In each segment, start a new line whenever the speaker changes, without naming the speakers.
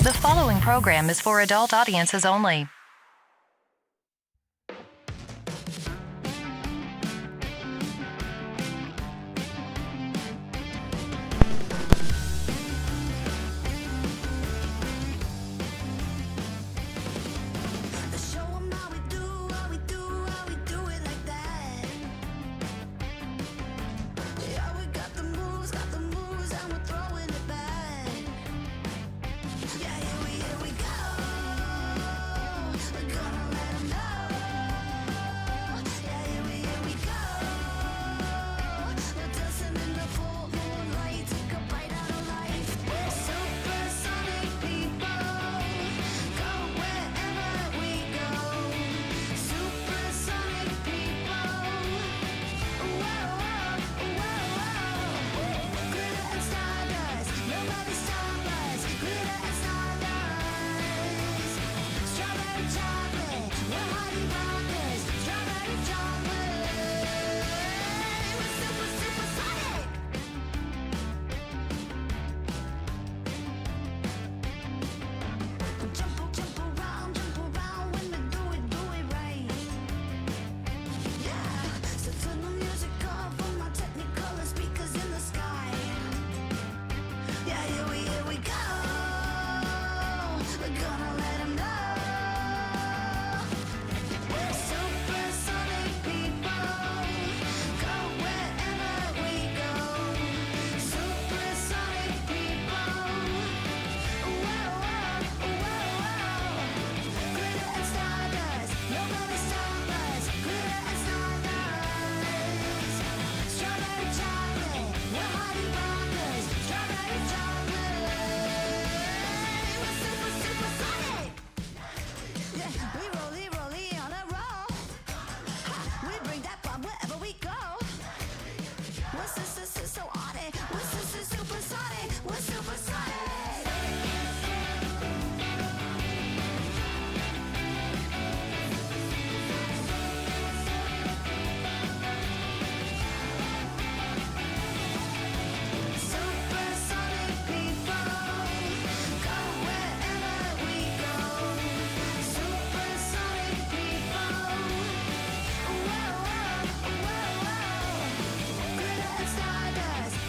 The following program is for adult audiences only.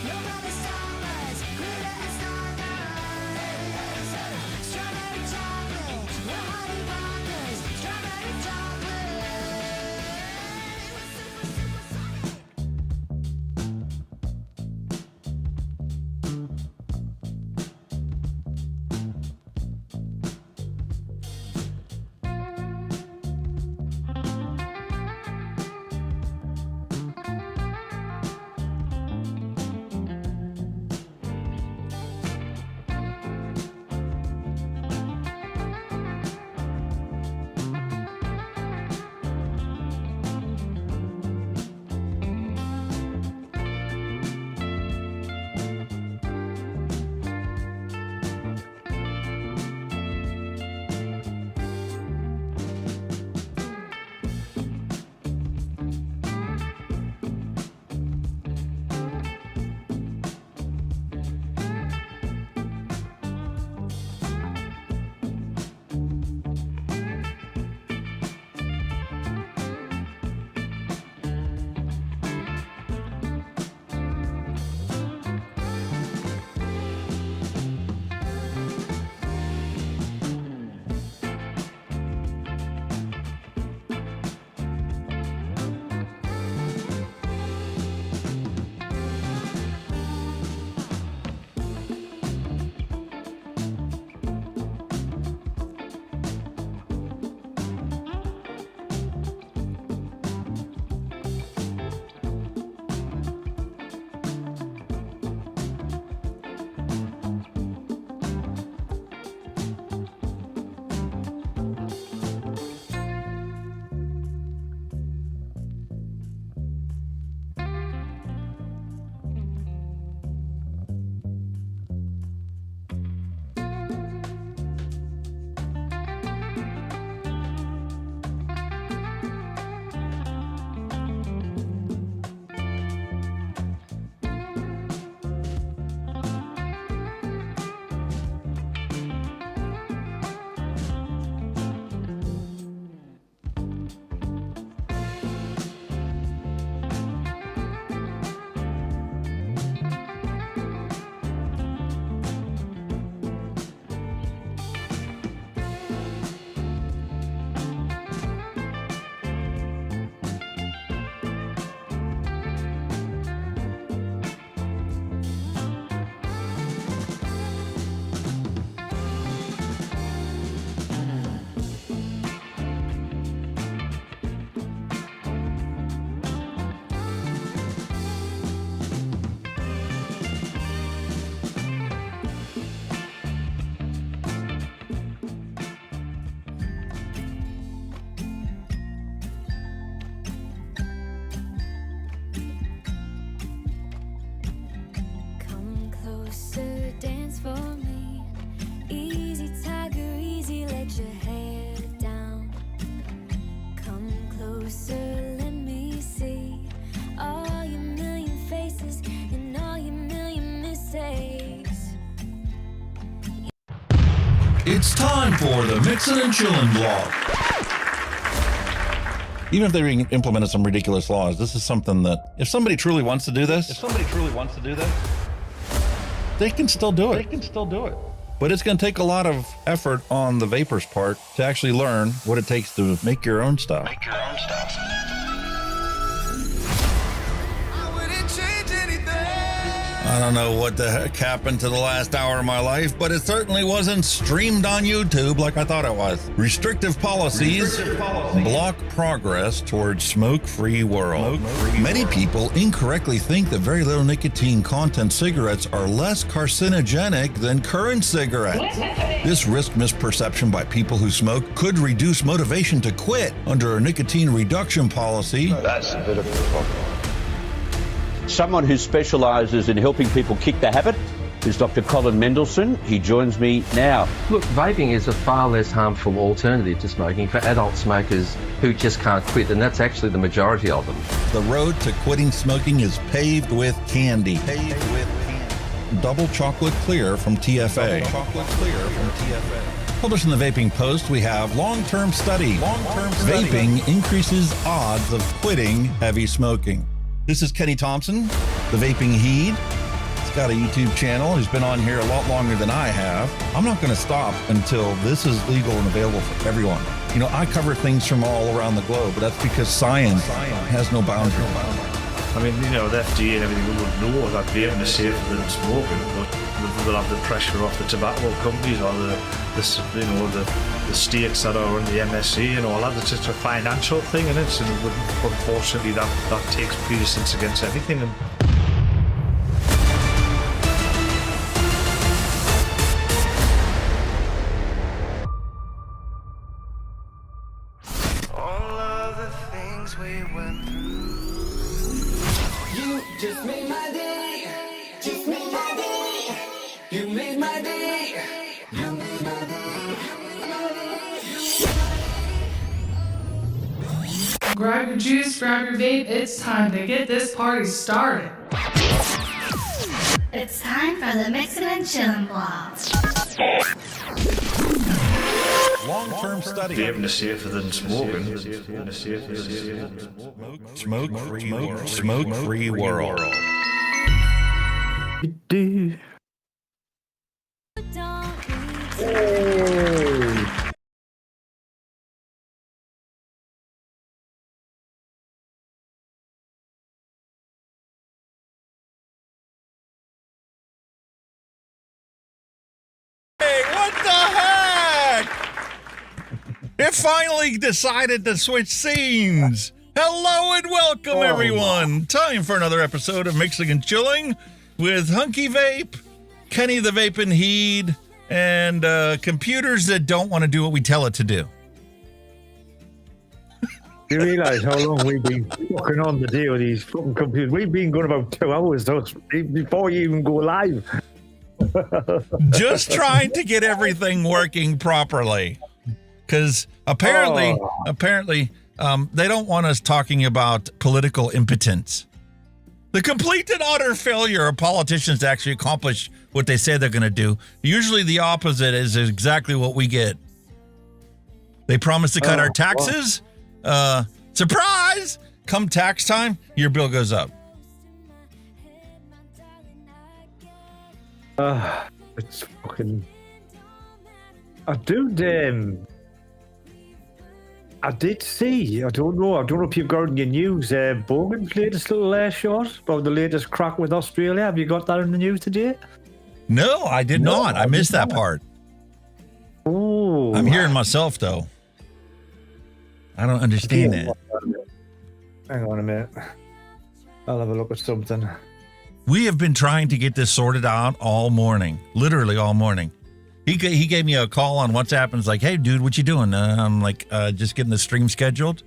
Nobody closer, dance for me. Easy, tiger, easy, let your hair down. Come closer, let me see all your million faces and all your million mistakes.
It's time for the Mixin and Chillin blog.
Even if they implemented some ridiculous laws, this is something that if somebody truly wants to do this, they can still do it. But it's going to take a lot of effort on the vapors' part to actually learn what it takes to make your own stuff. I don't know what the heck happened to the last hour of my life, but it certainly wasn't streamed on YouTube like I thought it was. Restrictive policies block progress towards smoke-free world. Many people incorrectly think that very little nicotine content cigarettes are less carcinogenic than current cigarettes. This risk misperception by people who smoke could reduce motivation to quit under a nicotine reduction policy.
That's a bit of a problem.
Someone who specialises in helping people kick the habit is Dr. Colin Mendelsohn. He joins me now.
Look, vaping is a far less harmful alternative to smoking for adult smokers who just can't quit, and that's actually the majority of them.
The road to quitting smoking is paved with candy. Double chocolate clear from TFA. Published in the Vaping Post, we have long-term study. Vaping increases odds of quitting heavy smoking. This is Kenny Thompson, the Vaping Heed. He's got a YouTube channel. He's been on here a lot longer than I have. I'm not going to stop until this is legal and available for everyone. You know, I cover things from all around the globe, but that's because science has no boundaries.
I mean, you know, the FDA and everything would know that vaping is safer than smoking, but they'll have the pressure off the tobacco companies or the states that are in the MnC and all that. It's just a financial thing, and unfortunately that takes precedence against everything. And
all of the things we went through. You just made my day. Just made my day. You made my day. You made my day.
Grab your juice, grab your vape, it's time to get this party started.
It's time for the Mixin and Chillin blog.
Long-term study.
vaping is safer than smoking.
Smoke-free world. Hey, what the heck? It finally decided to switch scenes. Hello and welcome, everyone. Time for another episode of Mixing and Chilling with Hunky Vape, Kenny the Vaping Heed, and computers that don't want to do what we tell it to do.
You realise how long we've been fucking on the deal with these fucking computers? We've been going about 2 hours before you even go live.
Just trying to get everything working properly, because apparently they don't want us talking about political impotence, the complete and utter failure of politicians to actually accomplish what they say they're going to do. Usually the opposite is exactly what we get. They promise to cut our taxes. Surprise! Come tax time, your bill goes up.
It's fucking. I did see. I don't know if you've got in your news. Bogan's latest little short about the latest crack with Australia. Have you got that in the news today?
No, I did not. I missed that part.
Oh,
I'm hearing myself though. I don't understand that.
Hang on a minute. I'll have a look at something.
We have been trying to get this sorted out all morning, literally all morning. He gave me a call on WhatsApp and was like, "Hey, dude, what you doing?" I'm like, "Just getting the stream scheduled."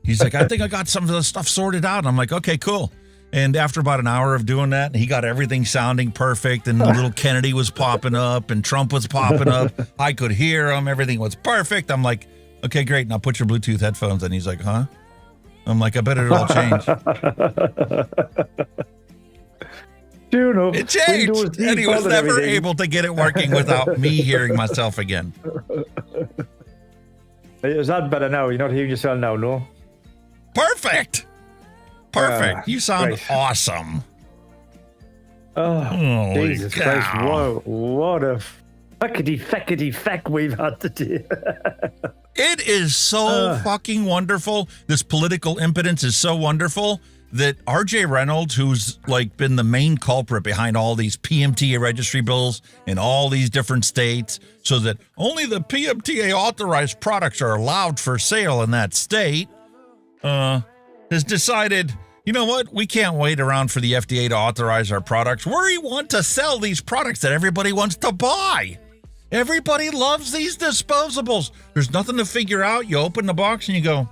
He's like, "I think I got some of the stuff sorted out." And I'm like, "Okay, cool." And after about an hour of doing that, he got everything sounding perfect, and little Kennedy was popping up, and Trump was popping up. I could hear him. Everything was perfect. I'm like, okay, great. Now put your Bluetooth headphones. And he's like, huh? I'm like, I bet it'll all change. It changed, and he was never able to get it working without me hearing myself again.
Is that better now? You're not hearing yourself now, no?
Perfect. You sound awesome.
Oh, Jesus Christ. What a feckety feck we've had today.
It is so fucking wonderful. This political impotence is so wonderful that RJ Reynolds, who's like been the main culprit behind all these PMTA registry bills in all these different states, so that only the PMTA authorized products are allowed for sale in that state, has decided, you know what? We can't wait around for the FDA to authorize our products. We want to sell these products that everybody wants to buy. Everybody loves these disposables. There's nothing to figure out. You open the box and you go,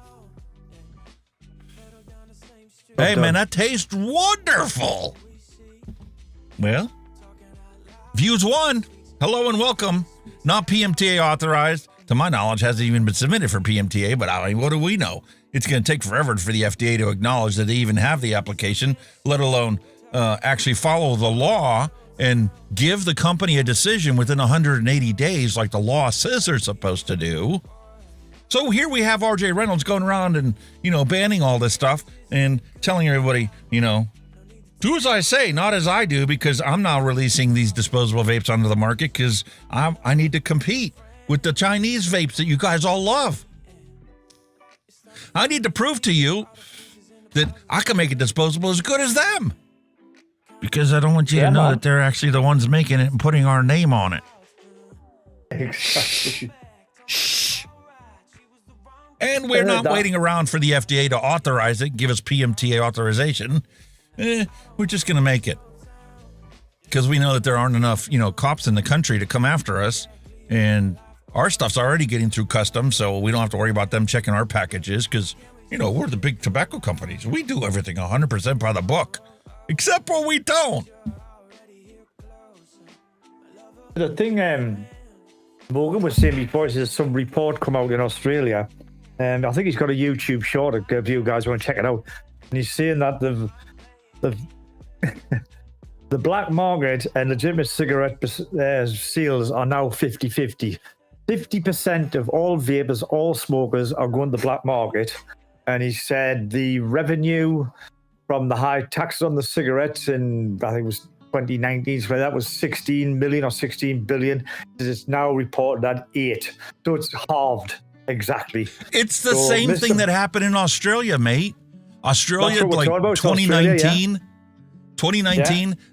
hey, man, that tastes wonderful. Well, VUSE ONE, hello and welcome. Not PMTA authorized. To my knowledge, hasn't even been submitted for PMTA, but I mean, what do we know? It's going to take forever for the FDA to acknowledge that they even have the application, let alone actually follow the law and give the company a decision within 180 days like the law says they're supposed to do. So here we have RJ Reynolds going around and, banning all this stuff and telling everybody, do as I say, not as I do, because I'm now releasing these disposable vapes onto the market because I need to compete with the Chinese vapes that you guys all love. I need to prove to you that I can make a disposable as good as them, because I don't want you to know that they're actually the ones making it and putting our name on it.
Exactly.
Shh. And we're not waiting around for the FDA to authorize it, give us PMTA authorization. We're just going to make it, because we know that there aren't enough, cops in the country to come after us, and our stuff's already getting through customs, so we don't have to worry about them checking our packages, because, we're the big tobacco companies. We do everything 100% by the book, except when we don't.
The thing Morgan was saying before is there's some report come out in Australia, and I think he's got a YouTube short if you guys want to check it out. And he's saying that the black market and legitimate cigarette sales are now 50-50. 50% of all vapors, all smokers are going to the black market. And he said the revenue from the high taxes on the cigarettes in, I think it was 2019, so that was 16 million or 16 billion. It's now reported at 8. So it's halved exactly.
It's the same thing that happened in Australia, mate. Australia, like 2019,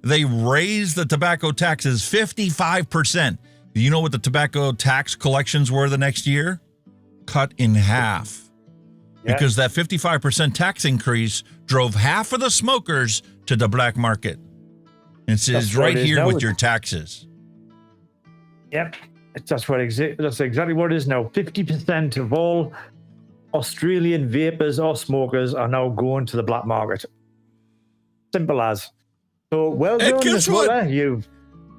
they raised the tobacco taxes 55%. You know what the tobacco tax collections were the next year? Cut in half. Yeah. Because that 55% tax increase drove half of the smokers to the black market. It says right here with your taxes.
Yep. That's exactly what it is now. 50% of all Australian vapors or smokers are now going to the black market. Simple as. So well done, Miss Muller. You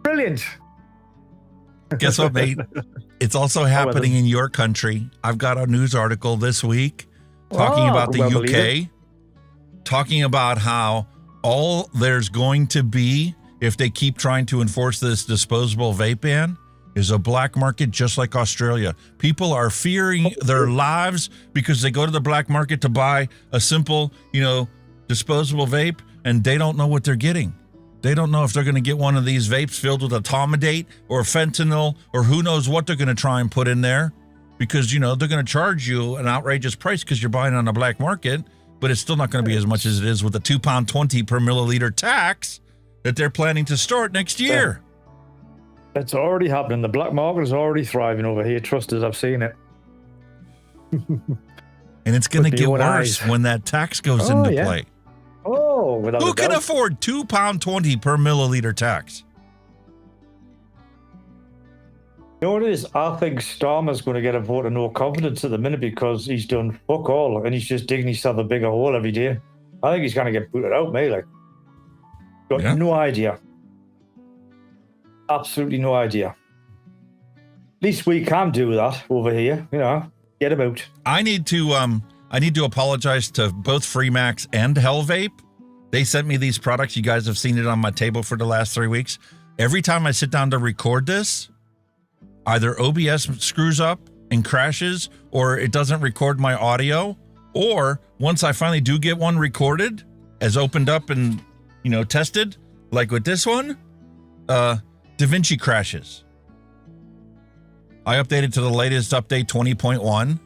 brilliant.
Guess what, mate? It's also happening in your country. I've got a news article this week talking about the UK, talking about how all there's going to be, if they keep trying to enforce this disposable vape ban, is a black market just like Australia. People are fearing their lives because they go to the black market to buy a simple, disposable vape, and they don't know what they're getting. They don't know if they're going to get one of these vapes filled with etomidate or fentanyl or who knows what they're going to try and put in there, because, they're going to charge you an outrageous price because you're buying on the black market, but it's still not going to be as much as it is with the £2.20 per milliliter tax that they're planning to start next year.
It's already happening. The black market is already thriving over here. Trust us, I've seen it.
And it's going to get worse when that tax goes into play.
Oh,
who can afford £2.20 per milliliter tax?
You know what it is? I think Starmer's going to get a vote of no confidence at the minute because he's done fuck all and he's just digging himself a bigger hole every day. I think he's going to get booted out, mate. Got
Yeah.
no idea. Absolutely no idea. At least we can do that over here, you know. Get about.
I need to apologize to both Freemax and Hell Vape. They sent me these products. You guys have seen it on my table for the last 3 weeks. Every time I sit down to record this, either OBS screws up and crashes, or it doesn't record my audio, or once I finally do get one recorded, as opened up and, you know, tested, like with this one, DaVinci crashes. I updated to the latest update 20.1,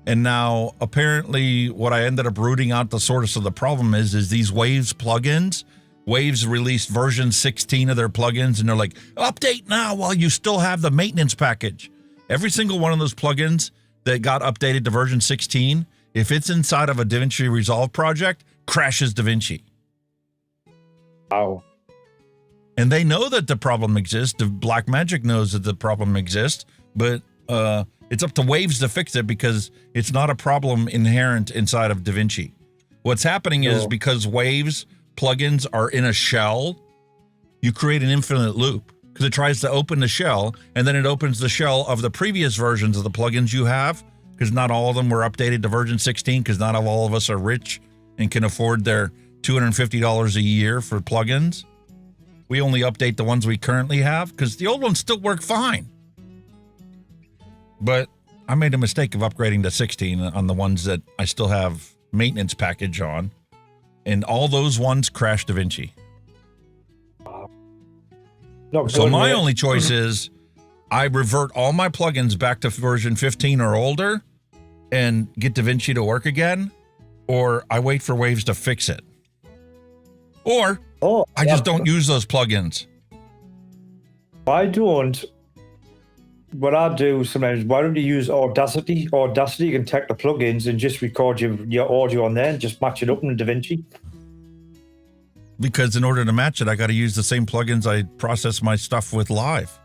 and now apparently what I ended up rooting out the source of the problem is these Waves plugins. Waves released version 16 of their plugins, and they're like, update now while you still have the maintenance package. Every single one of those plugins that got updated to version 16, if it's inside of a DaVinci Resolve project, crashes DaVinci.
Wow.
And they know that the problem exists. The Black Magic knows that the problem exists, but it's up to Waves to fix it because it's not a problem inherent inside of DaVinci. What's happening is because Waves plugins are in a shell, you create an infinite loop because it tries to open the shell, and then it opens the shell of the previous versions of the plugins you have, because not all of them were updated to version 16, because not all of us are rich and can afford their $250 a year for plugins. We only update the ones we currently have because the old ones still work fine. But I made a mistake of upgrading to 16 on the ones that I still have maintenance package on. And all those ones crash DaVinci. So my only choice is I revert all my plugins back to version 15 or older and get DaVinci to work again, or I wait for Waves to fix it. Or I just don't use those plugins.
I don't. What I do sometimes, why don't you use Audacity? Audacity can take the plugins and just record your audio on there and just match it up in DaVinci.
Because in order to match it, I got to use the same plugins I process my stuff with live.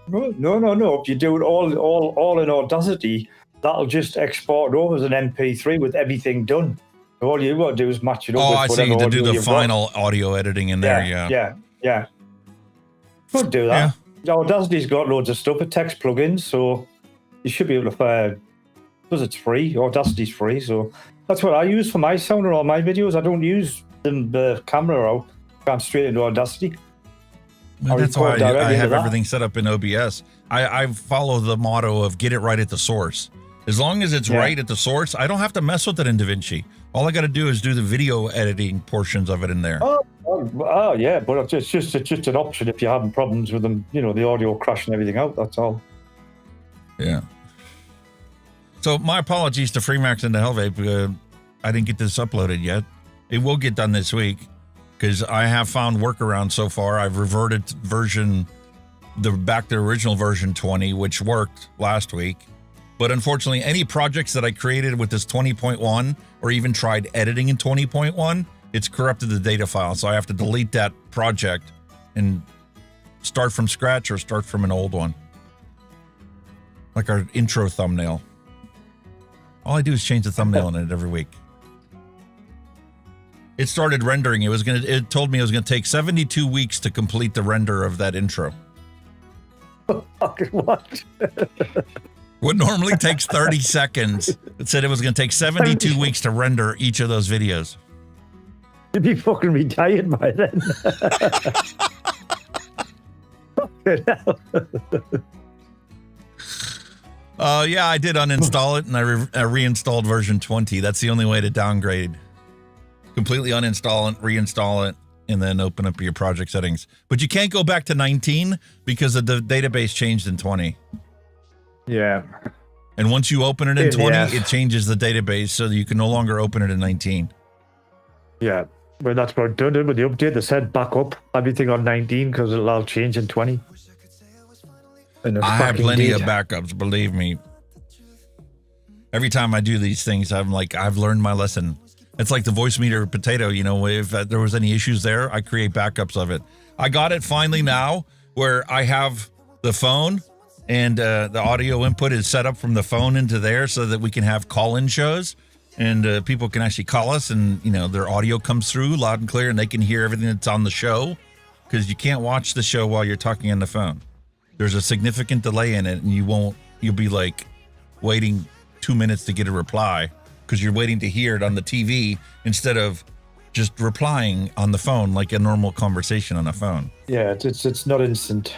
No. If you do it all in Audacity, that'll just export over as an MP3 with everything done. All you got to do is match it up.
Oh,
with
I see. To do the
you've
final audio editing in there,
Yeah. Could do that. Yeah. Audacity's got loads of stuff. It takes plugins, so you should be able to because it's free. Audacity's free, so that's what I use for my sound and all my videos. I don't use the camera out. Gone straight into Audacity.
Well, that's why I have everything set up in OBS. I follow the motto of get it right at the source. As long as it's right at the source, I don't have to mess with it in DaVinci. All I got to do is do the video editing portions of it in there.
Yeah, but it's just an option if you're having problems with them, you know, the audio crashing everything out, that's all.
Yeah. So my apologies to Freemax and the Hellvape. I didn't get this uploaded yet. It will get done this week because I have found workarounds so far. I've reverted back to original version 20, which worked last week. But unfortunately, any projects that I created with this 20.1 or even tried editing in 20.1, it's corrupted the data file. So I have to delete that project and start from scratch or start from an old one. Like our intro thumbnail. All I do is change the thumbnail in it every week. It started rendering. It told me it was going to take 72 weeks to complete the render of that intro.
What?
What normally takes 30 seconds. It said it was going to take 72 weeks to render each of those videos.
You'd be fucking retired by then.
Yeah, I did uninstall it, and I reinstalled version 20. That's the only way to downgrade. Completely uninstall it, reinstall it, and then open up your project settings. But you can't go back to 19 because the database changed in 20.
Yeah.
And once you open it in 20, it changes the database so that you can no longer open it in 19.
Yeah. Well, that's what I did with the update. They said back up everything on 19 because it'll all change in 20.
I have plenty of backups, believe me. Every time I do these things, I'm like, I've learned my lesson. It's like the voice meter potato, you know, if there was any issues there, I create backups of it. I got it finally now where I have the phone and the audio input is set up from the phone into there so that we can have call-in shows. and people can actually call us, and their audio comes through loud and clear, and they can hear everything that's on the show, because you can't watch the show while you're talking on the phone. There's a significant delay in it, and you'll be like waiting 2 minutes to get a reply because you're waiting to hear it on the TV instead of just replying on the phone like a normal conversation on a phone.
Yeah, it's not instant.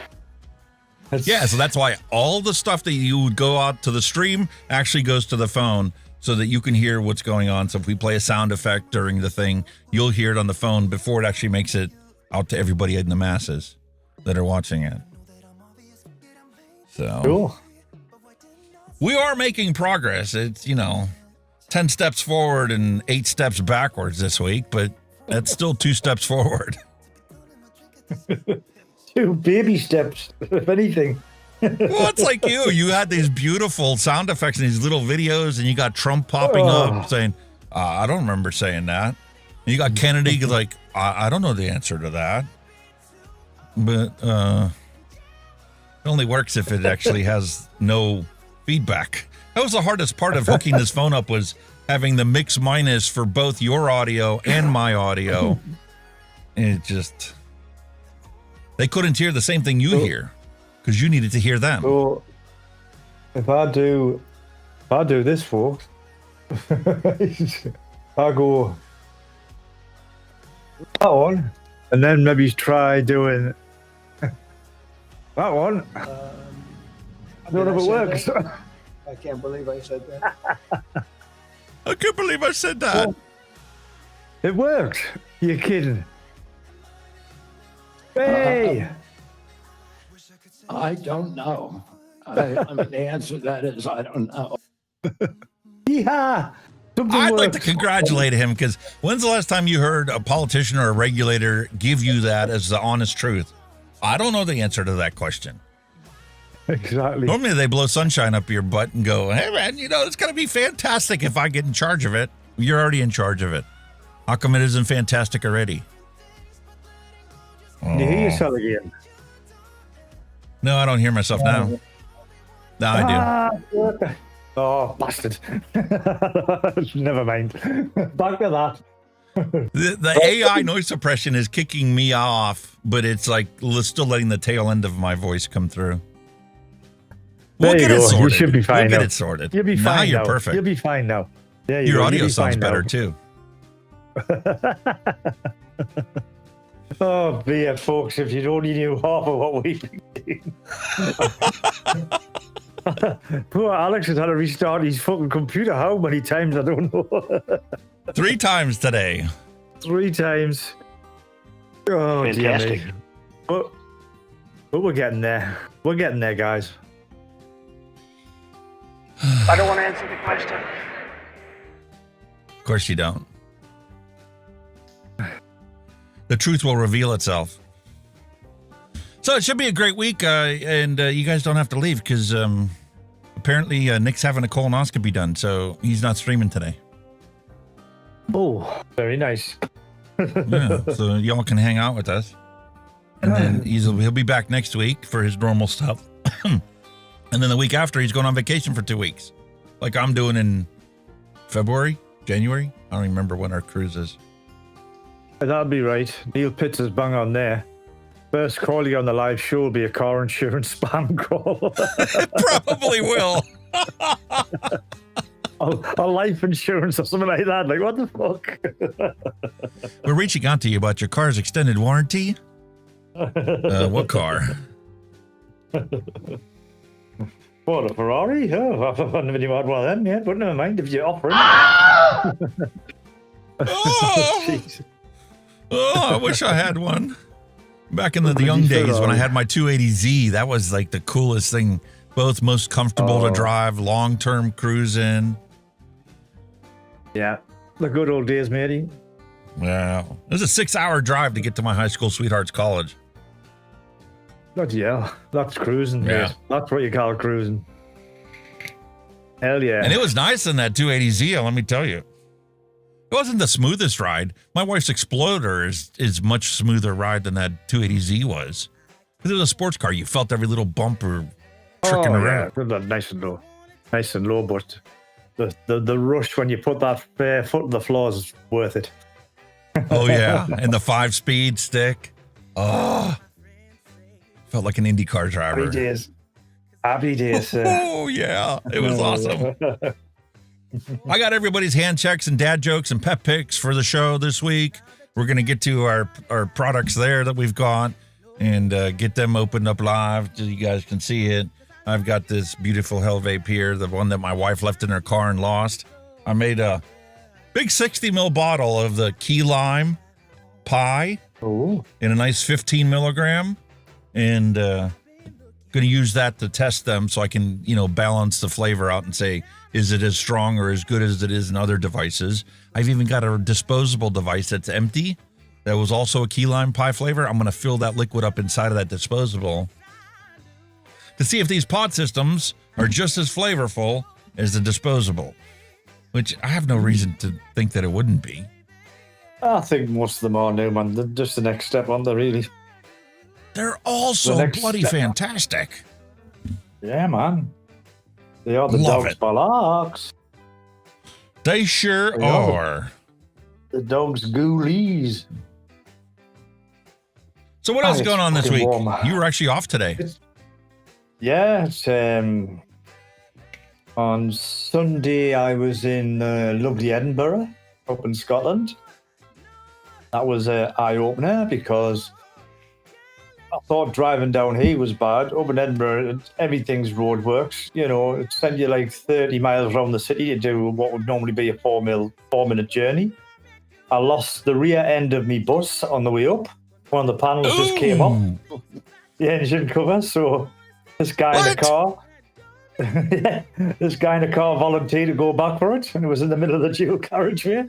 So that's why all the stuff that you would go out to the stream actually goes to the phone so that you can hear what's going on. So if we play a sound effect during the thing, you'll hear it on the phone before it actually makes it out to everybody in the masses that are watching it. So
cool.
We are making progress. It's, 10 steps forward and 8 steps backwards this week, but that's still 2 steps forward.
2 baby steps, if anything.
Well, it's like you had these beautiful sound effects and these little videos, and you got Trump popping up saying, I don't remember saying that. And you got Kennedy like, I don't know the answer to that. But it only works if it actually has no feedback. That was the hardest part of hooking this phone up, was having the mix minus for both your audio and my audio. And they couldn't hear the same thing you hear because you needed to hear them.
So if I do this, folks, I go that one, and then maybe try doing that one. I don't know if it works.
I can't believe I said that.
I can't believe I said that.
Oh, it worked. You're kidding. Hey!
I don't know. I mean, the answer to that is I don't know.
Yeah.
I'd like to congratulate him, because when's the last time you heard a politician or a regulator give you that as the honest truth? I don't know the answer to that question.
Exactly.
Normally they blow sunshine up your butt and go, hey man, it's going to be fantastic if I get in charge of it. You're already in charge of it. How come it isn't fantastic already?
You hear yourself again?
No, I don't hear myself now. No, I do.
Oh, bastard. Never mind. Back to that.
The AI noise suppression is kicking me off, but it's like still letting the tail end of my voice come through. We'll get it sorted.
You should be fine.
We'll get it sorted.
You'll be fine.
Now you're
now.
perfect.
You'll be fine now. Yeah,
your audio sounds better too.
Oh, dear, folks, if you only knew half of what we've been doing. Poor Alex has had to restart his fucking computer. How many times? I don't know.
3 times today.
3 times. Oh,
Fantastic.
dear me. But we're getting there. We're getting there, guys.
I don't want to answer the question.
Of course you don't. The truth will reveal itself. So it should be a great week, and you guys don't have to leave, because apparently Nick's having a colonoscopy done, so he's not streaming today.
Oh, very nice.
Yeah, so y'all can hang out with us. And then he'll be back next week for his normal stuff. And then the week after, he's going on vacation for 2 weeks. Like I'm doing in February, January. I don't even remember when our cruise is.
That'll be right. Neil Pitts is bang on there. First call you on the live show will be a car insurance spam call.
It probably will.
or life insurance or something like that. Like, what the fuck?
We're reaching out to you about your car's extended warranty. What car?
What, a Ferrari? Oh, I've never even had one of them yet, but never mind if you're offering.
Oh! Oh, I wish I had one. Back in the young days when I had my 280Z, that was like the coolest thing. Both most comfortable to drive, long-term cruising.
Yeah, the good old days, matey.
Wow. It was a 6-hour drive to get to my high school sweetheart's college.
Bloody hell. That's cruising,
Yeah.
mate. That's what you call cruising. Hell yeah.
And it was nice in that 280Z, let me tell you. It wasn't the smoothest ride. My wife's Exploder is much smoother ride than that 280Z was. Because it was a sports car. You felt every little bumper tricking around.
Yeah. Nice and low. Nice and low, but the rush when you put that foot on the floor is worth it.
Oh yeah, and the 5-speed stick. Oh, felt like an IndyCar driver.
Happy days, sir.
Oh yeah, it was awesome. I got everybody's hand checks and dad jokes and pep picks for the show this week. We're gonna get to our products there that we've got and get them opened up live so you guys can see it. I've got this beautiful Hell Vape here, the one that my wife left in her car and lost. I made a big 60 ml bottle of the key lime pie in a nice 15 milligram, and going to use that to test them so I can, balance the flavor out and say, is it as strong or as good as it is in other devices? I've even got a disposable device that's empty that was also a key lime pie flavor. I'm going to fill that liquid up inside of that disposable to see if these pod systems are just as flavorful as the disposable, which I have no reason to think that it wouldn't be.
I think most of them are new, man. They're just the next step on there, really.
They're all so bloody fantastic.
Yeah, man. They are the
Love
dog's
it.
bollocks.
They sure are.
The dog's ghoulies.
So what else is
It's
going on this week?
fucking warm.
You were actually off today.
It's on Sunday I was in lovely Edinburgh, up in Scotland. That was an eye-opener because I thought driving down here was bad. Up in Edinburgh, everything's roadworks. It sent you like 30 miles around the city to do what would normally be a 4-minute journey. I lost the rear end of me bus on the way up. One of the panels just came off. The engine cover, so this guy in the car... this guy in the car volunteered to go back for it, and it was in the middle of the dual carriageway.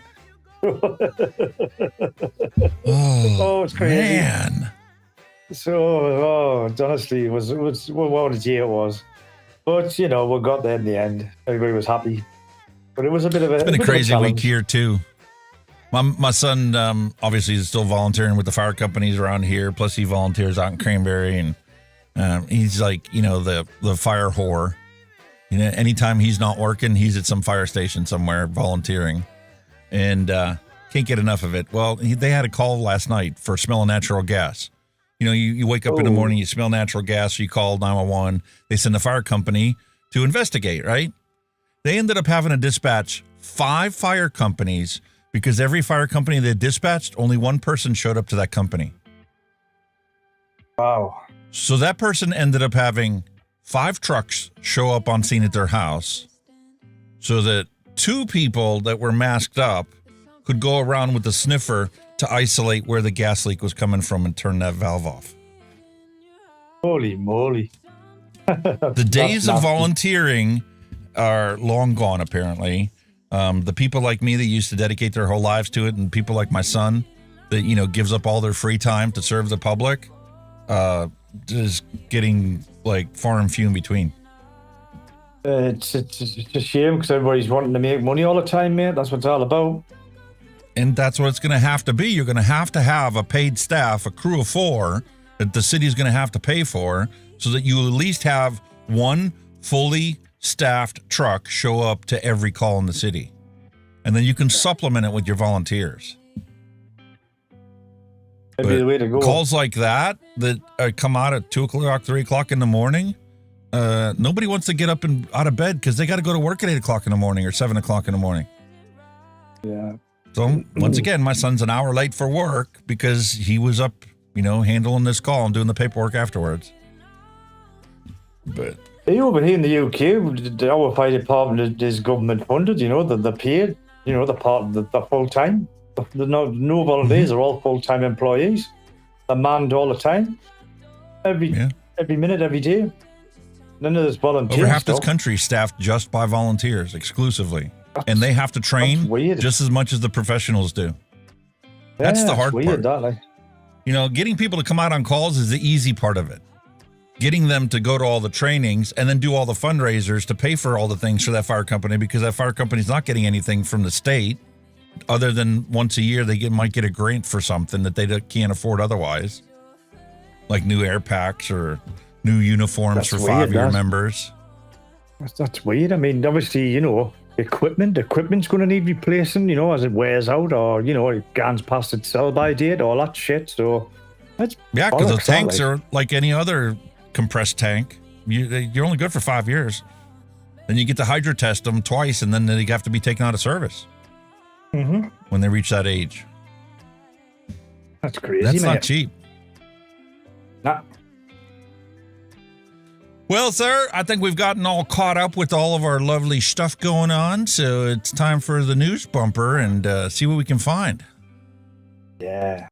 It's crazy.
Man.
So, honestly, it was what a year it was. But, we got there in the end. Everybody was happy. But it was a bit of a...
It's been a crazy
challenge.
week here, too. My son, obviously, is still volunteering with the fire companies around here. Plus, he volunteers out in Cranberry. And he's like, the fire whore. Anytime he's not working, he's at some fire station somewhere volunteering. And can't get enough of it. Well, they had a call last night for smell of natural gas. You wake up in the morning, you smell natural gas, so you call 911. They send the fire company to investigate, right? They ended up having to dispatch 5 fire companies because every fire company they dispatched, only one person showed up to that company.
Wow.
So that person ended up having 5 trucks show up on scene at their house so that 2 people that were masked up could go around with the sniffer to isolate where the gas leak was coming from and turn that valve off.
Holy moly.
The days of volunteering are long gone, apparently. The people like me that used to dedicate their whole lives to it, and people like my son that, gives up all their free time to serve the public, is getting like far and few in between.
It's a shame because everybody's wanting to make money all the time, mate. That's what it's all about.
And that's what it's going to have to be. You're going to have a paid staff, a crew of 4 that the city's going to have to pay for so that you at least have one fully staffed truck show up to every call in the city. And then you can supplement it with your volunteers.
That'd be the way to go.
Calls like that come out at 2 o'clock, 3 o'clock in the morning, nobody wants to get up and out of bed because they got to go to work at 8 o'clock in the morning or 7 o'clock in the morning.
Yeah.
So once again, my son's an hour late for work because he was up, handling this call and doing the paperwork afterwards. But
over here in the UK, our fire department is government funded. The paid. The part the full time. No volunteers are all full time employees. They're manned all the time. Every minute, every day. None of this volunteers.
Over half this country staffed just by volunteers exclusively. And they have to train just as much as the professionals do. That's the hard part. Getting people to come out on calls is the easy part of it. Getting them to go to all the trainings and then do all the fundraisers to pay for all the things for that fire company because that fire company's not getting anything from the state other than once a year they might get a grant for something that they can't afford otherwise. Like new air packs or new uniforms for 5-year members.
That's weird. I mean, obviously, Equipment's going to need replacing, as it wears out, or it gans past its sell-by date, all that shit. So that's
because the
bollocks,
tanks
like.
are like any other compressed tank. You're only good for 5 years. Then you get to hydro test them twice, and then they have to be taken out of service when they reach that age.
That's crazy.
That's
mate.
not cheap.
Nah.
Well, sir, I think we've gotten all caught up with all of our lovely stuff going on, so it's time for the news bumper and see what we can find.
Yeah.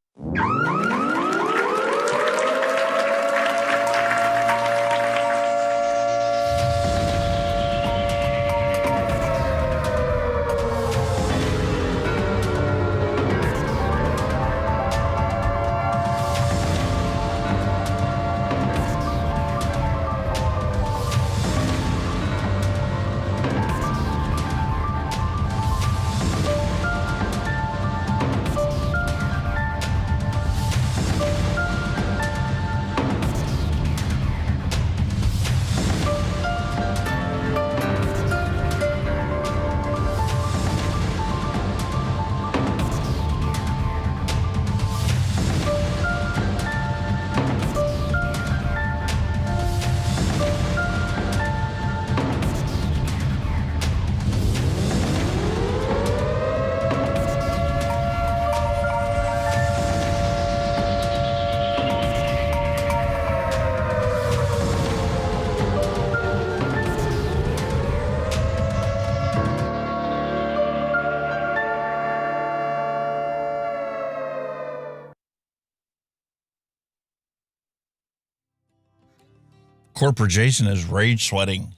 Corporate Jason is rage sweating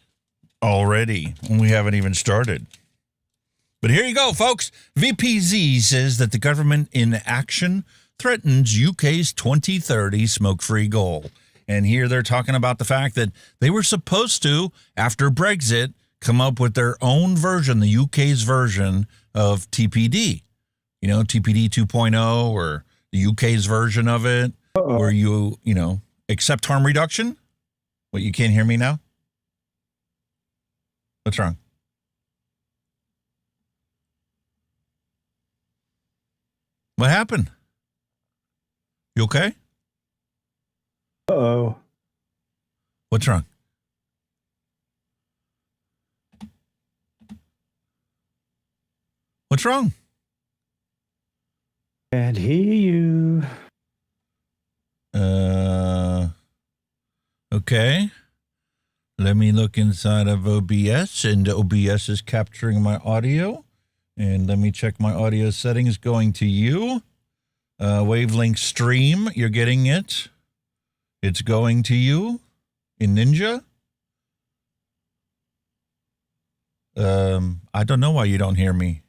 already, and we haven't even started. But here you go, folks. VPZ says that the government in action threatens UK's 2030 smoke-free goal. And here they're talking about the fact that they were supposed to, after Brexit, come up with their own version, the UK's version of TPD. TPD 2.0 or the UK's version of it, where you accept harm reduction. What, you can't hear me now? What's wrong? What happened? You okay?
Uh-oh.
What's wrong? What's wrong?
Can't hear you.
Okay. Let me look inside of OBS, and OBS is capturing my audio. And let me check my audio settings going to you. Wavelength stream, you're getting it. It's going to you in Ninja. I don't know why you don't hear me.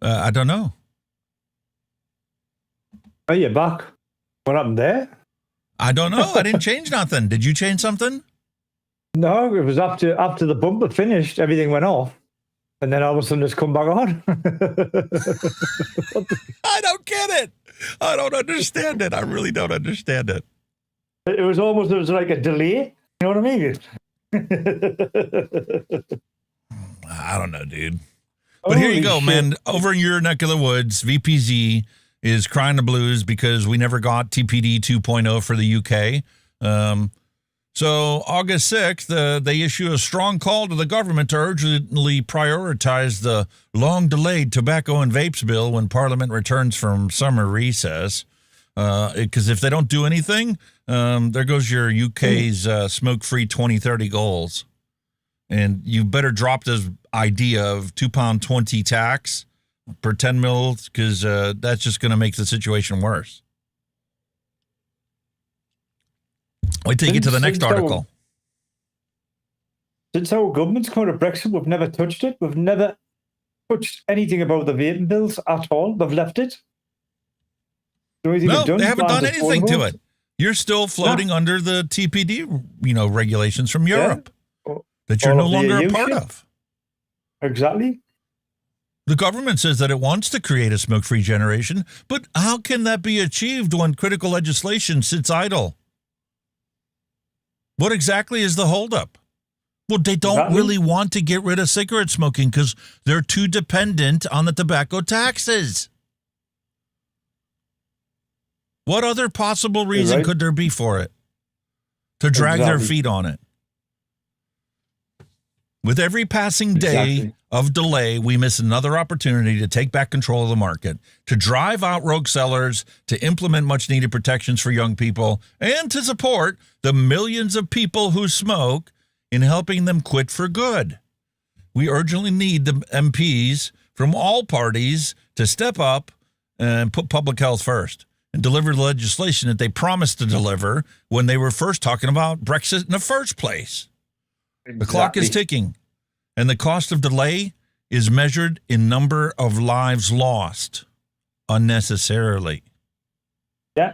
I don't know.
Are you back? What happened there?
I don't know. I didn't change nothing. Did you change something?
No, it was after the bumper finished, everything went off. And then all of a sudden it's come back on.
I don't get it. I don't understand it. I really don't understand it.
It was like a delay. You know what I mean?
I don't know, dude. But here you go, man. Over in your neck of the woods, VPZ is crying the blues because we never got TPD 2.0 for the UK. So August 6th, they issue a strong call to the government to urgently prioritize the long-delayed tobacco and vapes bill when Parliament returns from summer recess. Because if they don't do anything, there goes your UK's smoke-free 2030 goals. And you better drop this idea of £2.20 tax per 10 mils, because that's just going to make the situation worse. Wait till you get to the next article.
Since our government's come out of Brexit, we've never touched it. We've never touched anything about the vaping bills at all. They've left it.
No, they haven't done anything to it. You're still floating under the TPD, regulations from Europe that you're no longer a part of.
Exactly.
The government says that it wants to create a smoke-free generation, but how can that be achieved when critical legislation sits idle? What exactly is the holdup? Well, they don't
Exactly.
really want to get rid of cigarette smoking because they're too dependent on the tobacco taxes. What other possible reason
right.
could there be for it? To drag their
Exactly.
feet on it. With every passing day
Exactly.
of delay, we miss another opportunity to take back control of the market, to drive out rogue sellers, to implement much-needed protections for young people, and to support the millions of people who smoke in helping them quit for good. We urgently need the MPs from all parties to step up and put public health first and deliver the legislation that they promised to deliver when they were first talking about Brexit in the first place. The clock is ticking, and the cost of delay is measured in number of lives lost unnecessarily.
Yeah.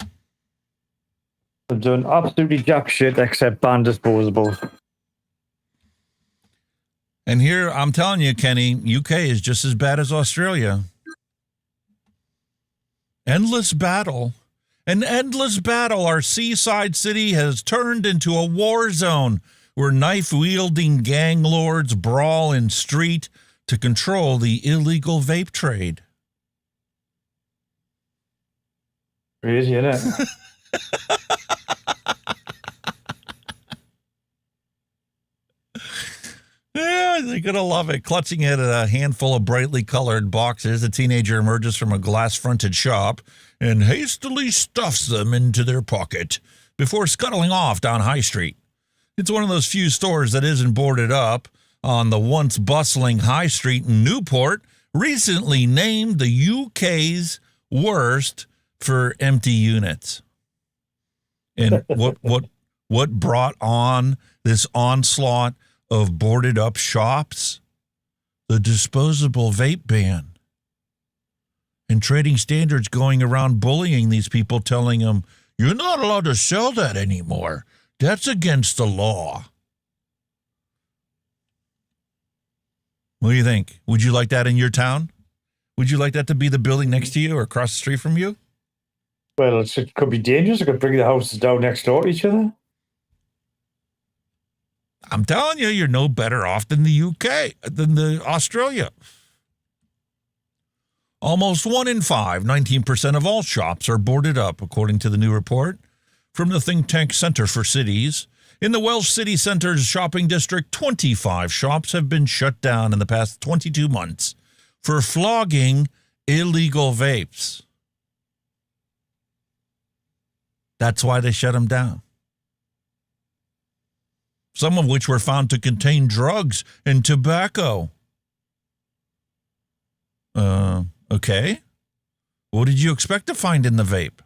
They're doing absolutely jack shit except ban disposables.
And here, I'm telling you, Kenny, UK is just as bad as Australia. Endless battle. An endless battle. Our seaside city has turned into a war zone where knife-wielding gang lords brawl in street to control the illegal vape trade.
Crazy, isn't it?
Yeah, they're going to love it. Clutching at a handful of brightly colored boxes, a teenager emerges from a glass-fronted shop and hastily stuffs them into their pocket before scuttling off down High Street. It's one of those few stores that isn't boarded up on the once bustling High Street in Newport, recently named the UK's worst for empty units. And what brought on this onslaught of boarded up shops? The disposable vape ban. And trading standards going around bullying these people, telling them, you're not allowed to sell that anymore. That's against the law. What do you think? Would you like that in your town? Would you like that to be the building next to you or across the street from you?
Well, it could be dangerous. It could bring the houses down next door to each other.
I'm telling you, you're no better off than the UK, than the Australia. Almost 1 in 5, 19% of all shops are boarded up, according to the new report from the think tank Center for Cities. In the Welsh City Centre's shopping district, 25 shops have been shut down in the past 22 months for flogging illegal vapes. That's why they shut them down. Some of which were found to contain drugs and tobacco. Okay. What did you expect to find in the vape?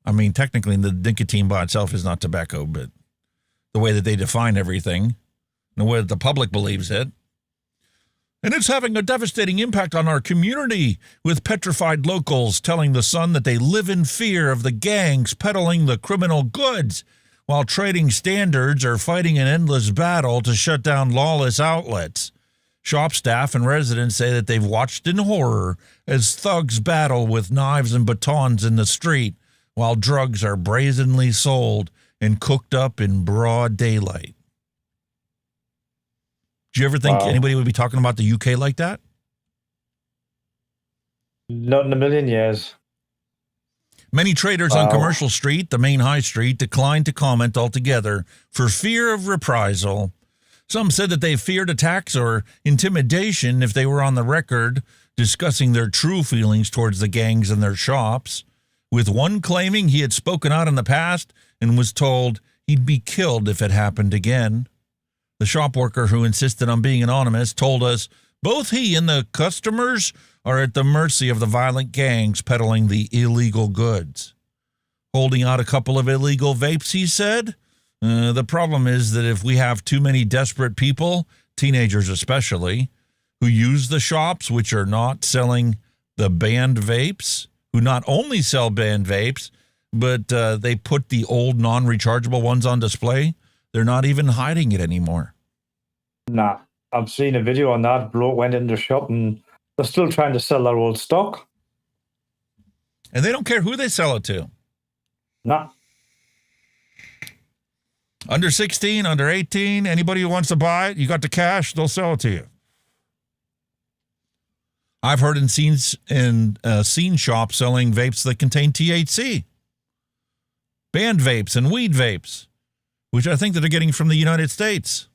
I mean, technically, the nicotine by itself is not tobacco, but the way that they define everything, the way that the public believes it. And it's having a devastating impact on our community, with petrified locals telling The Sun that they live in fear of the gangs peddling the criminal goods, while trading standards are fighting an endless battle to shut down lawless outlets. Shop staff and residents say that they've watched in horror as thugs battle with knives and batons in the street, while drugs are brazenly sold and cooked up in broad daylight. Do you ever think anybody would be talking about the UK like that?
Not in a million years.
Many traders on Commercial Street, the main high street, declined to comment altogether for fear of reprisal. Some said that they feared attacks or intimidation if they were on the record discussing their true feelings towards the gangs and their shops, with one claiming he had spoken out in the past and was told he'd be killed if it happened again. The shop worker who insisted on being anonymous told us both he and the customers are at the mercy of the violent gangs peddling the illegal goods. Holding out a couple of illegal vapes, he said. The problem is that if we have too many desperate people, teenagers especially, who use the shops which are not selling the banned vapes, who not only sell banned vapes, but they put the old non-rechargeable ones on display, they're not even hiding it anymore.
Nah, I've seen a video on that. Bloke went in the shop and they're still trying to sell their old stock.
And they don't care who they sell it to.
Nah.
Under 16, under 18, anybody who wants to buy it, you got the cash, they'll sell it to you. I've heard in scene shops selling vapes that contain THC. Banned vapes and weed vapes, which I think that they're getting from the United States.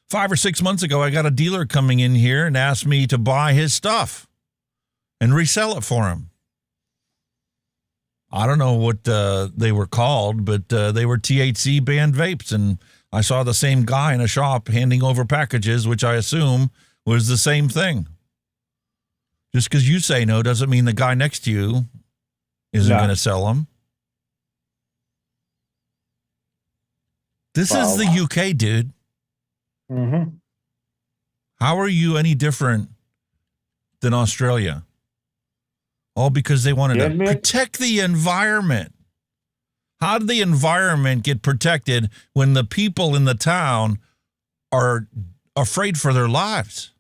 5 or 6 months ago, I got a dealer coming in here and asked me to buy his stuff and resell it for him. I don't know what they were called, but they were THC banned vapes, and I saw the same guy in a shop handing over packages, which I assume was the same thing. Just because you say no doesn't mean the guy next to you isn't going to sell them. This is the UK, dude.
Mm-hmm.
How are you any different than Australia? All because they wanted to protect the environment. How did the environment get protected when the people in the town are afraid for their lives?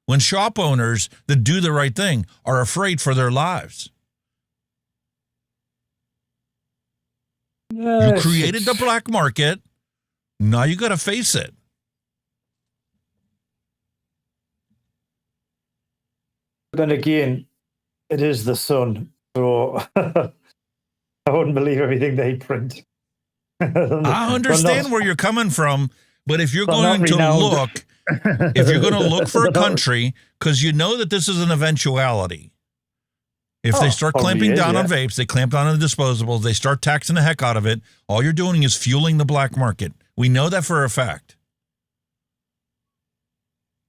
When shop owners that do the right thing are afraid for their lives. You created the black market. Now you got to face it.
Then again, it is the sun, so I wouldn't believe everything they print.
I understand where you're coming from, but if you're going to look, for a country, because you know that this is an eventuality. If they start clamping down on vapes, they clamp down on the disposables, they start taxing the heck out of it, all you're doing is fueling the black market. We know that for a fact.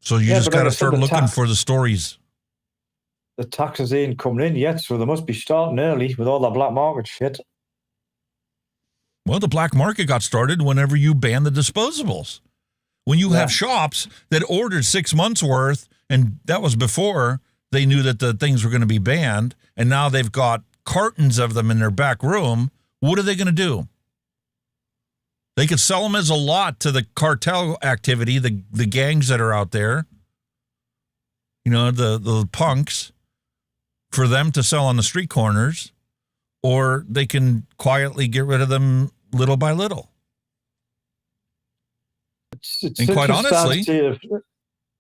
So you just got to start looking for the stories.
The taxes ain't coming in yet, so they must be starting early with all the black market shit.
Well, the black market got started whenever you ban the disposables. When you have shops that ordered 6 months worth, and that was before they knew that the things were going to be banned, and now they've got cartons of them in their back room, what are they going to do? They could sell them as a lot to the cartel activity, the gangs that are out there, you know, the punks, for them to sell on the street corners, or they can quietly get rid of them little by little.
It's quite honestly,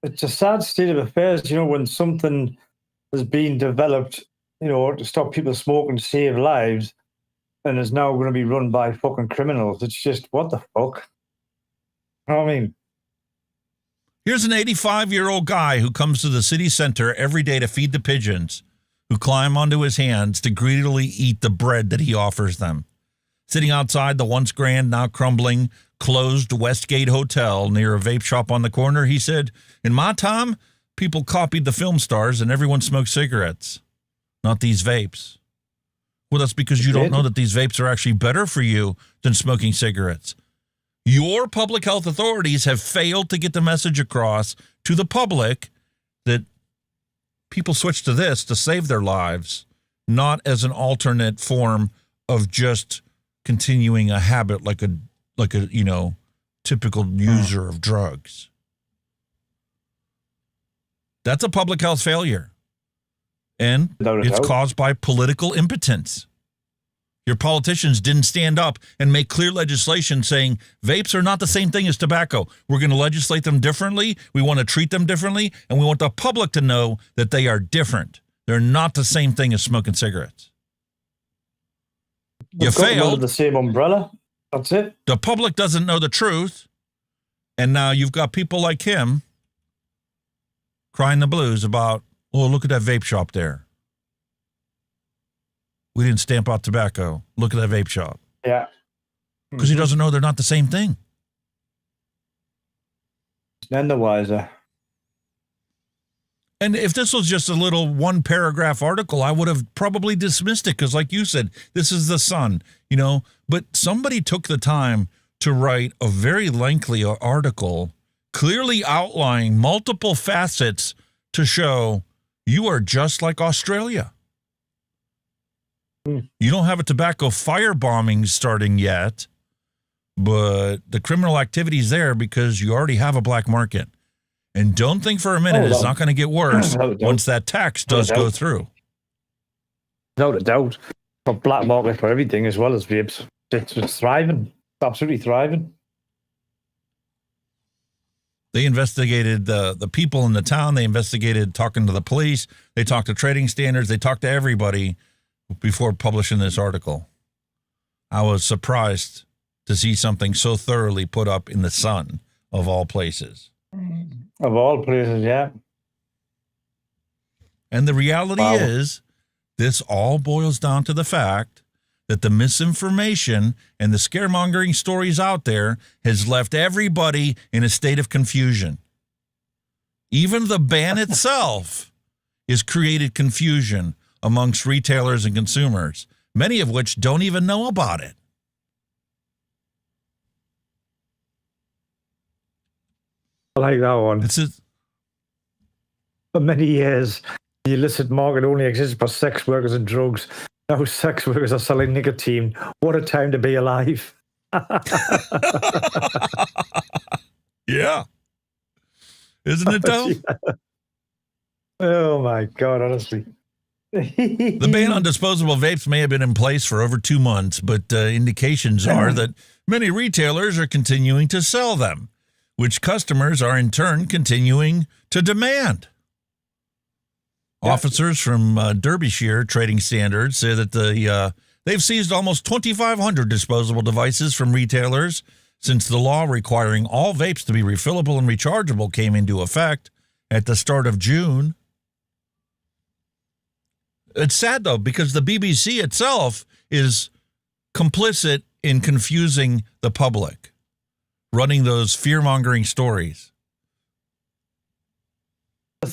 it's a sad state of affairs, you know, when something has been developed, you know, to stop people smoking to save lives, and is now going to be run by fucking criminals. It's just, what the fuck? You know what I mean?
Here's an 85-year-old guy who comes to the city center every day to feed the pigeons, who climb onto his hands to greedily eat the bread that he offers them. Sitting outside the once grand, now crumbling, closed Westgate Hotel near a vape shop on the corner, he said, "In my time, people copied the film stars and everyone smoked cigarettes, not these vapes." Well, that's because you don't know that these vapes are actually better for you than smoking cigarettes. Your public health authorities have failed to get the message across to the public that people switch to this to save their lives, not as an alternate form of just continuing a habit like a you know, typical user of drugs. That's a public health failure. And it's caused by political impotence. Your politicians didn't stand up and make clear legislation saying vapes are not the same thing as tobacco. We're going to legislate them differently. We want to treat them differently. And we want the public to know that they are different. They're not the same thing as smoking cigarettes. You failed.
Under the same umbrella. That's it.
The public doesn't know the truth. And now you've got people like him crying the blues about, oh, look at that vape shop there. We didn't stamp out tobacco. Look at that vape shop.
Yeah.
Because he doesn't know they're not the same thing.
None the wiser.
And if this was just a little one-paragraph article, I would have probably dismissed it because, like you said, this is the Sun, you know. But somebody took the time to write a very lengthy article clearly outlining multiple facets to show you are just like Australia. You don't have a tobacco firebombing starting yet, but the criminal activity is there because you already have a black market. And don't think for a minute it's not going to get worse once that tax does go through.
Without a doubt. A black market for everything as well as vapes. It's thriving. absolutely thriving.
They investigated the people in the town. They investigated talking to the police. They talked to trading standards. They talked to everybody before publishing this article. I was surprised to see something so thoroughly put up in the Sun, of all places.
Of all places, yeah.
And the reality is, this all boils down to the fact that the misinformation and the scaremongering stories out there has left everybody in a state of confusion. Even the ban itself has created confusion amongst retailers and consumers, many of which don't even know about it.
I like that one.
It's
For many years, the illicit market only existed for sex workers and drugs. Now sex workers are selling nicotine. What a time to be alive.
Yeah. Isn't it, though?
Yeah. Oh, my God, honestly.
The ban on disposable vapes may have been in place for over 2 months, but indications are that many retailers are continuing to sell them, which customers are in turn continuing to demand. Yeah. Officers from Derbyshire Trading Standards say that they've seized almost 2,500 disposable devices from retailers since the law requiring all vapes to be refillable and rechargeable came into effect at the start of June. It's sad, though, because the BBC itself is complicit in confusing the public, running those fear-mongering stories.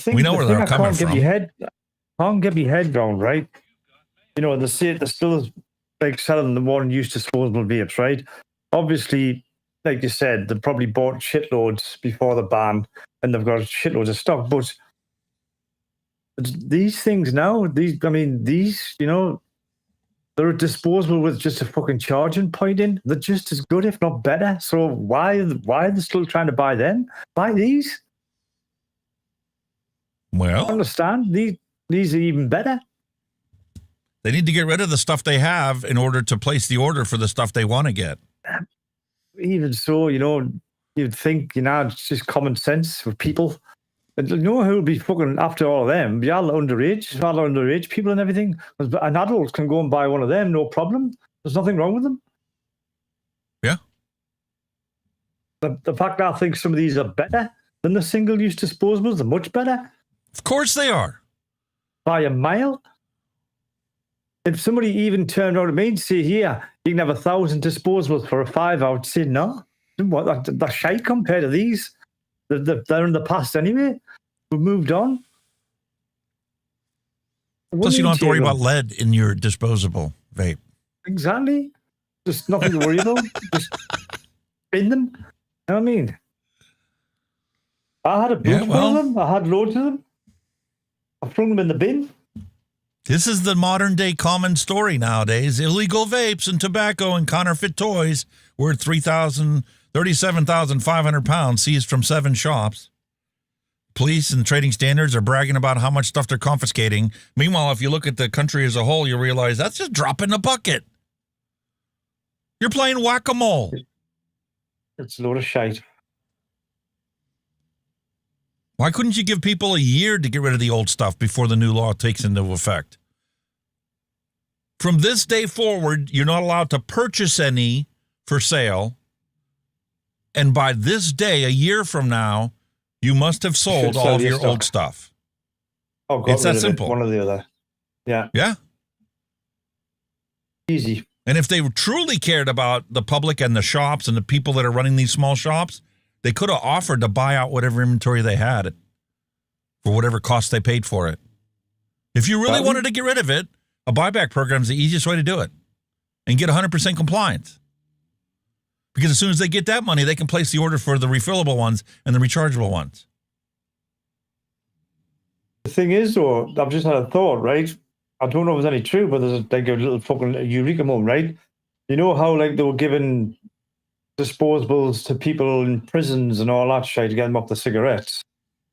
We know where they're coming from.
Can't get your head down, right? You know, they say they're still like selling the one-use disposable vapes, right? Obviously, like you said, they probably bought shitloads before the ban, and they've got shitloads of stock. But these things now, you know, they're disposable with just a fucking charging point in. They're just as good, if not better. So why are they still trying to buy them? Buy these.
Well,
I understand. These are even better.
They need to get rid of the stuff they have in order to place the order for the stuff they want to get.
Even so, you know, you'd think, you know, it's just common sense with people. And you know who'll be fucking after all of them? Be all underage people and everything. An adult can go and buy one of them, no problem. There's nothing wrong with them.
Yeah.
The fact that I think some of these are better than the single-use disposables, they're much better.
Of course they are.
By a mile. If somebody even turned around to me and say, here, you can have 1,000 disposables for a $5, I would say, no. That's shite compared to these. They're in the past anyway. We've moved on.
Plus, you don't have to worry about lead in your disposable vape.
Exactly. Just nothing to worry about. Just bin them. You know what I mean? I had a bunch of them. I had loads of them. I flung them in the bin.
This is the modern day common story nowadays. Illegal vapes and tobacco and counterfeit toys worth 37,500 pounds seized from 7 shops. Police and trading standards are bragging about how much stuff they're confiscating. Meanwhile, if you look at the country as a whole, you realize that's just drop in the bucket. You're playing whack-a-mole.
It's a load of shite.
Why couldn't you give people a year to get rid of the old stuff before the new law takes into effect? From this day forward, you're not allowed to purchase any for sale. And by this day, a year from now, you must have sold all of your old stuff.
Oh,
it's that simple.
One or the other. Yeah.
Yeah.
Easy.
And if they truly cared about the public and the shops and the people that are running these small shops, they could have offered to buy out whatever inventory they had for whatever cost they paid for it. If you really wanted to get rid of it, a buyback program is the easiest way to do it and get 100% compliance. Because as soon as they get that money, they can place the order for the refillable ones and the rechargeable ones.
The thing is, though, I've just had a thought, right? I don't know if it's any true, but there's like a little fucking eureka moment, right? You know how like they were giving disposables to people in prisons and all that shit to get them off the cigarettes?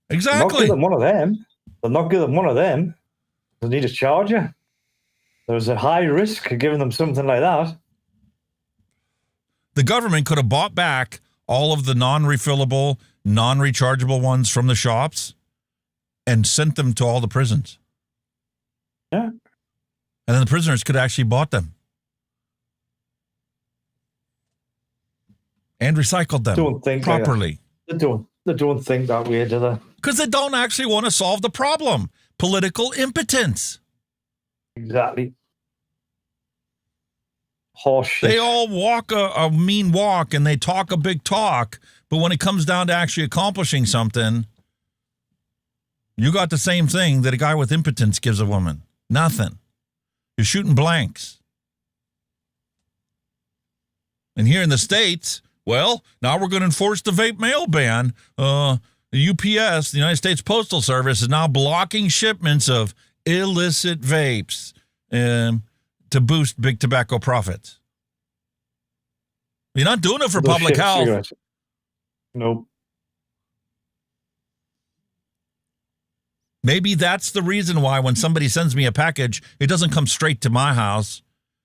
Exactly.
They'll not give them one of them. They'll not give them one of them. They need a charger. There's a high risk of giving them something like that.
The government could have bought back all of the non-refillable, non-rechargeable ones from the shops and sent them to all the prisons.
Yeah.
And then the prisoners could have actually bought them. And recycled them properly.
They don't think that way, do they?
Because they don't actually want to solve the problem. Political impotence.
Exactly. Horseshit.
They all walk a mean walk and they talk a big talk, but when it comes down to actually accomplishing something, you got the same thing that a guy with impotence gives a woman. Nothing. You're shooting blanks. And here in the States, well, now we're going to enforce the vape mail ban. The UPS, the United States Postal Service, is now blocking shipments of illicit vapes to boost big tobacco profits. You're not doing it for public health.
Cigarettes. Nope.
Maybe that's the reason why when somebody sends me a package, it doesn't come straight to my house.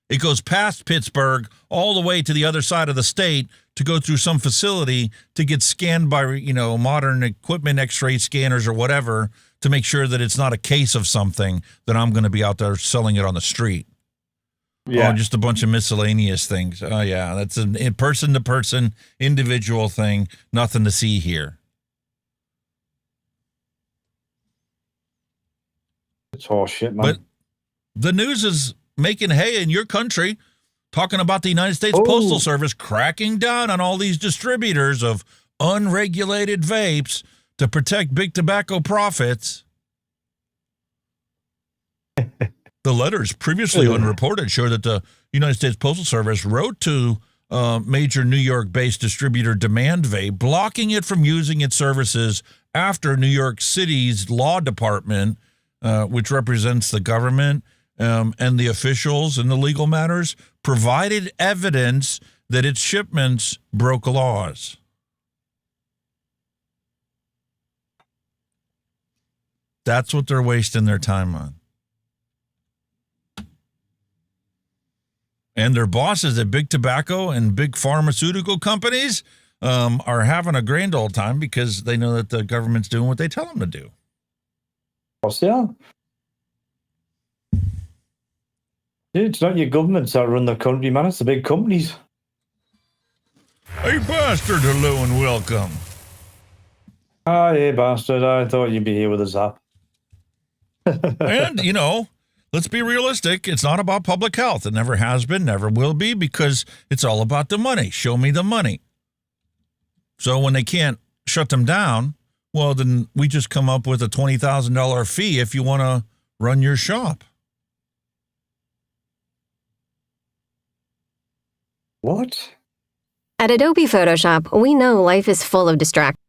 It goes past Pittsburgh all the way to the other side of the state to go through some facility to get scanned by, modern equipment, X-ray scanners or whatever, to make sure that it's not a case of something that I'm going to be out there selling it on the street. Yeah. Oh, just a bunch of miscellaneous things. Oh, yeah, that's a person-to-person, individual thing. Nothing to see here.
It's horseshit, man.
But the news is making hay in your country, talking about the United States Postal Service cracking down on all these distributors of unregulated vapes to protect big tobacco profits. The letters previously unreported show that the United States Postal Service wrote to major New York-based distributor Demand Vape, blocking it from using its services after New York City's law department, which represents the government and the officials in the legal matters, provided evidence that its shipments broke laws. That's what they're wasting their time on. And their bosses at big tobacco and big pharmaceutical companies are having a grand old time because they know that the government's doing what they tell them to do.
Yeah. It's not your governments that run the country, man. It's the big companies.
Hey, bastard, hello and welcome.
Ah, hey, bastard. I thought you'd be here with a zap.
And, let's be realistic. It's not about public health. It never has been, never will be, because it's all about the money. Show me the money. So when they can't shut them down, well, then we just come up with a $20,000 fee if you want to run your shop.
What?
At Adobe Photoshop, we know life is full of distractions.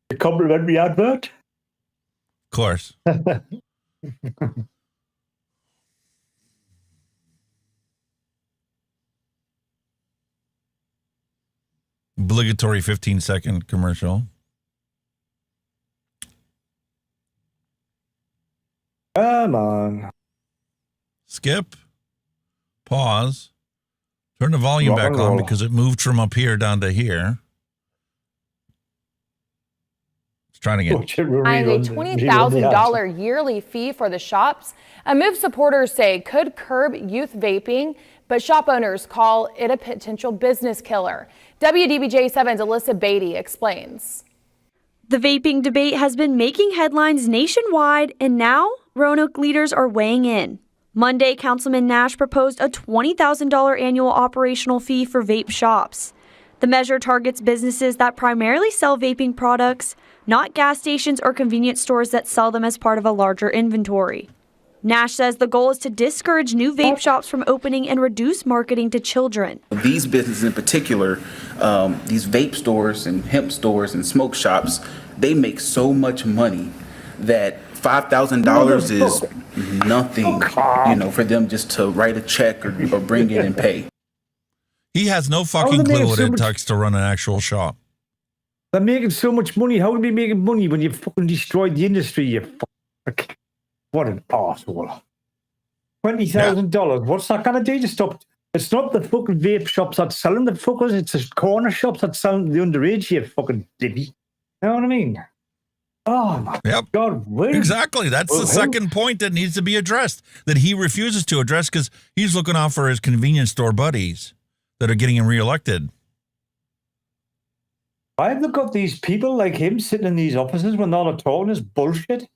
A complimentary advert?
Of course. Obligatory 15-second commercial.
Come on.
Skip. Pause. Turn the volume back on because it moved from up here down to here. Let's try it again.
And a $20,000 yearly fee for the shops. A move supporters say could curb youth vaping, but shop owners call it a potential business killer. WDBJ7's Alyssa Beatty explains.
The vaping debate has been making headlines nationwide, and now Roanoke leaders are weighing in. Monday, Councilman Nash proposed a $20,000 annual operational fee for vape shops. The measure targets businesses that primarily sell vaping products, not gas stations or convenience stores that sell them as part of a larger inventory. Nash says the goal is to discourage new vape shops from opening and reduce marketing to children.
These businesses in particular, these vape stores and hemp stores and smoke shops, they make so much money that $5,000 is nothing, for them just to write a check or bring in and pay.
He has no fucking clue what it takes to run an actual shop.
They're making so much money. How are they making money when you fucking destroyed the industry? What an arsehole. $20,000. What's that going to do to stop It's not the fucking vape shops that's selling the fuckers. It's the corner shops that's selling the underage, you fucking divvy. You know what I mean? Oh, my God.
Exactly. That's the second point that needs to be addressed, that he refuses to address because he's looking out for his convenience store buddies that are getting him reelected.
Why have they got these people like him sitting in these offices when they're not talking is bullshit?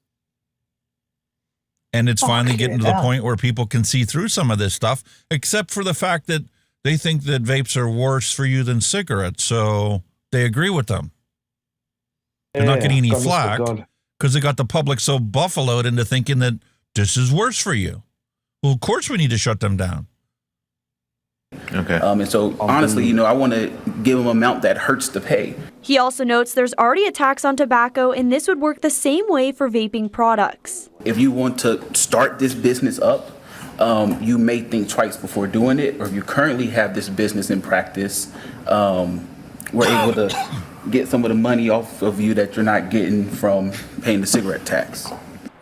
And it's finally getting to the point where people can see through some of this stuff, except for the fact that they think that vapes are worse for you than cigarettes, so they agree with them. They're not getting any flack because they got the public so buffaloed into thinking that this is worse for you. Well, of course we need to shut them down.
Okay. And so, honestly, I want to give them an amount that hurts to pay.
He also notes there's already a tax on tobacco, and this would work the same way for vaping products.
If you want to start this business up, you may think twice before doing it, or if you currently have this business in practice, we're able to get some of the money off of you that you're not getting from paying the cigarette tax.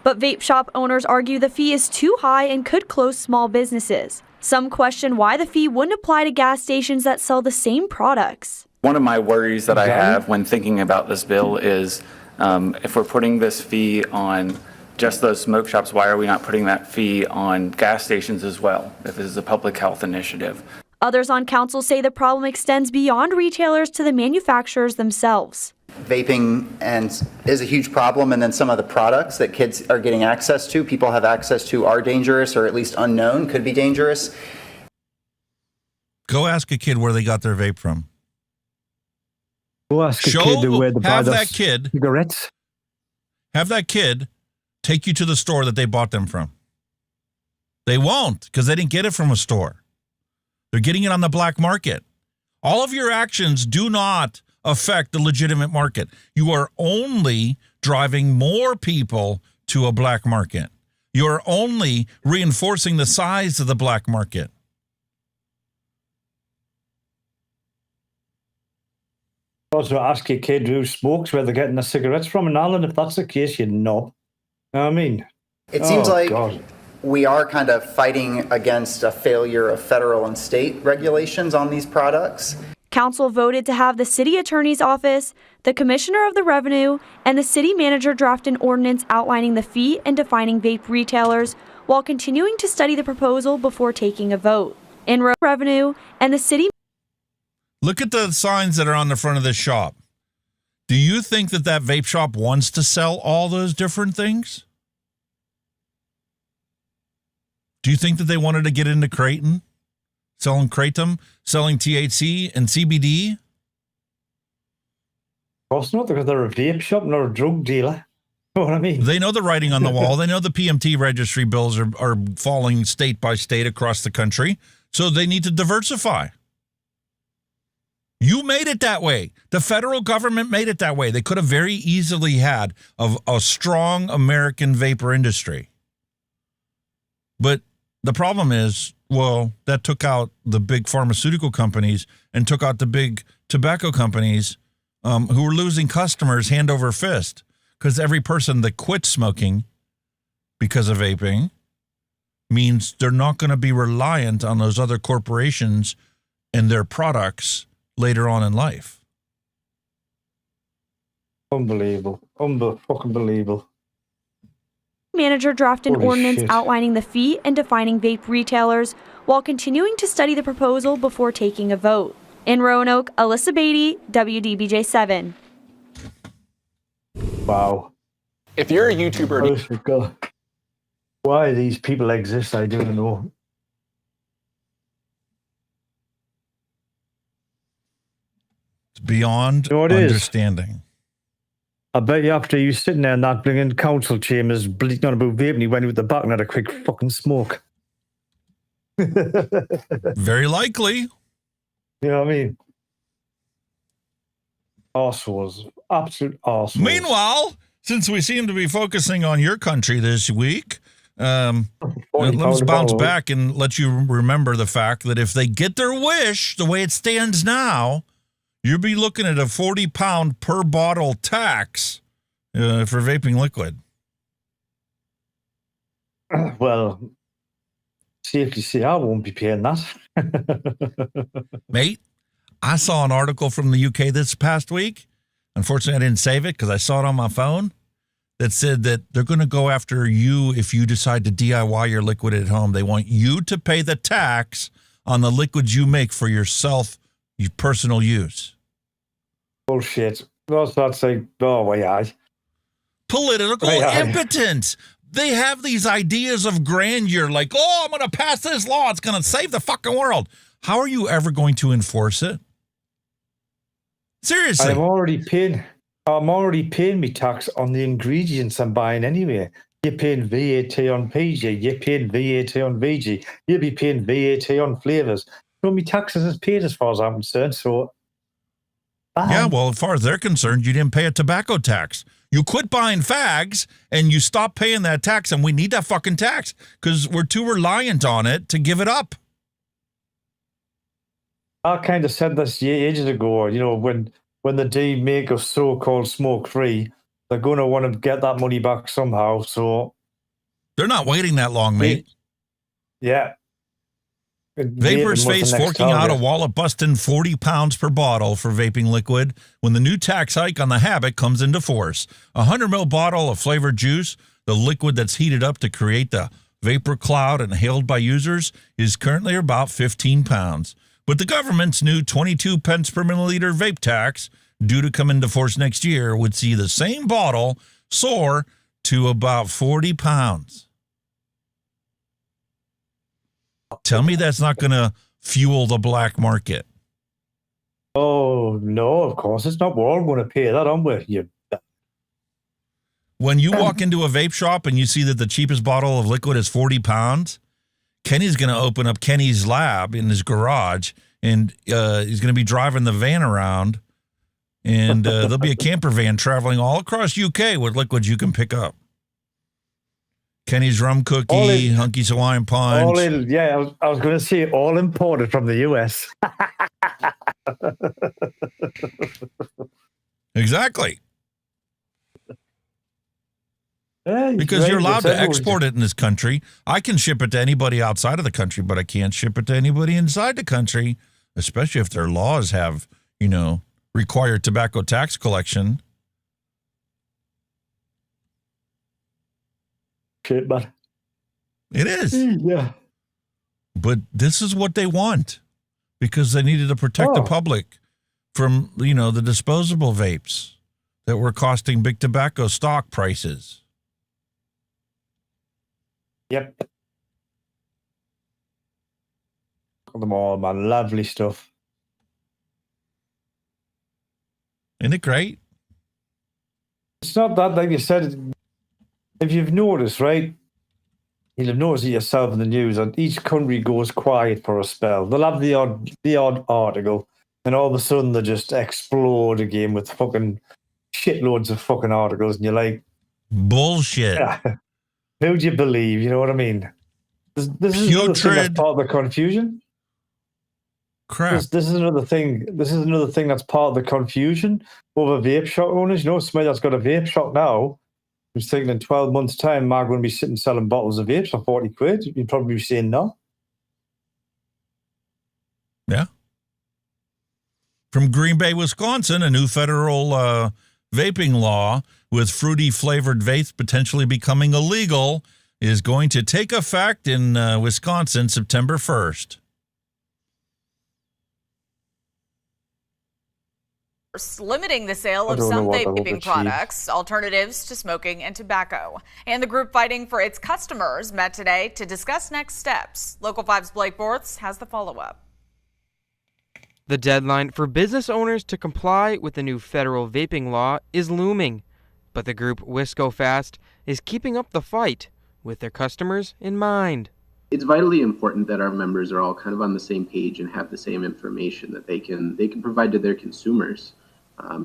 But vape shop owners argue the fee is too high and could close small businesses. Some question why the fee wouldn't apply to gas stations that sell the same products.
One of my worries that I have when thinking about this bill is if we're putting this fee on just those smoke shops, why are we not putting that fee on gas stations as well, if this is a public health initiative?
Others on council say the problem extends beyond retailers to the manufacturers themselves.
Vaping is a huge problem, and then some of the products that kids are getting access to, people have access to, are dangerous, or at least unknown, could be dangerous.
Go ask a kid where they got their vape from.
Go ask a kid where they buy their cigarettes.
Have that kid take you to the store that they bought them from. They won't, because they didn't get it from a store. They're getting it on the black market. All of your actions do not affect the legitimate market. You are only driving more people to a black market. You're only reinforcing the size of the black market.
Also ask your kid who smokes where they're getting their cigarettes from, and Alan, if that's the case, you knob. You know what I mean?
It seems like we are kind of fighting against a failure of federal and state regulations on these products.
Council voted to have the city attorney's office, the commissioner of the revenue, and the city manager draft an ordinance outlining the fee and defining vape retailers while continuing to study the proposal before taking a vote. In revenue and the city.
Look at the signs that are on the front of this shop. Do you think that that vape shop wants to sell all those different things? Do you think that they wanted to get into Creighton? Selling Kratom, selling THC and CBD?
Of course not, because they're a vape shop, not a drug dealer. You know what I mean?
They know the writing on the wall. They know the PMT registry bills are falling state by state across the country, so they need to diversify. You made it that way. The federal government made it that way. They could have very easily had a strong American vapor industry. But the problem is, well, that took out the big pharmaceutical companies and took out the big tobacco companies who were losing customers hand over fist, because every person that quits smoking because of vaping means they're not going to be reliant on those other corporations and their products later on in life.
Unbelievable. Fucking believable.
Manager draft an
Holy
ordinance
shit.
outlining the fee and defining vape retailers while continuing to study the proposal before taking a vote. In Roanoke, Alyssa Beatty, WDBJ7.
Wow.
If you're a YouTuber...
God. Why these people exist, I don't know.
It's beyond understanding.
I bet you after you sitting there not bringing council chambers bleating on about vaping, you went with the back and had a quick fucking smoke.
Very likely.
You know what I mean? Arseholes. Absolute arseholes.
Meanwhile, since we seem to be focusing on your country this week, let's bounce back and let you remember the fact that if they get their wish, the way it stands now, you'll be looking at a 40-pound per bottle tax for vaping liquid.
Well, safely say I won't be paying that.
Mate, I saw an article from the UK this past week. Unfortunately, I didn't save it because I saw it on my phone. That said that they're going to go after you if you decide to DIY your liquid at home. They want you to pay the tax on the liquids you make for yourself, your personal use.
Bullshit. That's like, oh, my
Political impotence. They have these ideas of grandeur, like, oh, I'm going to pass this law. It's going to save the fucking world. How are you ever going to enforce it? Seriously.
I'm already paying my tax on the ingredients I'm buying anyway. You're paying VAT on PG. You're paying VAT on VG. You'll be paying VAT on flavours. So my taxes is paid as far as I'm concerned. So,
yeah, well, as far as they're concerned, you didn't pay a tobacco tax. You quit buying fags and you stop paying that tax, and we need that fucking tax because we're too reliant on it to give it up.
I kind of said this ages ago, you know, when they make us so-called smoke-free, they're going to want to get that money back somehow, so...
They're not waiting that long, mate.
Yeah.
Vapors face forking out a wallet busting 40 pounds per bottle for vaping liquid when the new tax hike on the habit comes into force. A 100 ml bottle of flavored juice, the liquid that's heated up to create the vapor cloud inhaled by users, is currently about 15 pounds. But the government's new 22 pence per milliliter vape tax, due to come into force next year, would see the same bottle soar to about 40 pounds. Tell me that's not going to fuel the black market.
Oh, no, of course it's not. We're all going to pay that, aren't we?
When you walk into a vape shop and you see that the cheapest bottle of liquid is 40 pounds, Kenny's going to open up Kenny's lab in his garage, and he's going to be driving the van around, and there'll be a camper van traveling all across UK with liquids you can pick up. Kenny's rum cookie, Hunky's Hawaiian punch.
I was going to say all imported from the US.
Exactly. Because you're allowed to export it in this country. I can ship it to anybody outside of the country, but I can't ship it to anybody inside the country, especially if their laws have, you know, required tobacco tax collection.
Shit, but
it is.
Yeah.
But this is what they want because they needed to protect the public from, you know, the disposable vapes that were costing big tobacco stock prices.
Yep. Look at them all, man. Lovely stuff.
Isn't it great?
It's not that, like you said, if you've noticed, right, you'll have noticed it yourself in the news, and each country goes quiet for a spell. They'll have the odd article, and all of a sudden they just explode again with fucking shitloads of fucking articles, and you're like...
Bullshit.
Yeah. Who do you believe? You know what I mean? This is another thing that's part of the confusion.
Crap.
This is another thing. This is another thing that's part of the confusion over vape shop owners. You know, somebody that's got a vape shop now, who's thinking in 12 months' time, am I going to be sitting selling bottles of vapes for 40 quid? You'd probably be saying no.
Yeah. From Green Bay, Wisconsin, a new federal vaping law with fruity flavored vapes potentially becoming illegal is going to take effect in Wisconsin September 1st.
Limiting the sale of some vaping products, alternatives to smoking and tobacco. And the group fighting for its customers met today to discuss next steps. Local 5's Blake Bortz has the follow-up.
The deadline for business owners to comply with the new federal vaping law is looming, but the group Wisco Fast is keeping up the fight with their customers in mind.
It's vitally important that our members are all kind of on the same page and have the same information that they can provide to their consumers.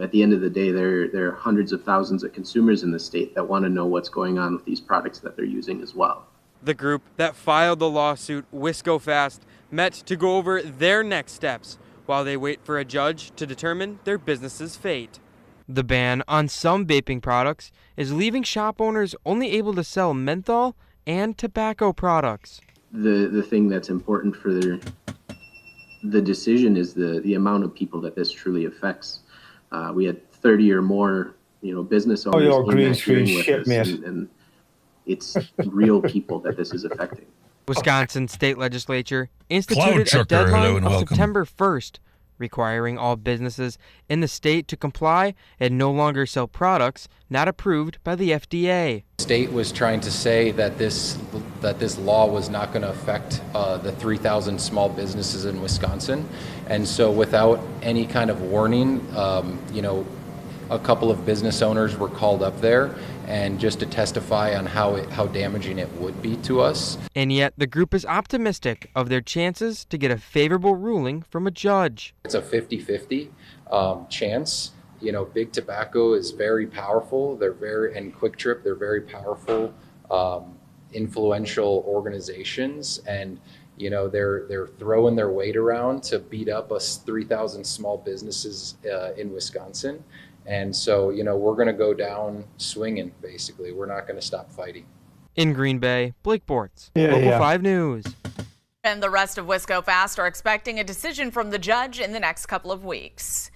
At the end of the day, there are hundreds of thousands of consumers in the state that want to know what's going on with these products that they're using as well.
The group that filed the lawsuit, Wisco Fast, met to go over their next steps while they wait for a judge to determine their business's fate. The ban on some vaping products is leaving shop owners only able to sell menthol and tobacco products.
the thing that's important for the decision is the amount of people that this truly affects. We had 30 or more, business owners
your
in
green
that
screen
hearing with
shit,
us,
mate.
and it's real people that this is affecting.
Wisconsin state legislature
Cloud
instituted a
chucker, hello
deadline
and
of
welcome.
September 1st, requiring all businesses in the state to comply and no longer sell products not approved by the FDA.
The state was trying to say that this law was not going to affect the 3,000 small businesses in Wisconsin, and so without any kind of warning, a couple of business owners were called up there and just to testify on how damaging it would be to us.
And yet the group is optimistic of their chances to get a favorable ruling from a judge.
It's a 50-50 chance. Big Tobacco is very powerful. And Quick Trip, they're very powerful, influential organizations, and they're throwing their weight around to beat up us 3,000 small businesses in Wisconsin. And so, we're going to go down swinging, basically. We're not going to stop fighting.
In Green Bay, Blake Bortz, Local 5 News.
And the rest of Wisco Fast are expecting a decision from the judge in the next couple of weeks.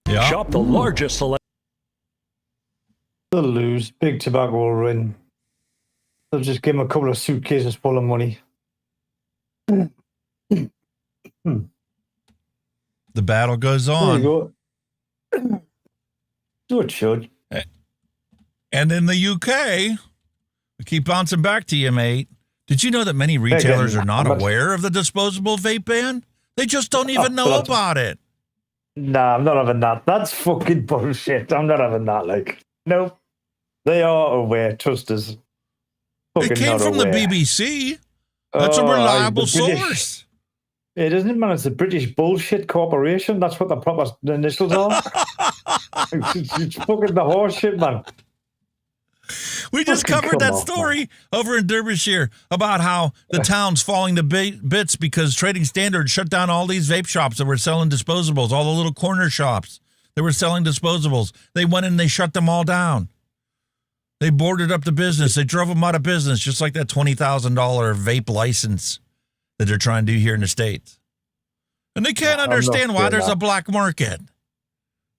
Yeah.
Shop the largest selection.
They'll lose. Big Tobacco will win. They'll just give them a couple of suitcases full of money.
The battle goes on.
There you go. Do it, should.
And in the UK, we keep bouncing back to you, mate. Did you know that many retailers are not aware of the disposable vape ban? They just don't even know about it.
Nah, I'm not having that. That's fucking bullshit. I'm not having that. Nope. They are aware. Trust us.
It came from the BBC. That's a reliable source.
It isn't, man. It's the British Bullshit Corporation. That's what the proper initials are. It's fucking the horse shit, man.
We just covered that story over in Derbyshire about how the town's falling to bits because Trading Standards shut down all these vape shops that were selling disposables, all the little corner shops that were selling disposables. They went in and they shut them all down. They boarded up the business. They drove them out of business, just like that $20,000 vape license that they're trying to do here in the States. And they can't understand why there's a black market.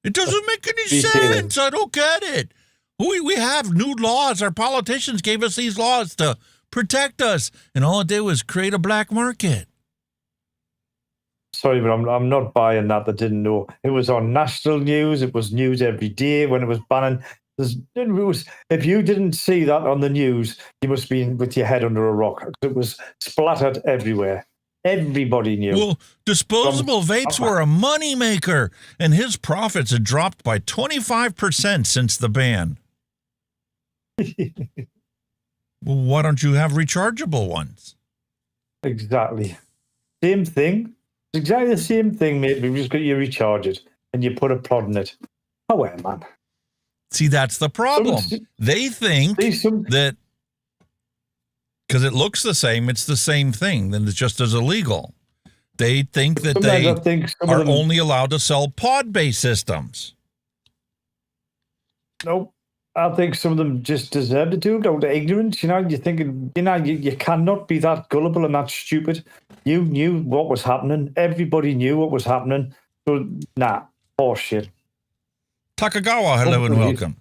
It doesn't make any sense. I don't get it. We have new laws. Our politicians gave us these laws to protect us, and all it did was create a black market.
Sorry, but I'm not buying that. They didn't know. It was on national news. It was news every day when it was banning. If you didn't see that on the news, you must be with your head under a rock. It was splattered everywhere. Everybody knew.
Well, disposable vapes were a moneymaker, and his profits had dropped by 25% since the ban. Well, why don't you have rechargeable ones?
Exactly. Same thing. It's exactly the same thing, mate. We've just got you recharge it, and you put a prod in it. Oh, well, man.
See, that's the problem. They think that because it looks the same, it's the same thing, then it's just as illegal. They think that they are only allowed to sell pod-based systems.
Nope. I think some of them just deserve to do it out of ignorance. You're thinking, you cannot be that gullible and that stupid. You knew what was happening. Everybody knew what was happening. So, horseshit.
Takagawa, hello and welcome.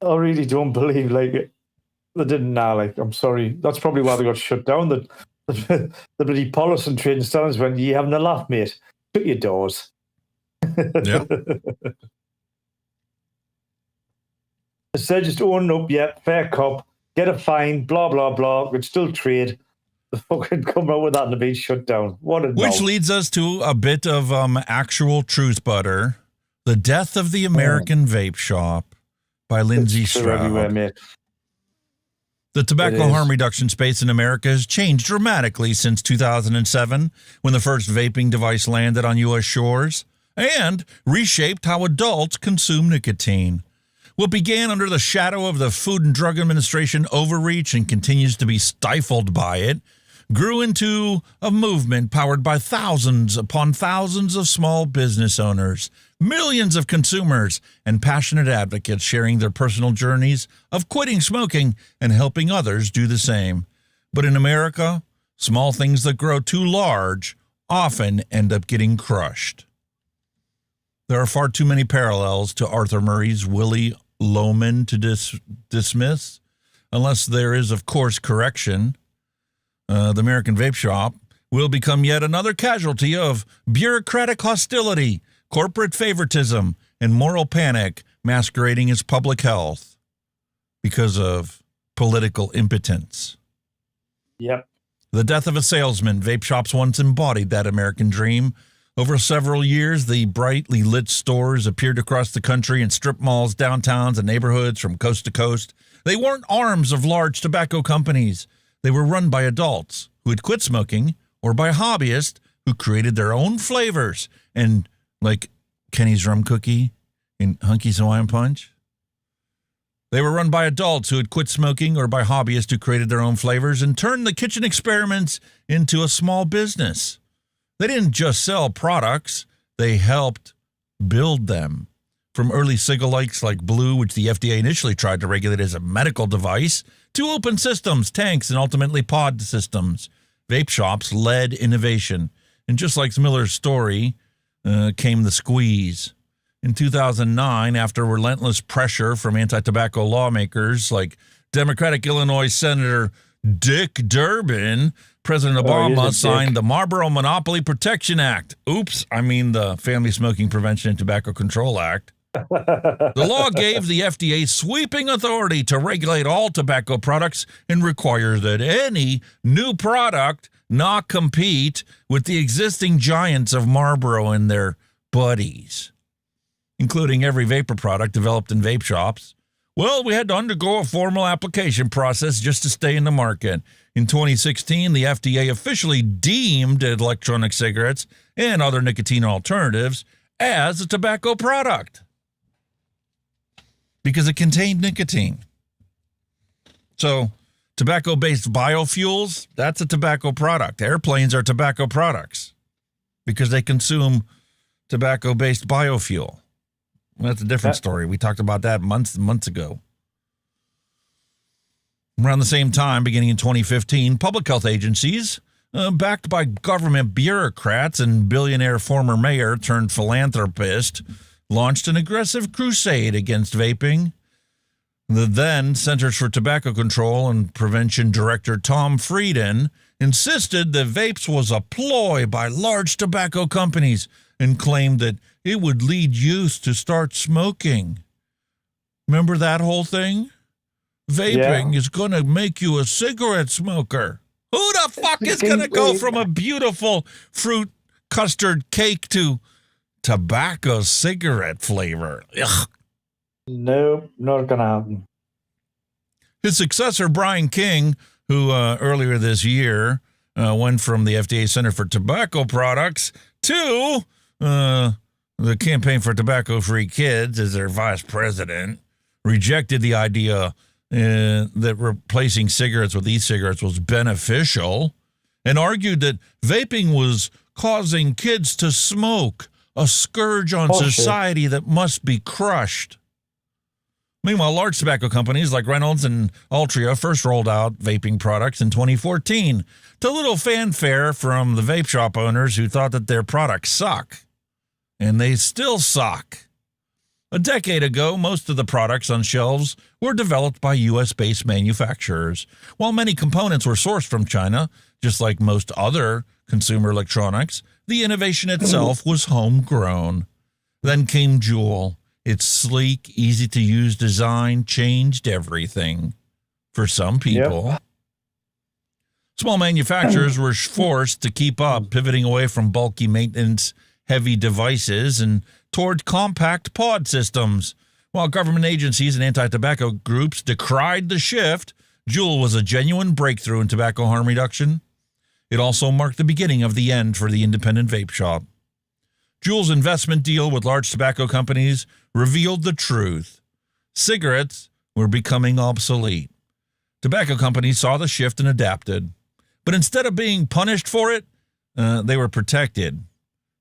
I really don't believe, they didn't now. I'm sorry. That's probably why they got shut down. The bloody policy and trading standards went, you having a laugh, mate? Shut your doors.
Yeah.
Instead, just own up, fair cop, get a fine, blah, blah, blah. Could still trade. The fucking come out with that and be shut down.
Which leads us to a bit of actual truth butter. The Death of the American Vape Shop by Lindsay Stroud. The tobacco harm reduction space in America has changed dramatically since 2007, when the first vaping device landed on U.S. shores, and reshaped how adults consume nicotine. What began under the shadow of the Food and Drug Administration overreach and continues to be stifled by it, grew into a movement powered by thousands upon thousands of small business owners, millions of consumers, and passionate advocates sharing their personal journeys of quitting smoking and helping others do the same. But in America, small things that grow too large often end up getting crushed. There are far too many parallels to Arthur Murray's Willie Loman to dismiss, unless there is, of course, correction. The American vape shop will become yet another casualty of bureaucratic hostility, corporate favoritism, and moral panic masquerading as public health because of political impotence.
Yep.
The death of a salesman. Vape shops once embodied that American dream. Over several years, the brightly lit stores appeared across the country in strip malls, downtowns, and neighborhoods from coast to coast. They weren't arms of large tobacco companies. They were run by adults who had quit smoking or by hobbyists who created their own flavors. And like Kenny's Rum Cookie and Hunky's Hawaiian Punch. They were run by adults who had quit smoking or by hobbyists who created their own flavors and turned the kitchen experiments into a small business. They didn't just sell products, they helped build them. From early cigalikes like Blue, which the FDA initially tried to regulate as a medical device, to open systems, tanks, and ultimately pod systems. Vape shops led innovation. And just like Miller's story, came the squeeze. In 2009, after relentless pressure from anti-tobacco lawmakers like Democratic Illinois Senator Dick Durbin, President Obama signed the Marlboro Monopoly Protection Act. Oops, I mean the Family Smoking Prevention and Tobacco Control Act. The law gave the FDA sweeping authority to regulate all tobacco products and require that any new product not compete with the existing giants of Marlboro and their buddies, including every vapor product developed in vape shops. Well, we had to undergo a formal application process just to stay in the market. In 2016, the FDA officially deemed electronic cigarettes and other nicotine alternatives as a tobacco product because it contained nicotine. So, tobacco-based biofuels, that's a tobacco product. Airplanes are tobacco products because they consume tobacco-based biofuel. Well, that's a different story. We talked about that months and months ago. Around the same time, beginning in 2015, public health agencies, backed by government bureaucrats and billionaire former mayor turned philanthropist, launched an aggressive crusade against vaping. The then Centers for Tobacco Control and Prevention Director Tom Frieden insisted that vapes was a ploy by large tobacco companies and claimed that it would lead youth to start smoking. Remember that whole thing? Vaping is going to make you a cigarette smoker. Who the fuck is going to go from a beautiful fruit custard cake to tobacco cigarette flavor? Ugh.
Nope, not going to happen.
His successor, Brian King, who earlier this year went from the FDA Center for Tobacco Products to the Campaign for Tobacco-Free Kids as their vice president, rejected the idea that replacing cigarettes with e-cigarettes was beneficial and argued that vaping was causing kids to smoke, a scourge on society that must be crushed. Meanwhile, large tobacco companies like Reynolds and Altria first rolled out vaping products in 2014 to little fanfare from the vape shop owners who thought that their products suck. And they still suck. A decade ago, most of the products on shelves were developed by US-based manufacturers. While many components were sourced from China, just like most other consumer electronics, the innovation itself was homegrown. Then came Juul. Its sleek, easy-to-use design changed everything for some people. Yep. Small manufacturers were forced to keep up, pivoting away from bulky maintenance, heavy devices, and toward compact pod systems. While government agencies and anti-tobacco groups decried the shift, Juul was a genuine breakthrough in tobacco harm reduction. It also marked the beginning of the end for the independent vape shop. Juul's investment deal with large tobacco companies revealed the truth. Cigarettes were becoming obsolete. Tobacco companies saw the shift and adapted. But instead of being punished for it, they were protected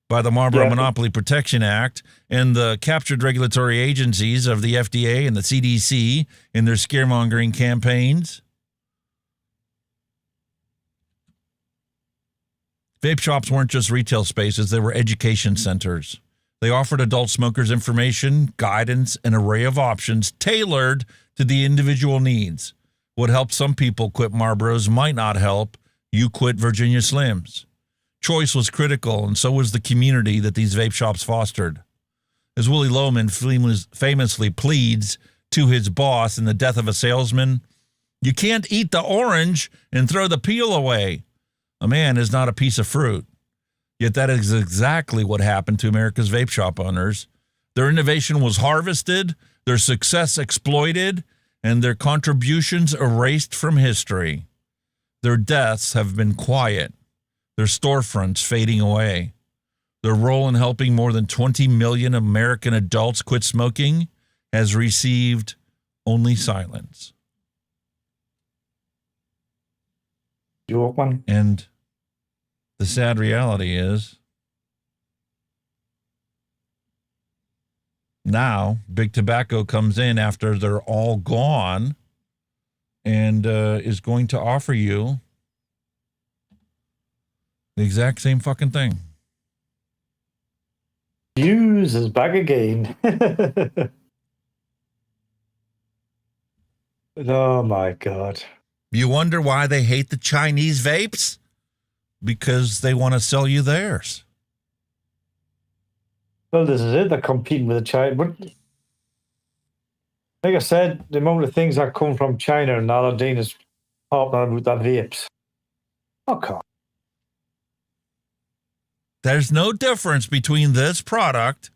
by the Marlboro Monopoly Protection Act and the captured regulatory agencies of the FDA and the CDC in their scaremongering campaigns. Vape shops weren't just retail spaces, they were education centers. They offered adult smokers information, guidance, an array of options tailored to the individual needs. What helped some people quit Marlboros might not help you quit Virginia Slims. Choice was critical, and so was the community that these vape shops fostered. As Willie Loman famously pleads to his boss in The Death of a Salesman, you can't eat the orange and throw the peel away. A man is not a piece of fruit. Yet that is exactly what happened to America's vape shop owners. Their innovation was harvested, their success exploited, and their contributions erased from history. Their deaths have been quiet, their storefronts fading away. Their role in helping more than 20 million American adults quit smoking has received only silence. And the sad reality is, now Big Tobacco comes in after they're all gone and is going to offer you the exact same fucking thing.
VUSE is back again. Oh my God.
You wonder why they hate the Chinese vapes? Because they want to sell you theirs.
Well, this is it. They're competing with the China. But like I said, the amount of things that come from China and Aladdin is partnering with that vapes. Okay.
There's no difference between this product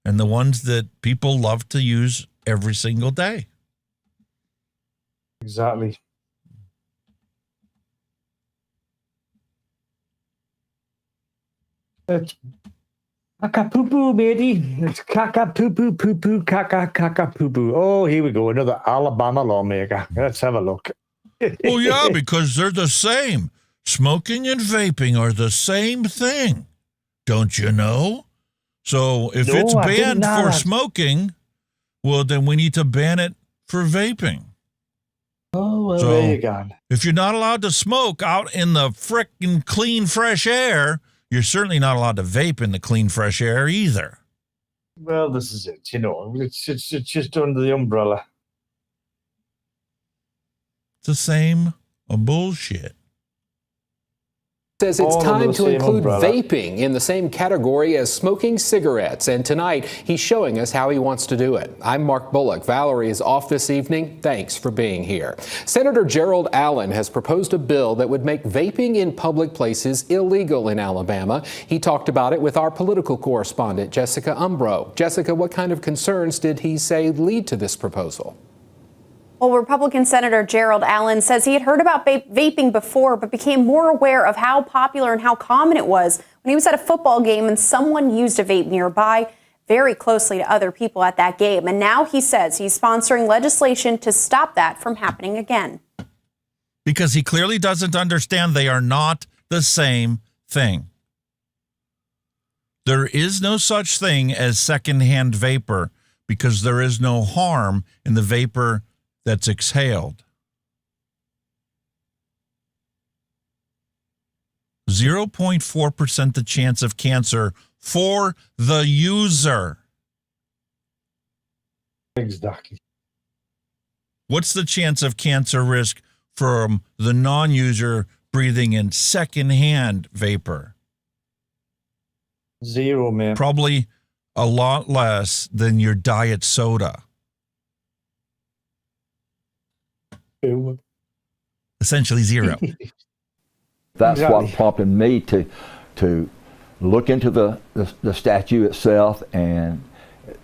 and the ones that people love to use every single day.
Exactly. It's caca poo poo, matey. It's caca poo poo poo poo caca caca poo poo. Oh, here we go. Another Alabama lawmaker. Let's have a look.
Well, yeah, because they're the same. Smoking and vaping are the same thing. Don't you know? So if it's banned for smoking, well, then we need to ban it for vaping.
Oh, well,
so
there you go.
If you're not allowed to smoke out in the frickin' clean, fresh air, you're certainly not allowed to vape in the clean, fresh air either.
Well, this is it. You know, it's just under the umbrella.
It's the same bullshit.
Says it's time to include vaping in the same category as smoking cigarettes. And tonight, he's showing us how he wants to do it. I'm Mark Bullock. Valerie is off this evening. Thanks for being here. Senator Gerald Allen has proposed a bill that would make vaping in public places illegal in Alabama. He talked about it with our political correspondent, Jessica Umbro. Jessica, what kind of concerns did he say lead to this proposal?
Well, Republican Senator Gerald Allen says he had heard about vaping before, but became more aware of how popular and how common it was when he was at a football game and someone used a vape nearby, very closely to other people at that game. And now he says he's sponsoring legislation to stop that from happening again.
Because he clearly doesn't understand they are not the same thing. There is no such thing as secondhand vapor because there is no harm in the vapor that's exhaled. 0.4% the chance of cancer for the user.
Exactly.
What's the chance of cancer risk from the non-user breathing in secondhand vapor?
0, man.
Probably a lot less than your diet soda. Essentially 0.
That's what prompted me to look into the statute itself, and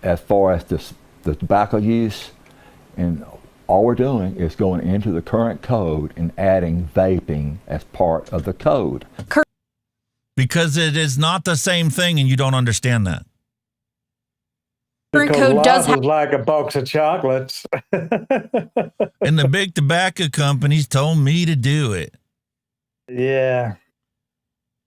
as far as the tobacco use, and all we're doing is going into the current code and adding vaping as part of the code.
Because it is not the same thing, and you don't understand that.
Because code does have like a box of chocolates.
And the big tobacco companies told me to do it.
Yeah.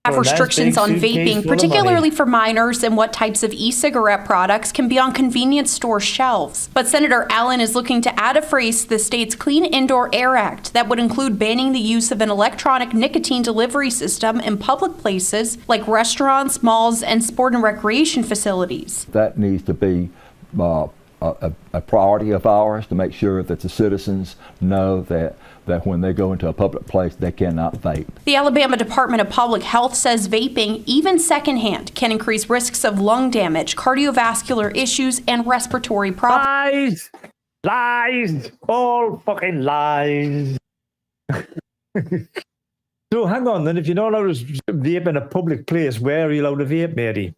have restrictions on vaping, particularly for minors, and what types of e-cigarette products can be on convenience store shelves. But Senator Allen is looking to add a phrase to the state's Clean Indoor Air Act that would include banning the use of an electronic nicotine delivery system in public places like restaurants, malls, and sport and recreation facilities.
That needs to be a priority of ours, to make sure that the citizens know that when they go into a public place, they cannot vape.
The Alabama Department of Public Health says vaping, even secondhand, can increase risks of lung damage, cardiovascular issues, and respiratory problems.
Lies! All fucking lies! So hang on then, if you're not allowed to vape in a public place, where are you allowed to vape, matey?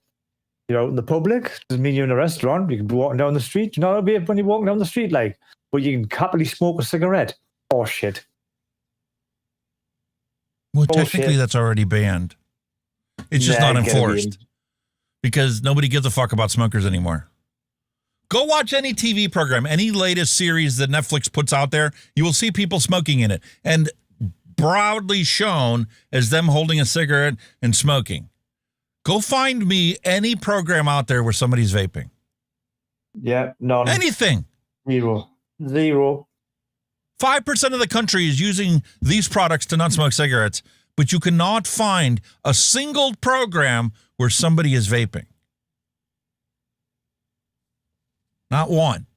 You're out in the public, doesn't mean you're in a restaurant, you can be walking down the street, you're not allowed to vape when you're walking down the street, like, but you can happily smoke a cigarette. Oh shit.
Well, technically that's already banned. It's just not enforced because nobody gives a fuck about smokers anymore. Go watch any TV program, any latest series that Netflix puts out there, you will see people smoking in it and proudly shown as them holding a cigarette and smoking. Go find me any program out there where somebody's vaping.
Yeah, none.
Anything.
Zero.
5% of the country is using these products to not smoke cigarettes, but you cannot find a single program where somebody is vaping. Not one.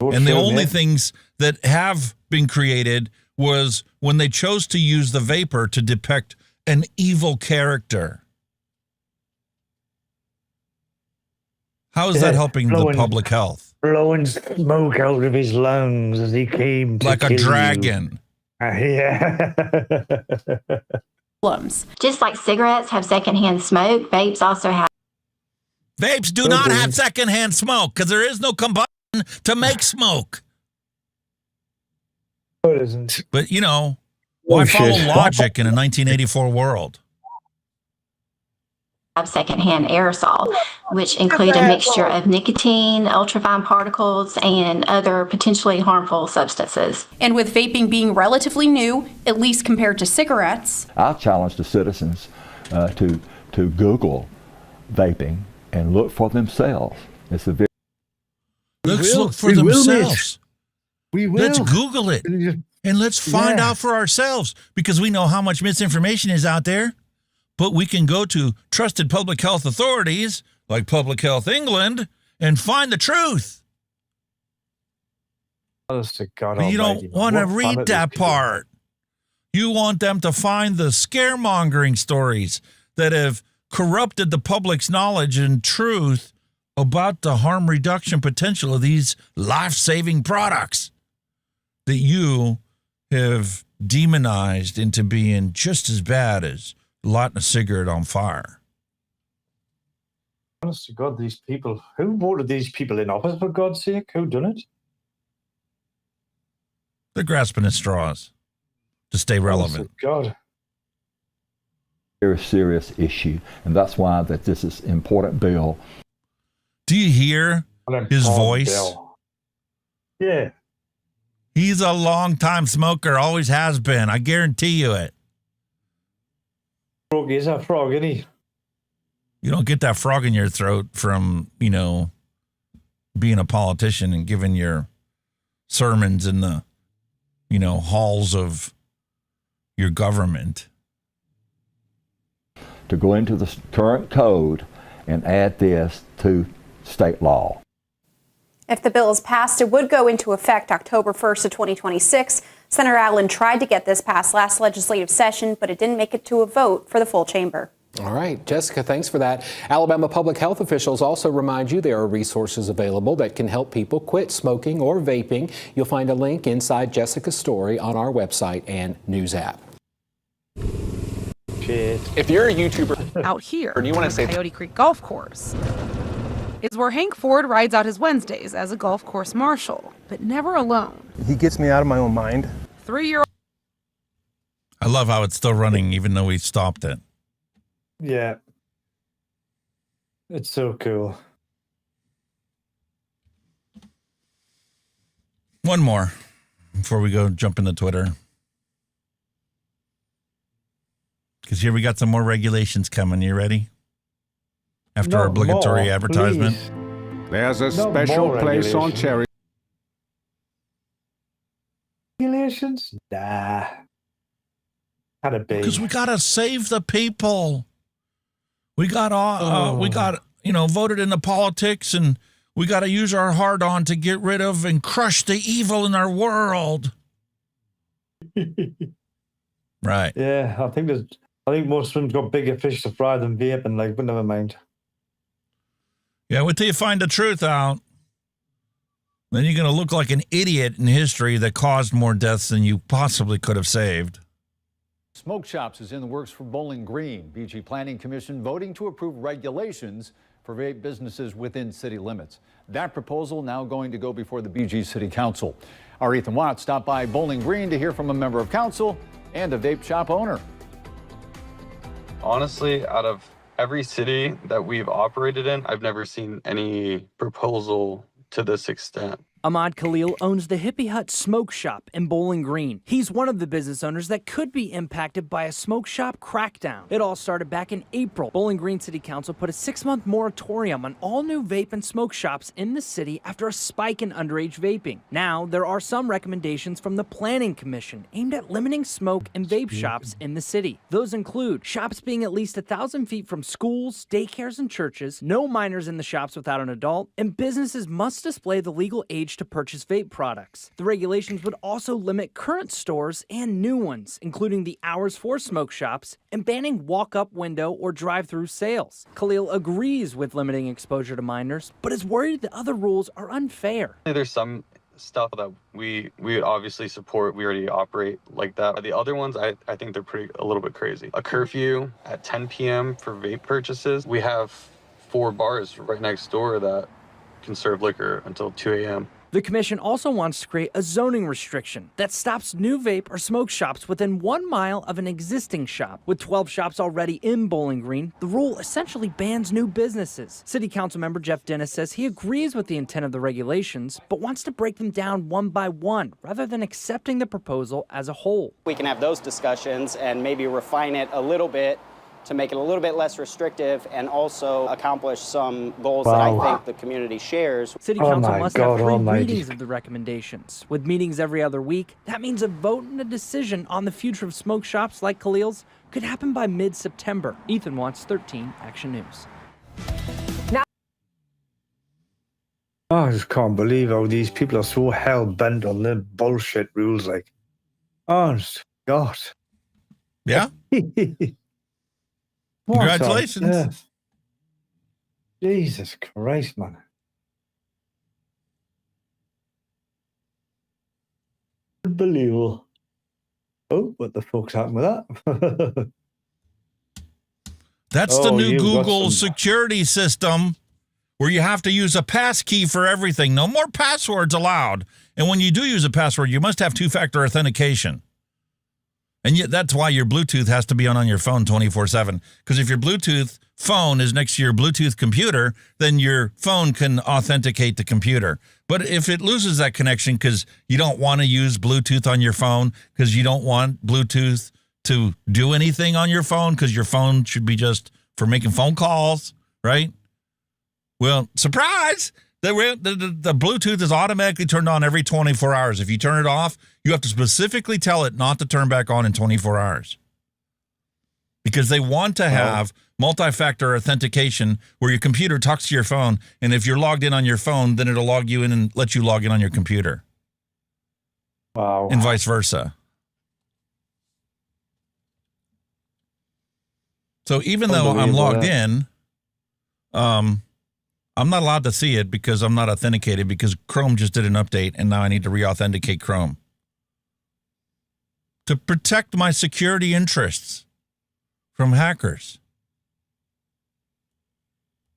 And the only things that have been created was when they chose to use the vapor to depict an evil character. How is that helping the public health?
Blowing smoke out of his lungs as he came to
like a dragon.
Yeah.
Just like cigarettes have secondhand smoke, vapes also have.
Vapes do not have secondhand smoke because there is no combustion to make smoke.
It isn't.
But, you know, why follow logic in a 1984 world?
Of secondhand aerosol, which include a mixture of nicotine, ultrafine particles, and other potentially harmful substances.
And with vaping being relatively new, at least compared to cigarettes,
I challenge the citizens to Google vaping and look for themselves. It's a very
Let's look for themselves.
We will.
Let's Google it and let's find out for ourselves, because we know how much misinformation is out there. But we can go to trusted public health authorities like Public Health England and find the truth.
But
you don't want to read that part. You want them to find the scaremongering stories that have corrupted the public's knowledge and truth about the harm reduction potential of these life-saving products that you have demonized into being just as bad as lighting a cigarette on fire.
Honest to God, these people, who voted these people in office, for God's sake? Who done it?
They're grasping at straws to stay relevant.
God.
very serious issue, and that's why that this is an important bill.
Do you hear his voice?
Yeah.
He's a long-time smoker, always has been. I guarantee you it.
Frog is a frog, isn't he?
You don't get that frog in your throat from, you know, being a politician and giving your sermons in the, you know, halls of your government.
To go into the current code and add this to state law.
If the bill is passed, it would go into effect October 1st of 2026. Senator Allen tried to get this passed last legislative session, but it didn't make it to a vote for the full chamber.
All right, Jessica, thanks for that. Alabama public health officials also remind you there are resources available that can help people quit smoking or vaping. You'll find a link inside Jessica's story on our website and news app.
If you're a YouTuber
out here,
or do you want to say
Coyote Creek Golf Course is where Hank Ford rides out his Wednesdays as a golf course marshal, but never alone.
He gets me out of my own mind.
3-year-old.
I love how it's still running even though we stopped it.
Yeah. It's so cool.
One more before we go jump into Twitter. Because here we got some more regulations coming. You ready? After our obligatory advertisement.
Please.
There's a special place on Cherry.
Regulations? Nah. Had a big.
Because we got to save the people. We got voted into politics, and we got to use our hard on to get rid of and crush the evil in our world. Right.
Yeah, I think most of them got bigger fish to fry than vaping, like, but never mind.
Yeah, wait till you find the truth out. Then you're going to look like an idiot in history that caused more deaths than you possibly could have saved.
Smoke shops is in the works for Bowling Green. BG Planning Commission voting to approve regulations for vape businesses within city limits. That proposal now going to go before the BG City Council. Our Ethan Watts stopped by Bowling Green to hear from a member of council and a vape shop owner.
Honestly, out of every city that we've operated in, I've never seen any proposal to this extent.
Ahmad Khalil owns the Hippie Hut Smoke Shop in Bowling Green. He's one of the business owners that could be impacted by a smoke shop crackdown. It all started back in April. Bowling Green City Council put a 6-month moratorium on all new vape and smoke shops in the city after a spike in underage vaping. Now, there are some recommendations from the Planning Commission aimed at limiting smoke and vape shops in the city. Those include shops being at least 1,000 feet from schools, daycares, and churches, no minors in the shops without an adult, and businesses must display the legal age to purchase vape products. The regulations would also limit current stores and new ones, including the hours for smoke shops and banning walk-up window or drive-through sales. Khalil agrees with limiting exposure to minors, but is worried the other rules are unfair.
There's some stuff that we would obviously support. We already operate like that. The other ones, I think they're a little bit crazy. A curfew at 10 p.m. for vape purchases. We have 4 bars right next door that can serve liquor until 2 a.m.
The commission also wants to create a zoning restriction that stops new vape or smoke shops within 1 mile of an existing shop. With 12 shops already in Bowling Green, the rule essentially bans new businesses. City Council member Jeff Dennis says he agrees with the intent of the regulations, but wants to break them down one by one rather than accepting the proposal as a whole.
We can have those discussions and maybe refine it a little bit to make it a little bit less restrictive and also accomplish some goals that I think the community shares.
City Council must have 3 readings of the recommendations. With meetings every other week, that means a vote and a decision on the future of smoke shops like Khalil's could happen by mid-September. Ethan Watts, 13 Action News.
I just can't believe how these people are so hell-bent on their bullshit rules, like, honest God.
Yeah? Congratulations.
Jesus Christ, man. Unbelievable. Oh, what the fuck's happened with that?
That's the new Google security system where you have to use a pass key for everything. No more passwords allowed. And when you do use a password, you must have 2-factor authentication. And yet that's why your Bluetooth has to be on your phone 24/7. Because if your Bluetooth phone is next to your Bluetooth computer, then your phone can authenticate the computer. But if it loses that connection because you don't want to use Bluetooth on your phone, because you don't want Bluetooth to do anything on your phone, because your phone should be just for making phone calls, right? Well, surprise! The Bluetooth is automatically turned on every 24 hours. If you turn it off, you have to specifically tell it not to turn back on in 24 hours. Because they want to have multi-factor authentication where your computer talks to your phone, and if you're logged in on your phone, then it'll log you in and let you log in on your computer.
Wow.
And vice versa. So even though I'm logged in, I'm not allowed to see it because I'm not authenticated because Chrome just did an update and now I need to re-authenticate Chrome. To protect my security interests from hackers.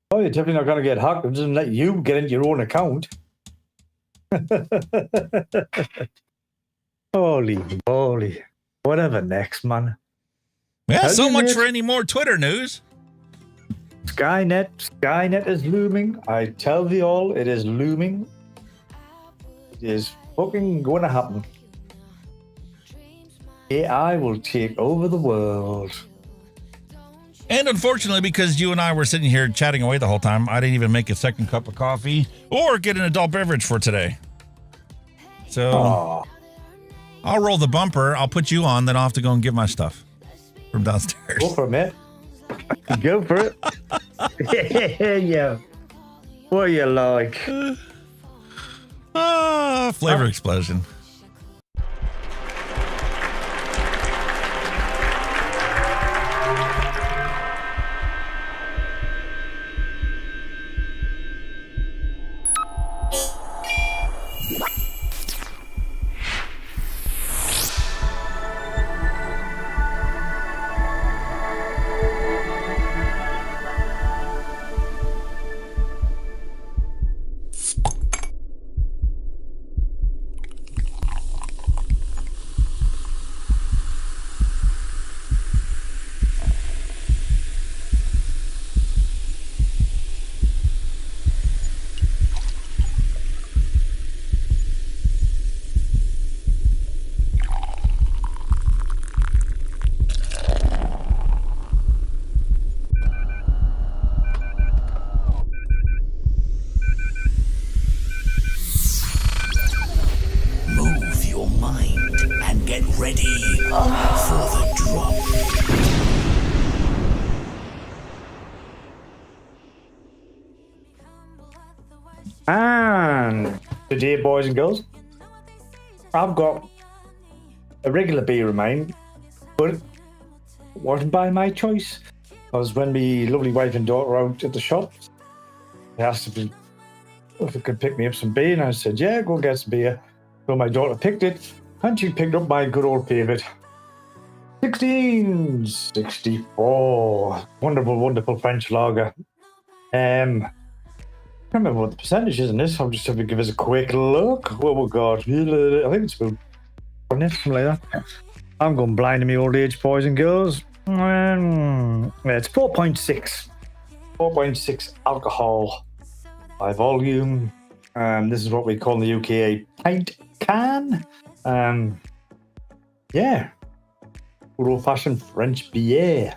Oh, you're definitely not going to get hacked. It doesn't let you get into your own account. Holy moly. Whatever next, man.
Yeah, so much for any more Twitter news.
Skynet is looming. I tell thee all, it is looming. It is fucking going to happen. AI will take over the world.
And unfortunately, because you and I were sitting here chatting away the whole time, I didn't even make a second cup of coffee or get an adult beverage for today. So I'll roll the bumper. I'll put you on, then I'll have to go and get my stuff from downstairs.
Go for it, mate. Go for it. Yeah. What you like?
Flavor explosion.
And today, boys and girls, I've got a regular beer in mind, but it wasn't by my choice. Because when my lovely wife and daughter were out at the shop, they asked if it could pick me up some beer, and I said, yeah, go get some beer. So my daughter picked it, and she picked up my good old favourite, 1664. Wonderful, wonderful French lager. I can't remember what the percentage is in this. I'll just have to give us a quick look. What we got? I think it's about something like that. I'm going blind in my old age, boys and girls. Yeah, it's 4.6. 4.6 alcohol by volume. This is what we call in the UK a pint can. Yeah. Good old-fashioned French beer.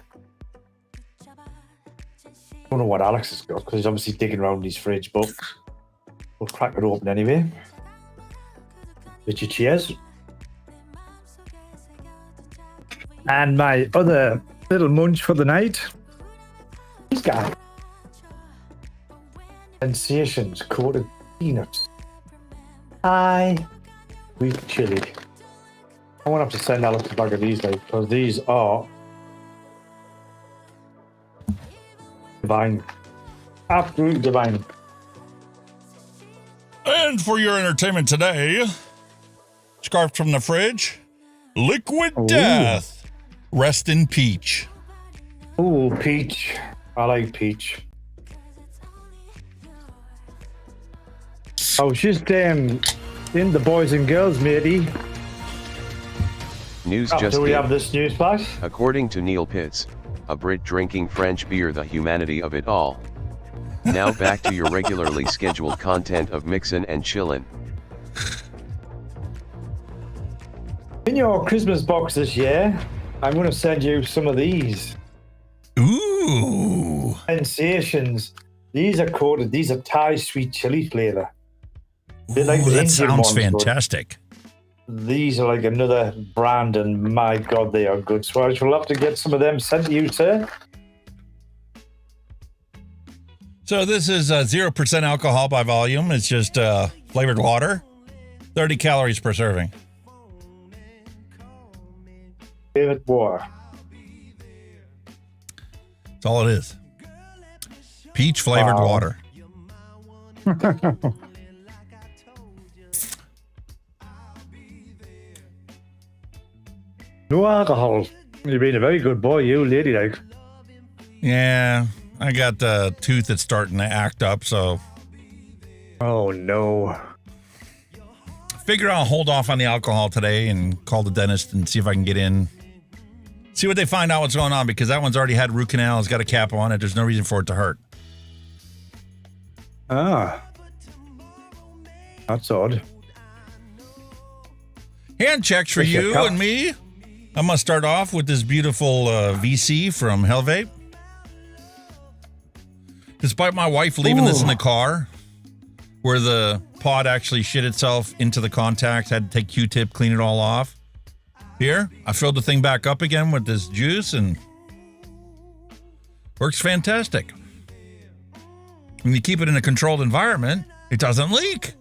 I don't know what Alex has got because he's obviously digging around his fridge, but we'll crack it open anyway. Richard, cheers. And my other little munch for the night. This guy. Sensations coated peanuts. With chili. I won't have to send Alex a bag of these, like, because these are divine. Absolutely divine.
And for your entertainment today, scarfed from the fridge, Liquid Death. Rest in peach.
Ooh, peach. I like peach. I was just in the boys and girls, matey.
News
After
just
we
in.
have this news flash.
According to Neil Pitts, a Brit drinking French beer, the humanity of it all. Now back to your regularly scheduled content of Mixin and Chillin.
In your Christmas box this year, I'm going to send you some of these.
Ooh.
Sensations. These are coated. These are Thai sweet chili flavor. They're like the
that
Indian
sounds
ones,
fantastic.
These are like another brand, and my God, they are good. So I shall have to get some of them sent to you, sir.
So this is 0% alcohol by volume. It's just flavored water. 30 calories per serving.
Favorite water.
That's all it is. Peach flavored water.
No alcohol. You've been a very good boy, you ladylike.
Yeah, I got the tooth that's starting to act up, so.
Oh, no.
Figure I'll hold off on the alcohol today and call the dentist and see if I can get in. See what they find out what's going on, because that one's already had root canal. It's got a cap on it. There's no reason for it to hurt.
Ah. That's odd.
Hand checks for you and me. I'm going to start off with this beautiful VC from Hell Vape. Despite my wife leaving this in the car, where the pod actually shit itself into the contacts, had to take Q-tip, clean it all off. Here, I filled the thing back up again with this juice and works fantastic. When you keep it in a controlled environment, it doesn't leak.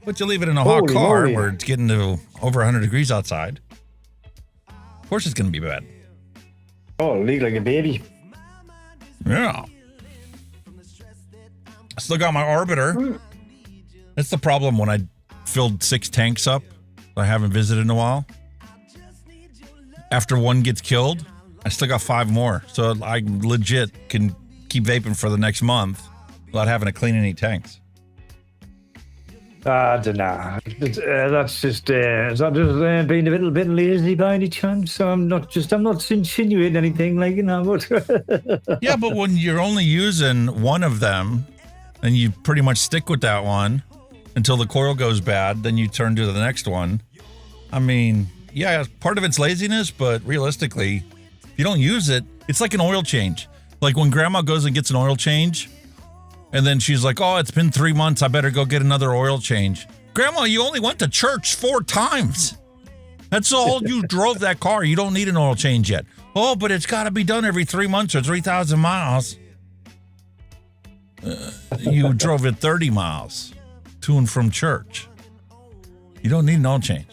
But you leave it in a hot car where it's getting to over 100 degrees outside. Of course it's going to be bad.
Oh, leak like a baby.
Yeah. I still got my Arbiter. That's the problem when I filled 6 tanks up that I haven't visited in a while. After one gets killed, I still got 5 more. So I legit can keep vaping for the next month without having to clean any tanks.
I don't know. That's just is that just being a little bit lazy by any chance? So I'm not insinuating anything, like, you know. But
yeah, but when you're only using one of them, and you pretty much stick with that one until the coil goes bad, then you turn to the next one. I mean, yeah, part of it's laziness, but realistically, if you don't use it, it's like an oil change. Like when grandma goes and gets an oil change, and then she's like, oh, it's been 3 months, I better go get another oil change. Grandma, you only went to church 4 times. That's all you drove that car. You don't need an oil change yet. Oh, but it's got to be done every 3 months or 3,000 miles. You drove it 30 miles to and from church. You don't need an oil change.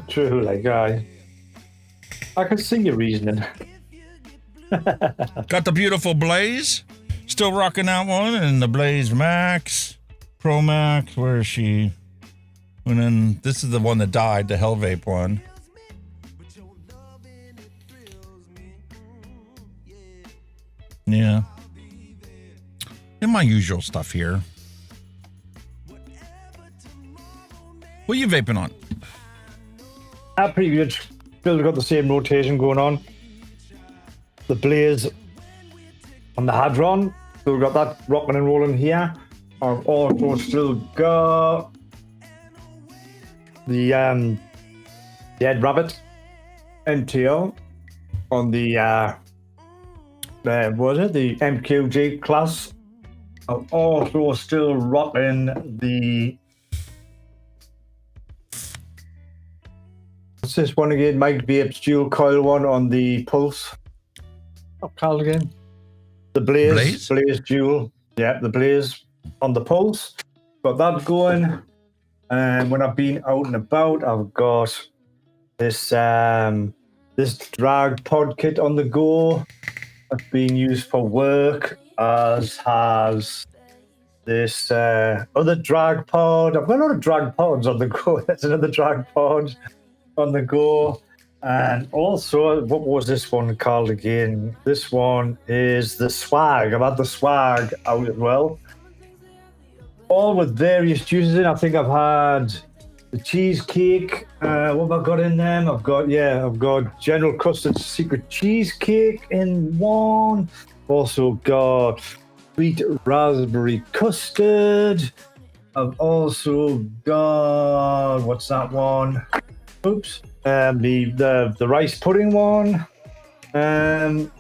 True, like I can see your reasoning.
Got the beautiful Blaze. Still rocking that one. And the Blaze Max. Pro Max. Where is she? And then this is the one that died, the Hell Vape one. Yeah. And my usual stuff here. What are you vaping on?
Pretty good. Still got the same rotation going on. The Blaze on the Hadron. Still got that rocking and rolling here. I've also still got the Dead Rabbit MTL on the what was it? The MQG class. I'm also still rocking the what's this one again? Mike Vape's dual coil one on the Pulse. What's called again? The Blaze dual. Yeah, the Blaze on the Pulse. Got that going. And when I've been out and about, I've got this this drag pod kit on the go. That's being used for work, as has this other drag pod. I've got a lot of drag pods on the go. That's another drag pod on the go. And also, what was this one called again? This one is the Swag. I've had the Swag out as well. All with various juices in. I think I've had the cheesecake. What have I got in them? I've got General Custard Secret Cheesecake in one. Also got sweet raspberry custard. I've also got, what's that one? Oops. The rice pudding one. And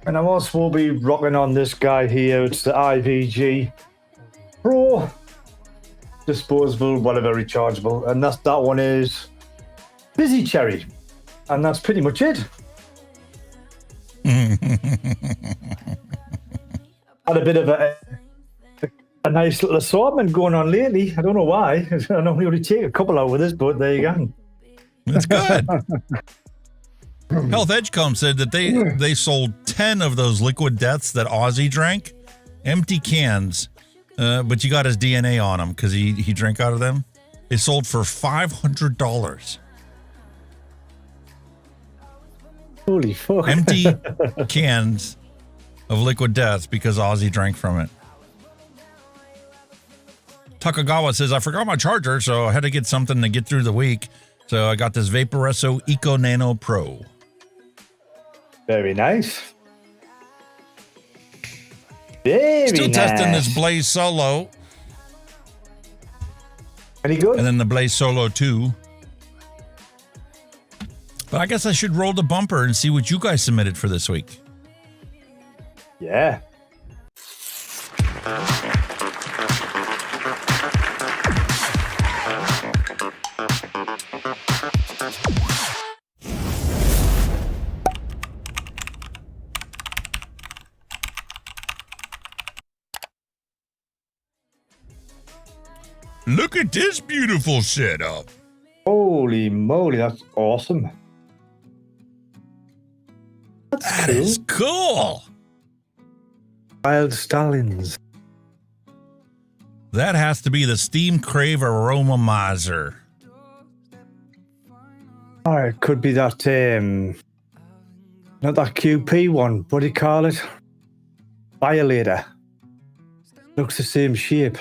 I'm also will be rocking on this guy here. It's the IVG Pro disposable, whatever, rechargeable. And that one is Busy Cherry. And that's pretty much it. Had a bit of a nice little assortment going on lately. I don't know why. I normally only take a couple out with this, but there you go.
That's good. Health Edgecombe said that they sold 10 of those liquid deaths that Ozzy drank, empty cans, but you got his DNA on them because he drank out of them. They sold for $500.
Holy fuck.
Empty cans of liquid deaths because Ozzy drank from it. Takagawa says, I forgot my charger, so I had to get something to get through the week. So I got this Vaporesso Eco Nano Pro.
Very nice. Very
Still
nice.
testing this Blaze Solo.
Any good?
And then the Blaze Solo 2. But I guess I should roll the bumper and see what you guys submitted for this week.
Yeah.
Look at this beautiful setup.
Holy moly, that's awesome.
That is cool.
Wild Stallions.
That has to be the Steam Crave Aromomizer.
Oh, it could be that, not that QP one. What do you call it? Violator. Looks the same shape.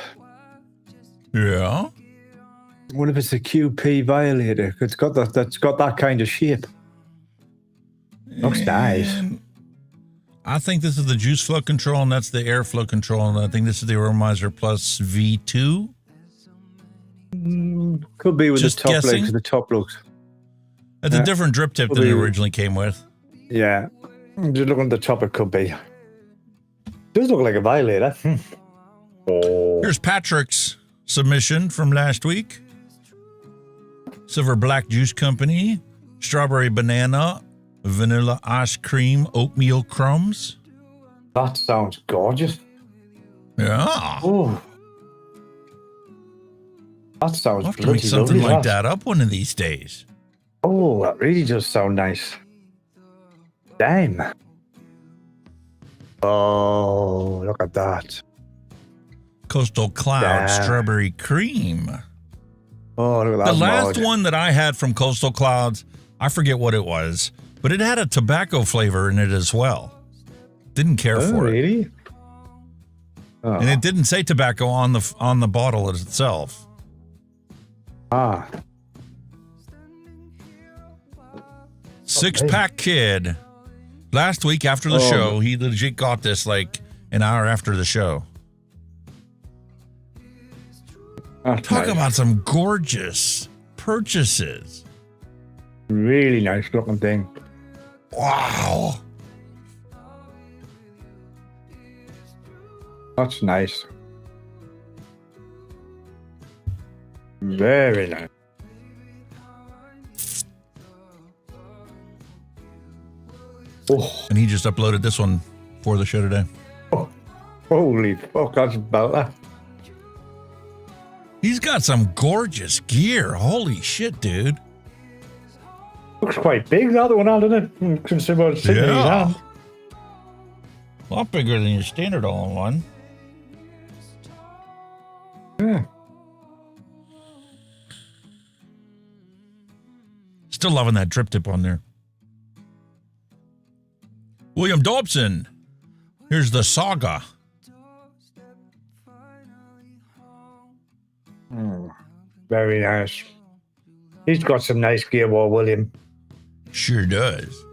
Yeah.
What if it's a QP Violator? It's got that kind of shape. Looks nice.
I think this is the juice flow control, and that's the airflow control, and I think this is the Aromizer Plus V2.
Could be with
Just
the top
guessing.
legs. The top looks.
It's a different drip tip than it originally came with.
Yeah. Just looking at the top, it could be. Does look like a Violator. Oh.
Here's Patrick's submission from last week. Silver Black Juice Company, strawberry banana, vanilla ice cream, oatmeal crumbs.
That sounds gorgeous.
Yeah.
Oh. That sounds
I'll have to make something like that up one of these days.
Oh, that really does sound nice. Damn. Oh, look at that.
Coastal Cloud Strawberry Cream.
Oh, look at that.
The last one that I had from Coastal Clouds, I forget what it was, but it had a tobacco flavor in it as well. Didn't care for it.
Really? Oh.
And it didn't say tobacco on the bottle itself.
Ah.
Six-pack kid. Last week after the show, he legit got this like an hour after the show. Talk about some gorgeous purchases.
Really nice looking thing.
Wow.
That's nice. Very nice.
Oh. And he just uploaded this one for the show today.
Oh, holy fuck, that's about that.
He's got some gorgeous gear. Holy shit, dude.
Looks quite big, the other one, doesn't it? Consider what it's sitting in his hand.
A lot bigger than your standard all-in-one.
Yeah.
Still loving that drip tip on there. William Dobson. Here's the Saga.
Very nice. He's got some nice gear, William.
Sure does.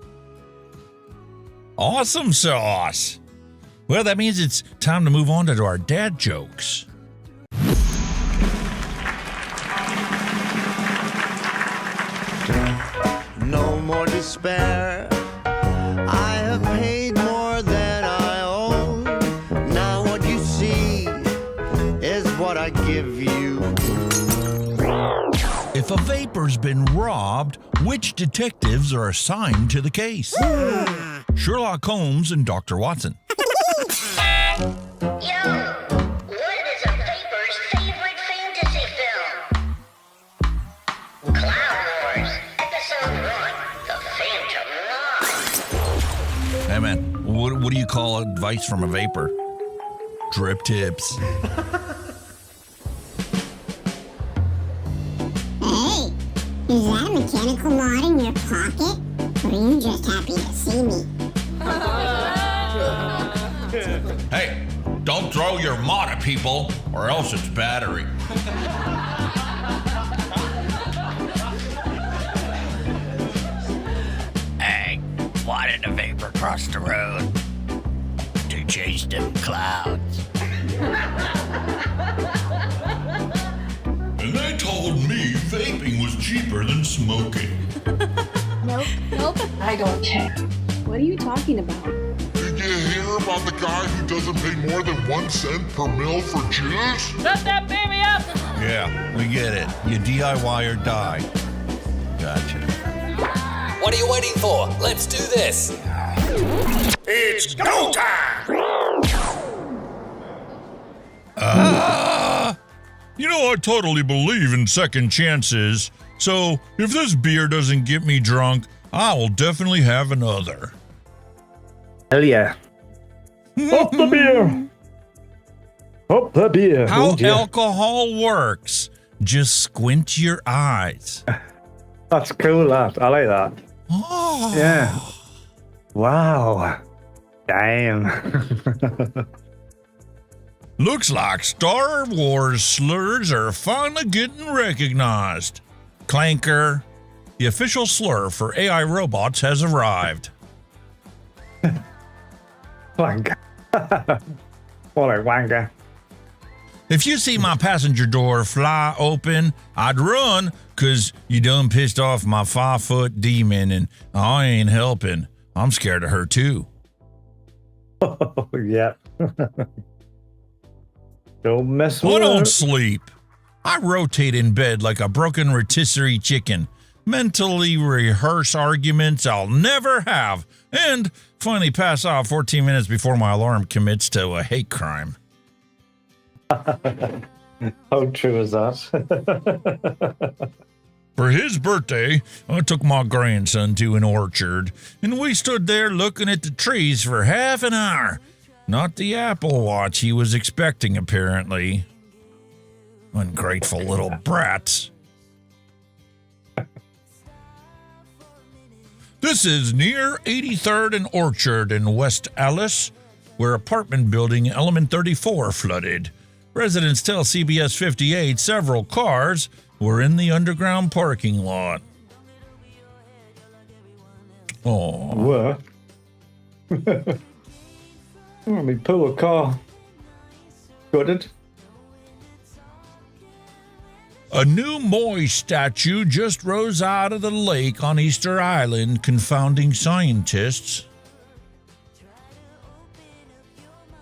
Awesome sauce. Well, that means it's time to move on to our dad jokes.
No more despair. I have paid more than I owe. Now what you see is what I give you.
If a vapor's been robbed, which detectives are assigned to the case? Sherlock Holmes and Dr. Watson. Hey man, what do you call advice from a vapor? Drip tips.
Hey, is that a mechanical mod in your pocket? Or are you just happy to see me?
Hey, don't throw your mod at people or else it's battery.
Hey, why did the vapor cross the road? To chase them clouds.
And they told me vaping was cheaper than smoking.
Nope, I don't care. What are you talking about?
Did you hear about the guy who doesn't pay more than 1 cent per mil for juice?
Shut that baby up!
Yeah, we get it. You DIY or die. Gotcha.
What are you waiting for? Let's do this.
It's go time!
You know, I totally believe in second chances, so if this beer doesn't get me drunk, I will definitely have another.
Hell yeah. Up the beer! Up the beer!
How
Oh, dear.
alcohol works. Just squint your eyes.
That's cool, that. I like that.
Oh.
Yeah. Wow. Damn.
Looks like Star Wars slurs are finally getting recognized. Clanker, the official slur for AI robots has arrived.
Wanker. What a wanker.
If you see my passenger door fly open, I'd run, 'cause you done pissed off my 5-foot demon, and I ain't helping. I'm scared of her too.
Oh, yeah. Don't mess with
I don't
her.
sleep. I rotate in bed like a broken rotisserie chicken, mentally rehearse arguments I'll never have, and finally pass out 14 minutes before my alarm commits to a hate crime.
How true is that?
For his birthday, I took my grandson to an orchard, and we stood there looking at the trees for half an hour. Not the Apple Watch he was expecting, apparently. Ungrateful little brats. This is near 83rd and Orchard in West Allis, where apartment building Element 34 flooded. Residents tell CBS 58 several cars were in the underground parking lot. Oh.
Were? Let me pull a car. Got it.
A new Moy statue just rose out of the lake on Easter Island, confounding scientists.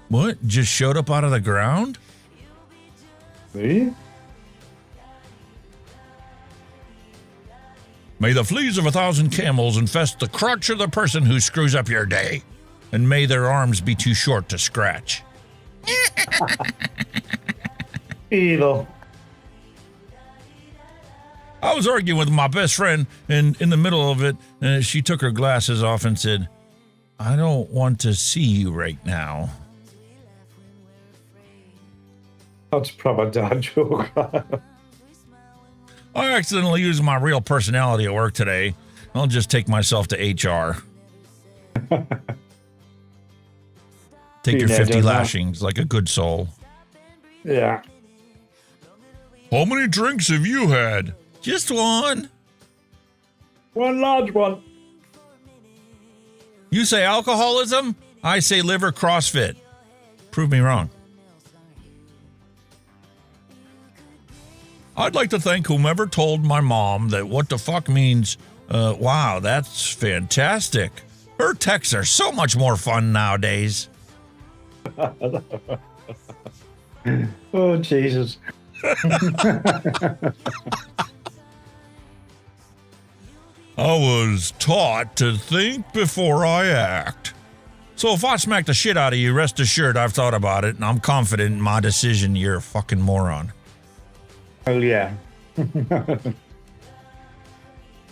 What? Just showed up out of the ground?
See?
May the fleas of 1,000 camels infest the crotch of the person who screws up your day, and may their arms be too short to scratch.
Evil.
I was arguing with my best friend, and in the middle of it, she took her glasses off and said, "I don't want to see you right now."
That's proper dad joke.
I accidentally used my real personality at work today. I'll just take myself to HR. Take your 50 lashings like a good soul.
Yeah.
How many drinks have you had? Just one.
One large one.
You say alcoholism? I say liver CrossFit. Prove me wrong. I'd like to thank whomever told my mom that what the fuck means, wow, that's fantastic. Her texts are so much more fun nowadays.
Oh, Jesus.
I was taught to think before I act. So if I smack the shit out of you, rest assured I've thought about it, and I'm confident in my decision. You're a fucking moron.
Oh, yeah.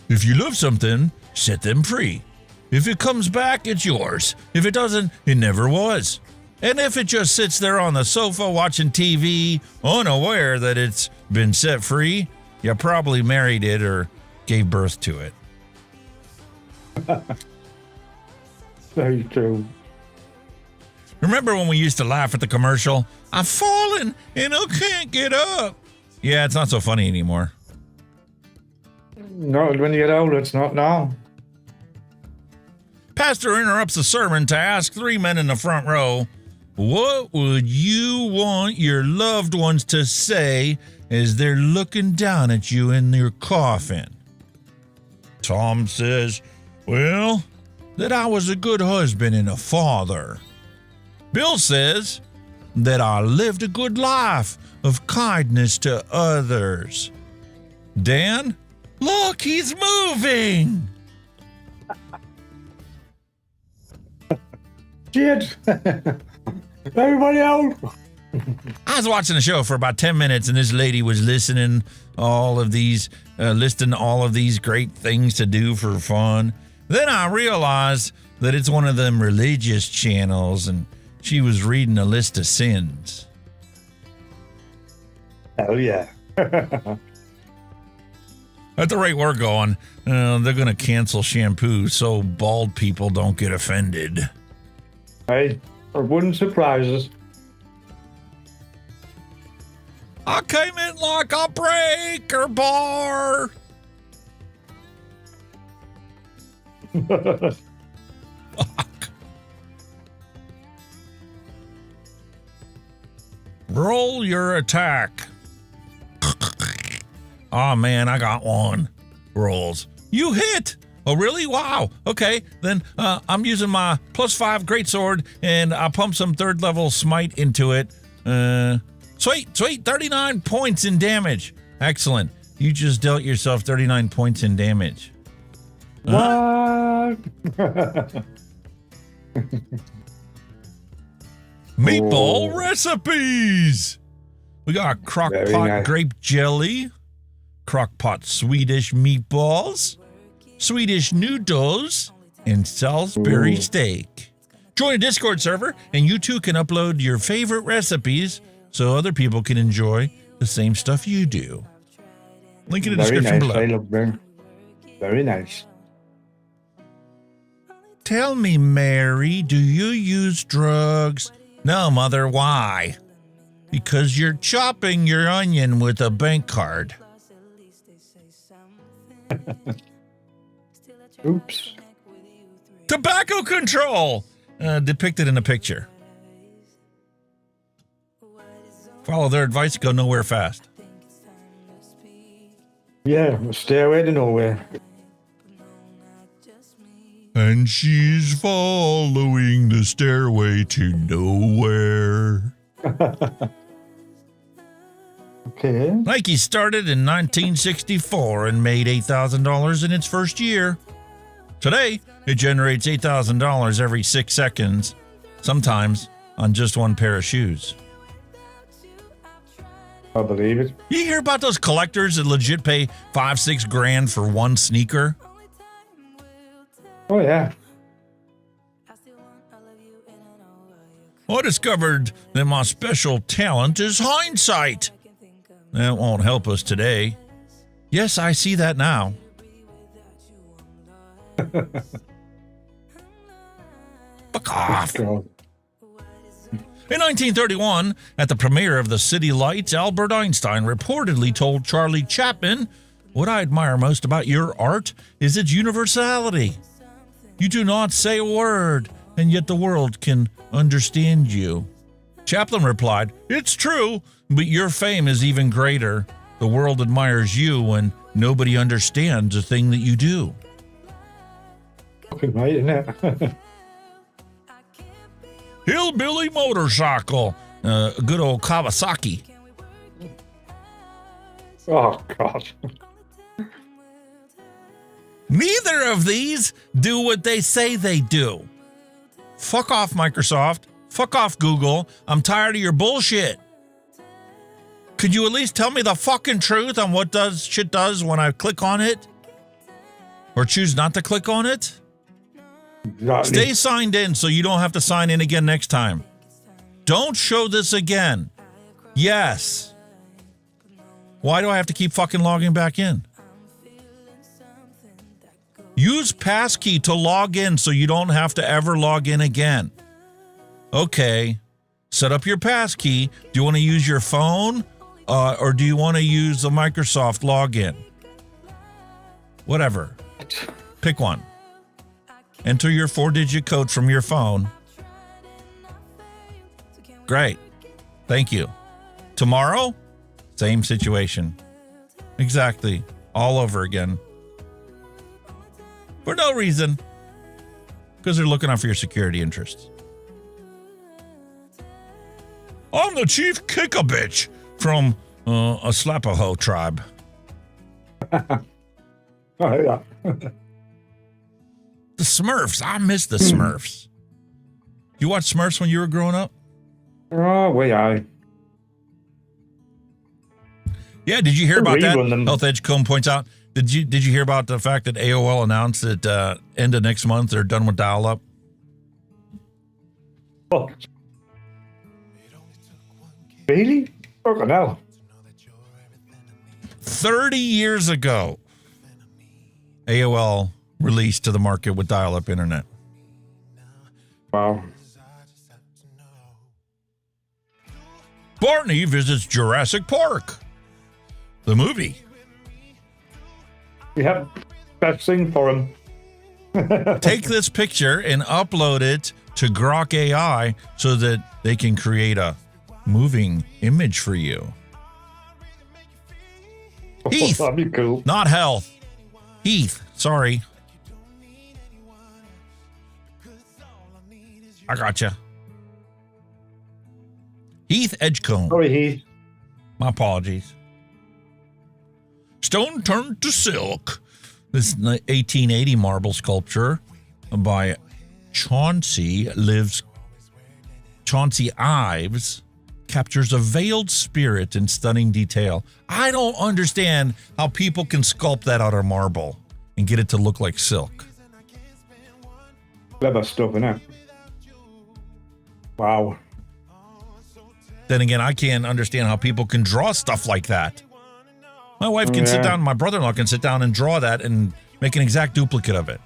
If you love something, set them free. If it comes back, it's yours. If it doesn't, it never was. And if it just sits there on the sofa watching TV, unaware that it's been set free, you probably married it or gave birth to it.
Very true.
Remember when we used to laugh at the commercial? "I'm falling and I can't get up." Yeah, it's not so funny anymore.
Not when you get older, it's not now.
Pastor interrupts the sermon to ask 3 men in the front row, "What would you want your loved ones to say as they're looking down at you in your coffin?" Tom says, "Well, that I was a good husband and a father." Bill says, "That I lived a good life of kindness to others." Dan, "Look, he's moving."
Shit. Everybody out.
I was watching the show for about 10 minutes, and this lady was listing all of these great things to do for fun. Then I realized that it's one of them religious channels, and she was reading a list of sins.
Hell yeah.
At the rate we're going, they're going to cancel shampoo so bald people don't get offended.
Hey, it wouldn't surprise us.
I came in like a breaker bar. Fuck. Roll your attack. Oh man, I got one. Rolls. You hit. Oh really? Wow. Okay, then I'm using my +5 greatsword, and I pump some 3rd level smite into it. Sweet, 39 points in damage. Excellent. You just dealt yourself 39 points in damage.
What?
Meatball recipes. We got crockpot grape jelly, crockpot Swedish meatballs, Swedish noodles, and Salisbury steak. Join a Discord server, and you too can upload your favorite recipes so other people can enjoy the same stuff you do. Link in the description below.
They look very nice.
Tell me, Mary, do you use drugs? No, Mother, why? Because you're chopping your onion with a bank card.
Oops.
Tobacco control! Depicted in a picture. Follow their advice, go nowhere fast.
Yeah, stairway to nowhere.
And she's following the stairway to nowhere.
Okay.
Nike started in 1964 and made $8,000 in its first year. Today, it generates $8,000 every 6 seconds, sometimes on just one pair of shoes.
I believe it.
You hear about those collectors that legit pay $5-6 grand for one sneaker?
Oh, yeah.
I discovered that my special talent is hindsight. That won't help us today. Yes, I see that now. Fuck off. In 1931, at the premiere of the City Lights, Albert Einstein reportedly told Charlie Chaplin, "What I admire most about your art is its universality. You do not say a word, and yet the world can understand you." Chaplin replied, "It's true, but your fame is even greater. The world admires you when nobody understands a thing that you do."
Fucking right, isn't it?
Hillbilly motorcycle, good old Kawasaki.
Oh, God.
Neither of these do what they say they do. Fuck off, Microsoft. Fuck off, Google. I'm tired of your bullshit. Could you at least tell me the fucking truth on what shit does when I click on it? Or choose not to click on it? Stay signed in so you don't have to sign in again next time. Don't show this again. Yes. Why do I have to keep fucking logging back in? Use passkey to log in so you don't have to ever log in again. Okay. Set up your passkey. Do you want to use your phone or do you want to use the Microsoft login? Whatever. Pick one. Enter your 4-digit code from your phone. Great. Thank you. Tomorrow, same situation. Exactly. All over again. For no reason. Because they're looking out for your security interests. I'm the chief kick-a-bitch from a slap-a-hoe tribe.
Oh, yeah.
The Smurfs. I miss the Smurfs. You watch Smurfs when you were growing up?
Oh, way I.
Yeah, did you hear about that?
Rerun them.
Health Edgecombe points out. Did you hear about the fact that AOL announced that end of next month they're done with dial-up?
Oh. Really? Fucking hell.
30 years ago, AOL released to the market with dial-up internet.
Wow.
Barney visits Jurassic Park. The movie.
We have best thing for him.
Take this picture and upload it to Grok AI so that they can create a moving image for you. Heath.
That'd be cool.
Not Health. Heath. Sorry. I gotcha. Heath Edgecombe.
Sorry, Heath.
My apologies. Stone turned to silk. This 1880 marble sculpture by Chauncey Ives captures a veiled spirit in stunning detail. I don't understand how people can sculpt that out of marble and get it to look like silk.
Clever stuff, innit? Wow.
Then again, I can't understand how people can draw stuff like that. My wife can sit down, my brother-in-law can sit down and draw that and make an exact duplicate of it.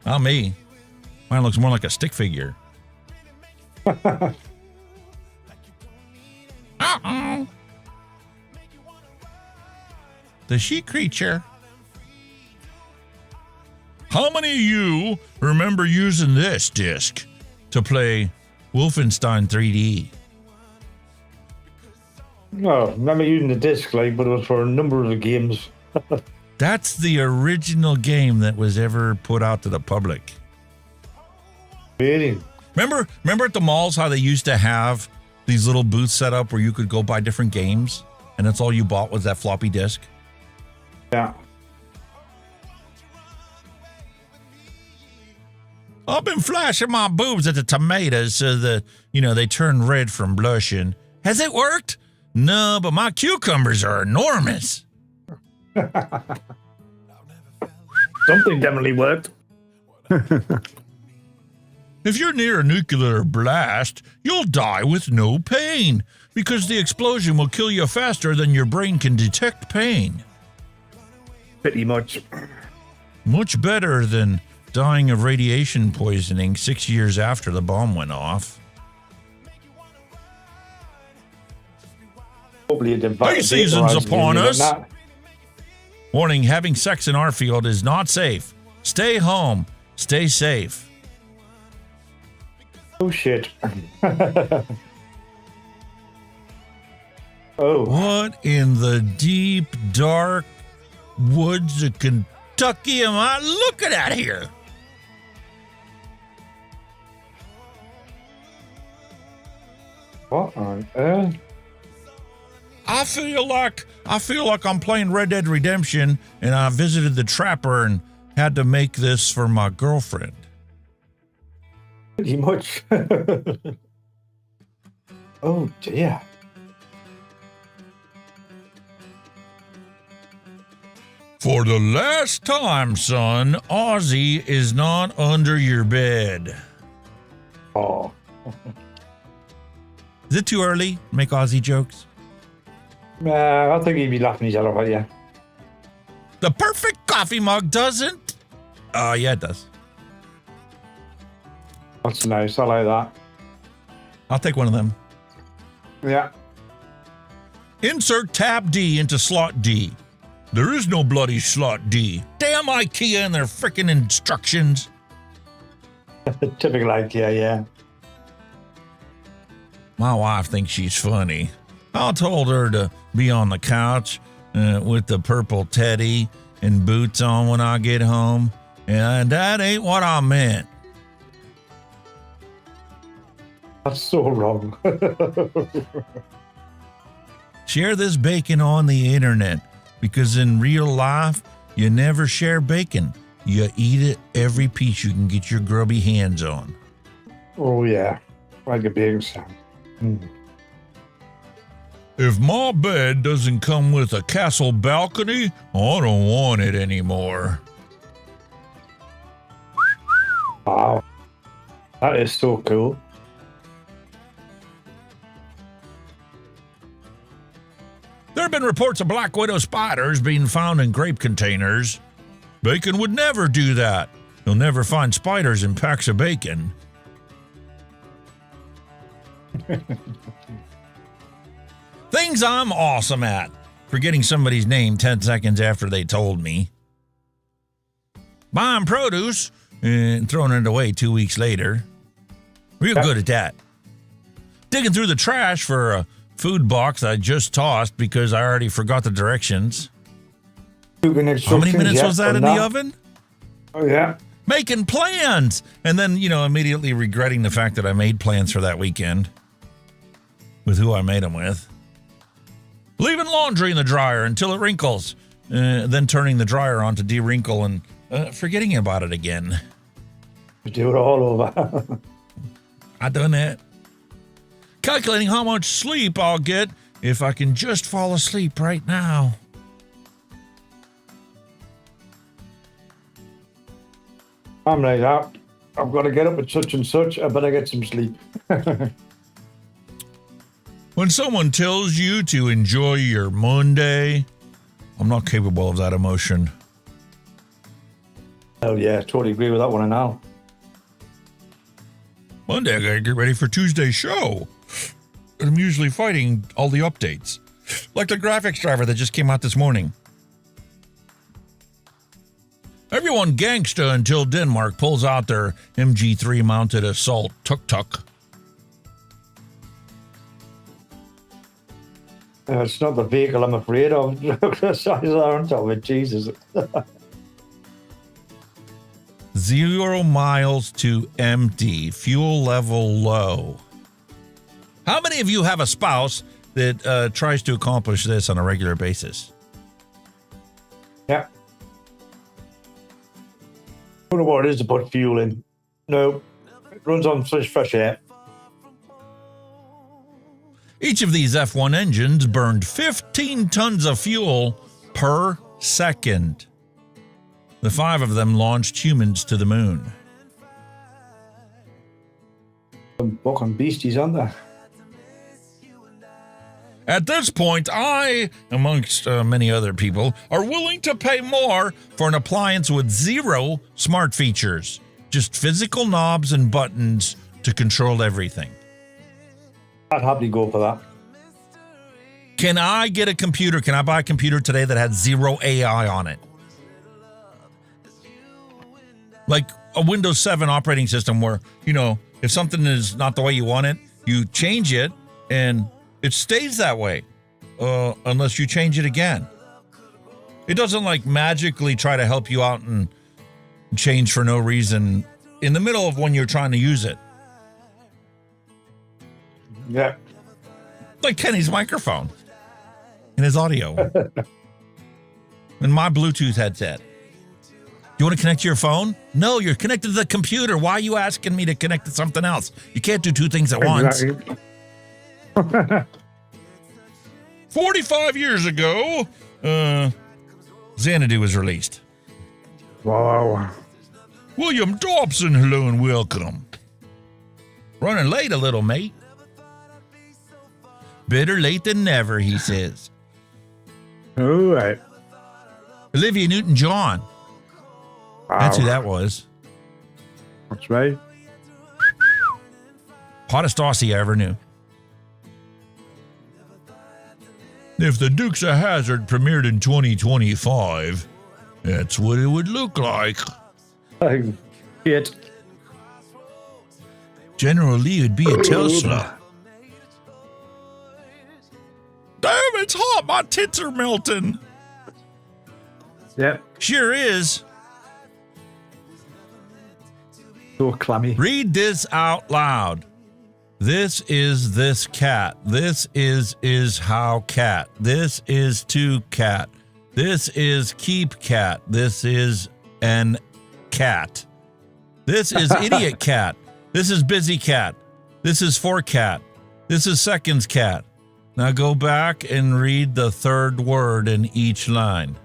Not me. Mine looks more like a stick figure. The she creature. How many of you remember using this disc to play Wolfenstein 3D?
No, remember using the disc, like, but it was for a number of the games.
That's the original game that was ever put out to the public.
Really?
Remember at the malls how they used to have these little booths set up where you could go buy different games, and that's all you bought was that floppy disk?
Yeah.
I've been flashing my boobs at the tomatoes so that, they turn red from blushing. Has it worked? No, but my cucumbers are enormous.
Something definitely worked.
If you're near a nuclear blast, you'll die with no pain because the explosion will kill you faster than your brain can detect pain.
Pretty much.
Much better than dying of radiation poisoning 6 years after the bomb went off. Hay season's upon us. Warning, having sex in our field is not safe. Stay home. Stay safe.
Oh, shit. Oh.
What in the deep, dark woods of Kentucky am I looking at here?
What on earth?
I feel like I'm playing Red Dead Redemption, and I visited the trapper and had to make this for my girlfriend.
Pretty much. Oh dear.
For the last time, son, Ozzy is not under your bed.
Oh.
Is it too early to make Ozzy jokes?
I think he'd be laughing his head off at you.
The perfect coffee mug doesn't. Yeah, it does.
That's nice. I like that.
I'll take one of them.
Yeah.
Insert tab D into slot D. There is no bloody slot D. Damn IKEA and their frickin' instructions.
Typical IKEA, yeah.
My wife thinks she's funny. I told her to be on the couch with the purple teddy and boots on when I get home, and that ain't what I meant.
That's so wrong.
Share this bacon on the internet, because in real life, you never share bacon. You eat it every piece you can get your grubby hands on.
Oh, yeah. Like a bacon sandwich.
If my bed doesn't come with a castle balcony, I don't want it anymore.
Wow. That is so cool.
There have been reports of black widow spiders being found in grape containers. Bacon would never do that. You'll never find spiders in packs of bacon. Things I'm awesome at. Forgetting somebody's name 10 seconds after they told me. Buying produce and throwing it away 2 weeks later. Real good at that. Digging through the trash for a food box I just tossed because I already forgot the directions. How many minutes was that in the oven?
Oh, yeah.
Making plans. And then, immediately regretting the fact that I made plans for that weekend with who I made them with. Leaving laundry in the dryer until it wrinkles. Then turning the dryer on to de-wrinkle and forgetting about it again.
You do it all over.
I done that. Calculating how much sleep I'll get if I can just fall asleep right now.
I'm like that. I've got to get up at such and such. I better get some sleep.
When someone tells you to enjoy your Monday, I'm not capable of that emotion.
Oh yeah, totally agree with that one now.
Monday, I gotta get ready for Tuesday's show. And I'm usually fighting all the updates. Like the graphics driver that just came out this morning. Everyone gangsta until Denmark pulls out their MG3 mounted assault tuk-tuk.
It's not the vehicle I'm afraid of. The size aren't of it, Jesus.
0 miles to empty, fuel level low. How many of you have a spouse that tries to accomplish this on a regular basis?
Yeah. I don't know what it is to put fuel in. No, it runs on fresh air.
Each of these F1 engines burned 15 tons of fuel per second. The 5 of them launched humans to the moon.
Some fucking beasties, aren't there?
At this point, I, amongst many other people, are willing to pay more for an appliance with 0 smart features. Just physical knobs and buttons to control everything.
I'd happily go for that.
Can I get a computer? Can I buy a computer today that had 0 AI on it? Like a Windows 7 operating system where, if something is not the way you want it, you change it and it stays that way unless you change it again. It doesn't magically try to help you out and change for no reason in the middle of when you're trying to use it.
Yeah.
Like Kenny's microphone and his audio and my Bluetooth headset. You want to connect to your phone? No, you're connected to the computer. Why are you asking me to connect to something else? You can't do 2 things at once. 45 years ago, Xanadu was released.
Wow.
William Dobson, hello and welcome. Running late a little, mate. Better late than never, he says.
All right.
Olivia Newton-John.
Wow.
That's who that was.
That's right.
Hottest Aussie I ever knew. If the Dukes of Hazzard premiered in 2025, that's what it would look like.
Shit.
General Lee would be a Tesla. Damn, it's hot. My tits are melting.
Yep.
Sure is.
So clammy.
Read this out loud. This is this cat. This is how cat. This is to cat. This is keep cat. This is an cat. This is idiot cat. This is busy cat. This is for cat. This is seconds cat. Now go back and read the third word in each line.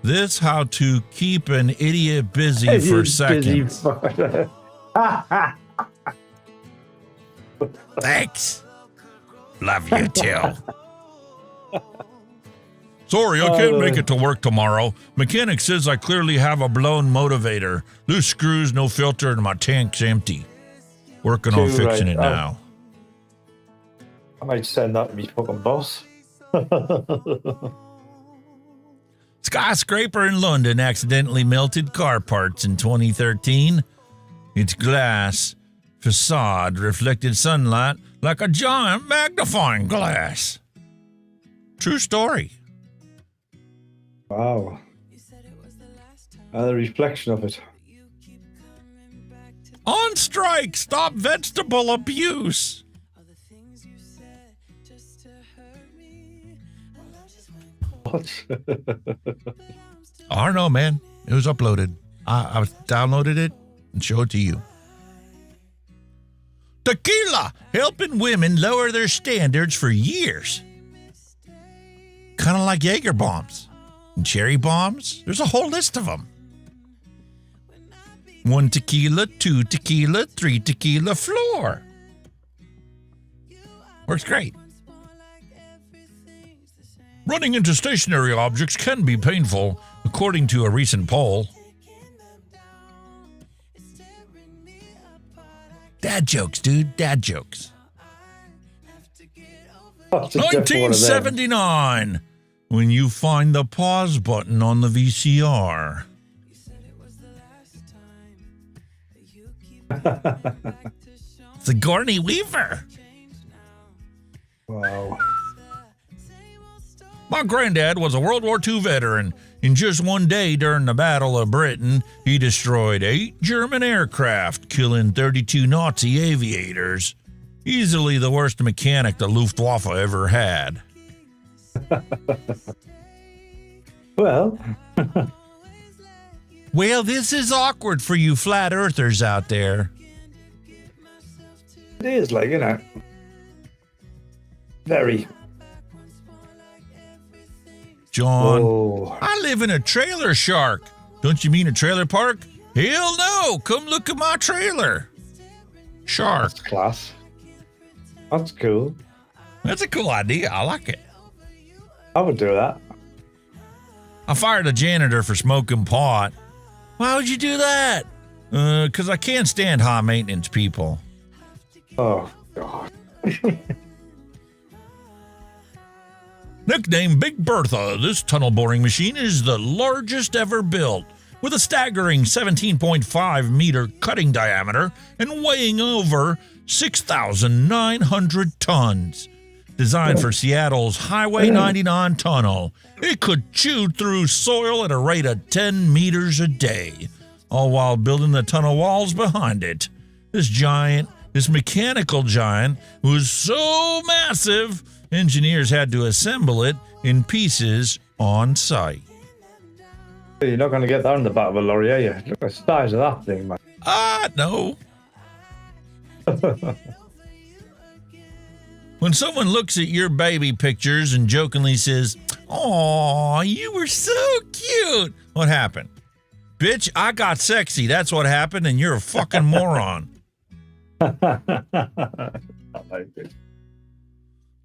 This how to keep an idiot busy for seconds. Thanks. Love you too. Sorry, I can't make it to work tomorrow. Mechanic says I clearly have a blown motivator. Loose screws, no filter, and my tank's empty. Working on fixing it now.
I might send that to me fucking boss.
Skyscraper in London accidentally melted car parts in 2013. Its glass facade reflected sunlight like a giant magnifying glass. True story.
Wow. The reflection of it.
On strike, stop vegetable abuse.
What?
I don't know, man. It was uploaded. I downloaded it and showed it to you. Tequila, helping women lower their standards for years. Kind of like Jaeger bombs and cherry bombs. There's a whole list of them. 1 tequila, 2 tequila, 3 tequila floor. Works great. Running into stationary objects can be painful, according to a recent poll. Dad jokes, dude. Dad jokes. 1979, when you find the pause button on the VCR. Sigourney Weaver.
Wow.
My granddad was a World War II veteran. In just one day during the Battle of Britain, he destroyed 8 German aircraft, killing 32 Nazi aviators. Easily the worst mechanic the Luftwaffe ever had.
Well.
Well, this is awkward for you flat earthers out there.
It is, like, you know. Very.
John,
Whoa.
I live in a trailer shark. Don't you mean a trailer park? Hell no, come look at my trailer. Shark.
That's class. That's cool.
That's a cool idea. I like it.
I would do that.
I fired a janitor for smoking pot. Why would you do that? Because I can't stand high maintenance people.
Oh, God.
Nicknamed Big Bertha, this tunnel boring machine is the largest ever built, with a staggering 17.5 meter cutting diameter and weighing over 6,900 tons. Designed for Seattle's Highway 99 tunnel, it could chew through soil at a rate of 10 meters a day, all while building the tunnel walls behind it. This mechanical giant was so massive, engineers had to assemble it in pieces on site.
You're not going to get that in the back of a lorry, are you? Look at the size of that thing, man.
No. When someone looks at your baby pictures and jokingly says, "Aw, you were so cute," what happened? Bitch, I got sexy. That's what happened, and you're a fucking moron.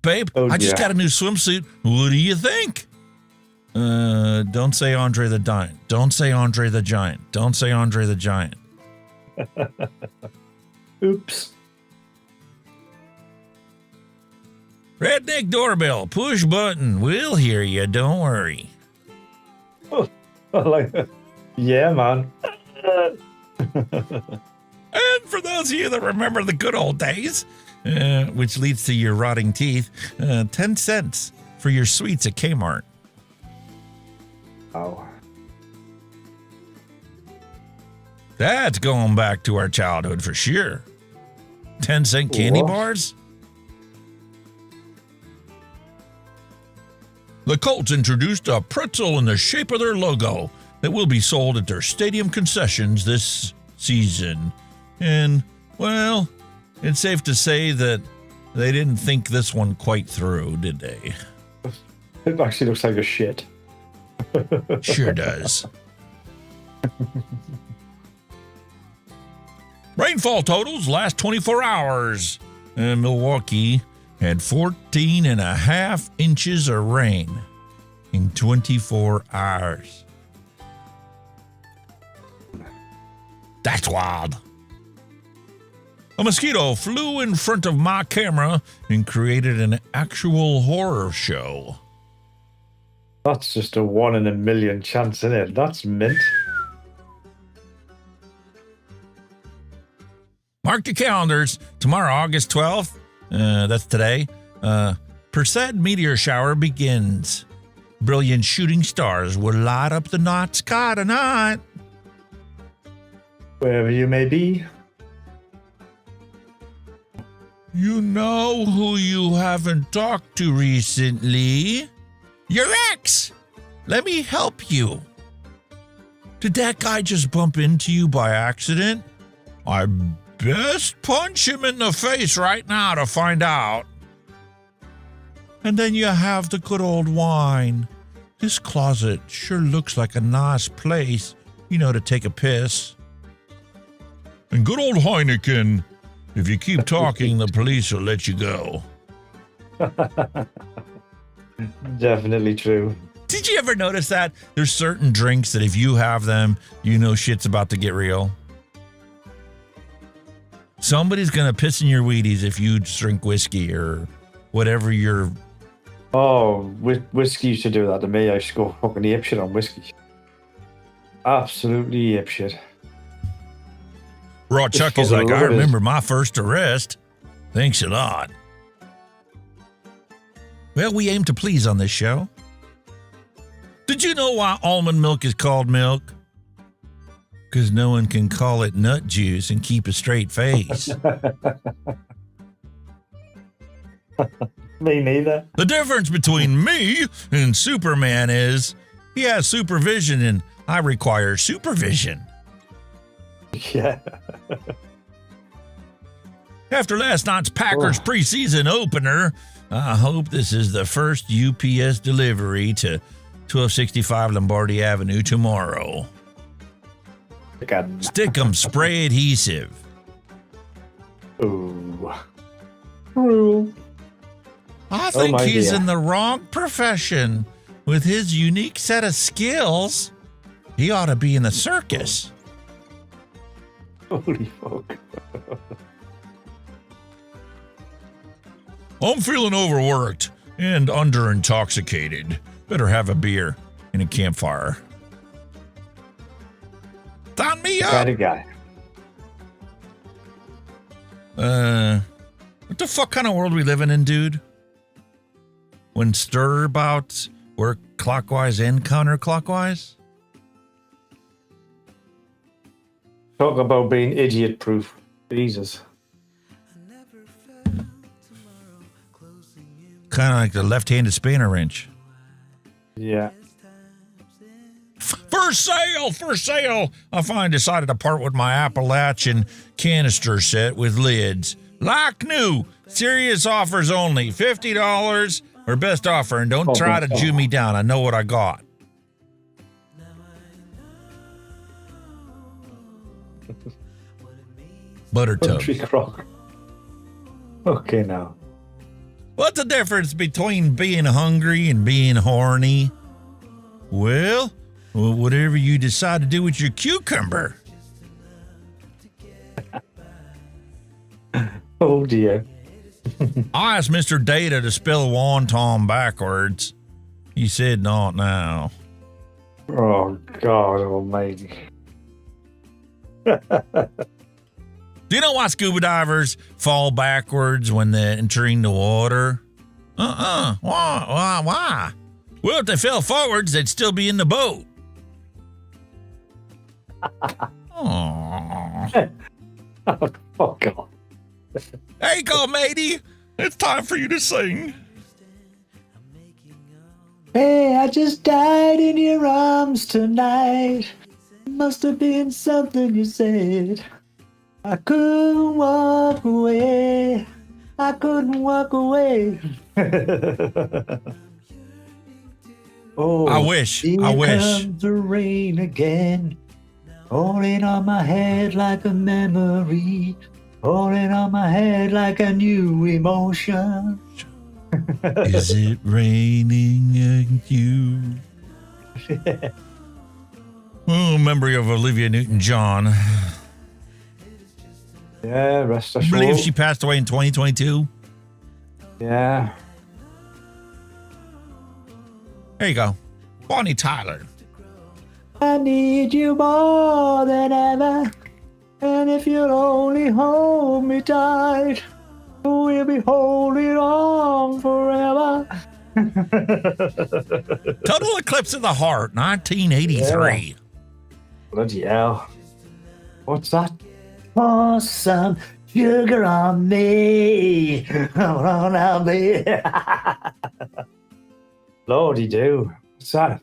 Babe, I just got a new swimsuit. What do you think? Don't say Andre the Giant. Don't say Andre the Giant. Don't say Andre the Giant.
Oops.
Redneck doorbell. Push button. We'll hear you. Don't worry.
Oh, I like that. Yeah, man.
And for those of you that remember the good old days, which leads to your rotting teeth, 10 cents for your sweets at Kmart.
Oh.
That's going back to our childhood for sure. 10-cent candy bars? The Colts introduced a pretzel in the shape of their logo that will be sold at their stadium concessions this season. And, well, it's safe to say that They didn't think this one quite through, did they?
It actually looks like a shit.
Sure does. Rainfall totals last 24 hours. Milwaukee had 14.5 inches of rain in 24 hours. That's wild. A mosquito flew in front of my camera and created an actual horror show.
That's just a 1 in a million chance, isn't it? That's mint.
Mark your calendars. Tomorrow, August 12th, that's today, Perseid meteor shower begins. Brilliant shooting stars will light up the night sky tonight.
Wherever you may be.
You know who you haven't talked to recently? Your ex! Let me help you. Did that guy just bump into you by accident? I best punch him in the face right now to find out. And then you have the good old wine. This closet sure looks like a nice place, to take a piss. And good old Heineken. If you keep talking, the police will let you go.
Definitely true.
Did you ever notice that? There's certain drinks that if you have them, shit's about to get real. Somebody's going to piss in your Wheaties if you drink whiskey or whatever your...
Oh, whiskey used to do that to me. I used to go fucking apeshit on whiskey. Absolutely apeshit.
Raw Chuck is like, I remember my first arrest. Thanks a lot. Well, we aim to please on this show. Did you know why almond milk is called milk? Because no one can call it nut juice and keep a straight face.
Me neither.
The difference between me and Superman is he has supervision and I require supervision.
Yeah.
After last night's Packers preseason opener, I hope this is the first UPS delivery to 1265 Lombardi Avenue tomorrow. Stick-'em spray adhesive.
Ooh. Ooh.
I think he's in the wrong profession. With his unique set of skills, he ought to be in the circus.
Holy fuck.
I'm feeling overworked and under-intoxicated. Better have a beer and a campfire. Sign me up!
Kind of guy.
What the fuck kind of world we living in, dude? When stirabouts work clockwise and counterclockwise?
Talk about being idiot-proof. Jesus.
Kind of like the left-handed spanner wrench.
Yeah.
For sale! For sale! I finally decided to part with my Appalachian canister set with lids. Like new. Serious offers only. $50 or best offer. And don't try to Jew me down. I know what I got. Butter toast.
Okay, now.
What's the difference between being hungry and being horny? Well, whatever you decide to do with your cucumber.
Oh, dear.
I asked Mr. Data to spell wonton backwards. He said not now.
Oh, God almighty.
Do you know why scuba divers fall backwards when they're entering the water? Why? Well, if they fell forwards, they'd still be in the boat. Aww.
Oh, God.
Hey, go, matey. It's time for you to sing.
Hey, I just died in your arms tonight. Must have been something you said. I couldn't walk away. I couldn't walk away. Oh,
I wish.
Here comes the rain again, falling on my head like a memory, falling on my head like a new emotion.
Is it raining at you? Oh, memory of Olivia Newton-John.
Yeah, rest
I
assured.
believe she passed away in 2022.
Yeah.
There you go. Bonnie Tyler.
I need you more than ever, and if you'll only hold me tight, we'll be holding on forever.
Total Eclipse of the Heart, 1983.
Yeah. Bloody hell. What's that? Pour some sugar on me. On me. Lordy do. What's that?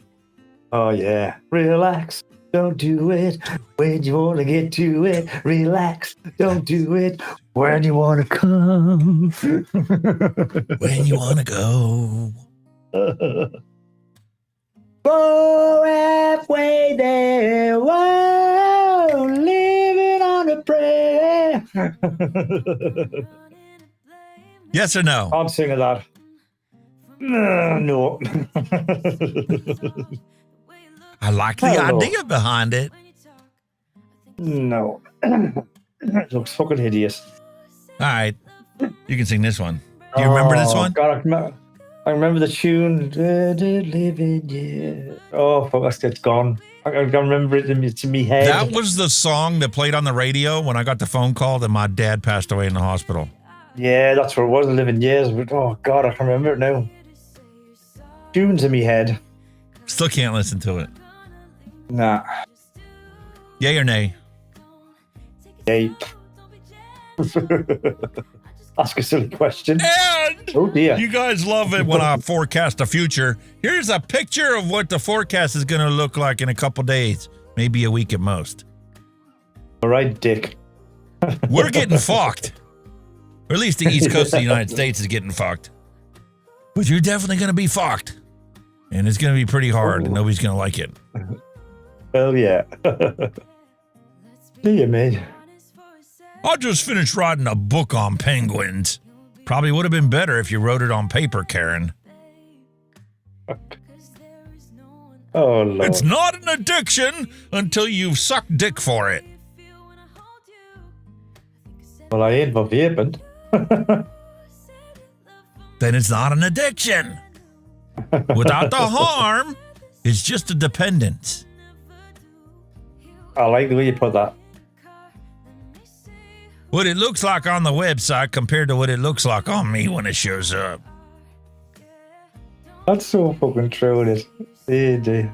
Oh, yeah. Relax. Don't do it when you want to get to it. Relax. Don't do it when you want to come.
When you want to go.
Oh, halfway there. Whoa, living on a prayer.
Yes or no?
Can't sing of that. No.
I like the idea behind it.
No. It looks fucking hideous.
All right. You can sing this one. Do you remember this one?
God, I remember the tune. Oh, fuck, it's gone. I can remember it in my head.
That was the song that played on the radio when I got the phone call that my dad passed away in the hospital.
Yeah, that's what it was. 11 years. But, oh, God, I can remember it now. Tunes in my head.
Still can't listen to it.
Nah.
Yay or nay?
Yay. Ask a silly question.
And
oh dear,
you guys love it when I forecast the future. Here's a picture of what the forecast is going to look like in a couple days, maybe a week at most.
All right, Dick.
We're getting fucked. Or at least the East Coast of the United States is getting fucked. But you're definitely going to be fucked. And it's going to be pretty hard, and nobody's going to like it.
Hell yeah. Do you, mate?
I just finished writing a book on penguins. Probably would have been better if you wrote it on paper, Karen.
Oh, Lord.
It's not an addiction until you've sucked dick for it.
Well, I ain't for vaping.
Then it's not an addiction. Without the harm, it's just a dependence.
I like the way you put that.
What it looks like on the website compared to what it looks like on me when it shows up.
That's so fucking true, it is. Yeah, dear.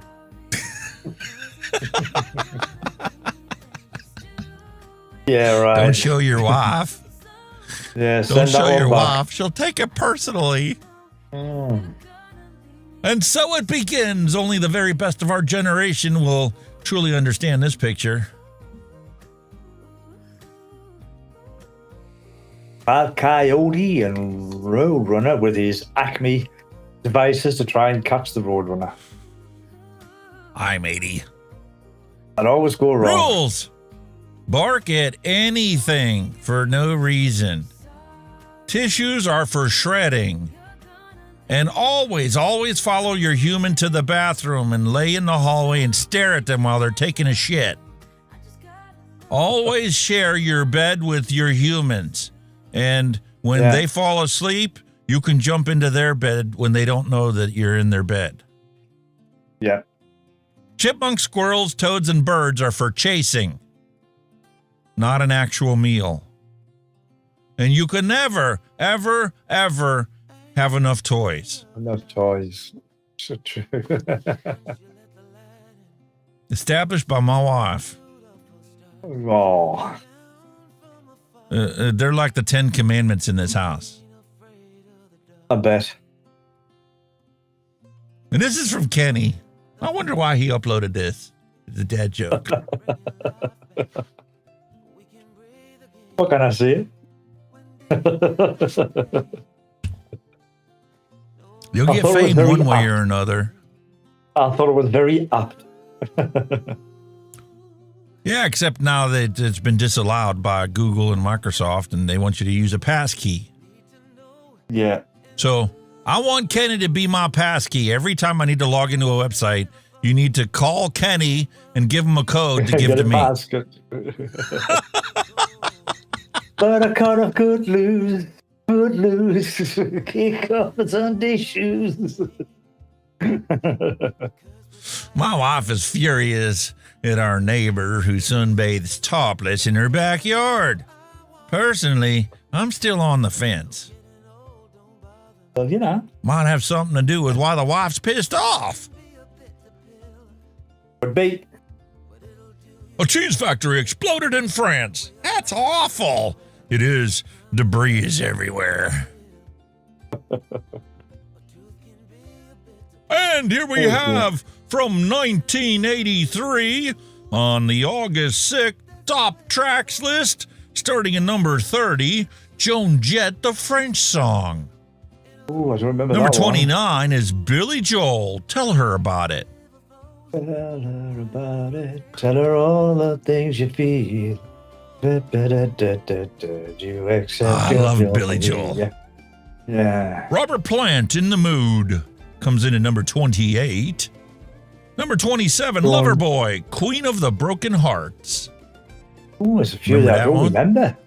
Yeah, right.
Don't show your wife.
Yeah,
don't show your wife. She'll take it personally. And so it begins. Only the very best of our generation will truly understand this picture.
Bad Coyote and Roadrunner with his Acme devices to try and catch the Roadrunner.
Hi, matey.
That always go wrong.
Rules. Bark at anything for no reason. Tissues are for shredding. And always, always follow your human to the bathroom and lay in the hallway and stare at them while they're taking a shit. Always share your bed with your humans. And when they fall asleep, you can jump into their bed when they don't know that you're in their bed.
Yeah.
Chipmunks, squirrels, toads, and birds are for chasing, not an actual meal. And you can never, ever, ever have enough toys.
Enough toys. So true.
Established by my wife.
Oh.
They're like the 10 Commandments in this house.
I bet.
And this is from Kenny. I wonder why he uploaded this. It's a dad joke.
What can I say?
You'll get fame one way or another.
I thought it was very apt.
Yeah, except now that it's been disallowed by Google and Microsoft, and they want you to use a passkey.
Yeah.
So I want Kenny to be my passkey. Every time I need to log into a website, you need to call Kenny and give him a code to give to me.
But I caught a good lose, kick off the Sunday shoes.
My wife is furious at our neighbor who sunbathes topless in her backyard. Personally, I'm still on the fence.
Well, you know.
Might have something to do with why the wife's pissed off.
Would be.
A cheese factory exploded in France. That's awful. It is. Debris is everywhere. And here we have, from 1983, on the August 6th top tracks list, starting at number 30, Joan Jett, the French song.
Ooh, I don't remember
Number
that
29 is Billy Joel. Tell her about it.
Tell her about it. Tell her all the things you feel. Do you accept
I love Billy Joel.
Yeah.
Robert Plant, In the Mood, comes in at number 28. Number 27, Loverboy, Queen of the Broken Hearts.
Ooh, there's a few that I don't remember.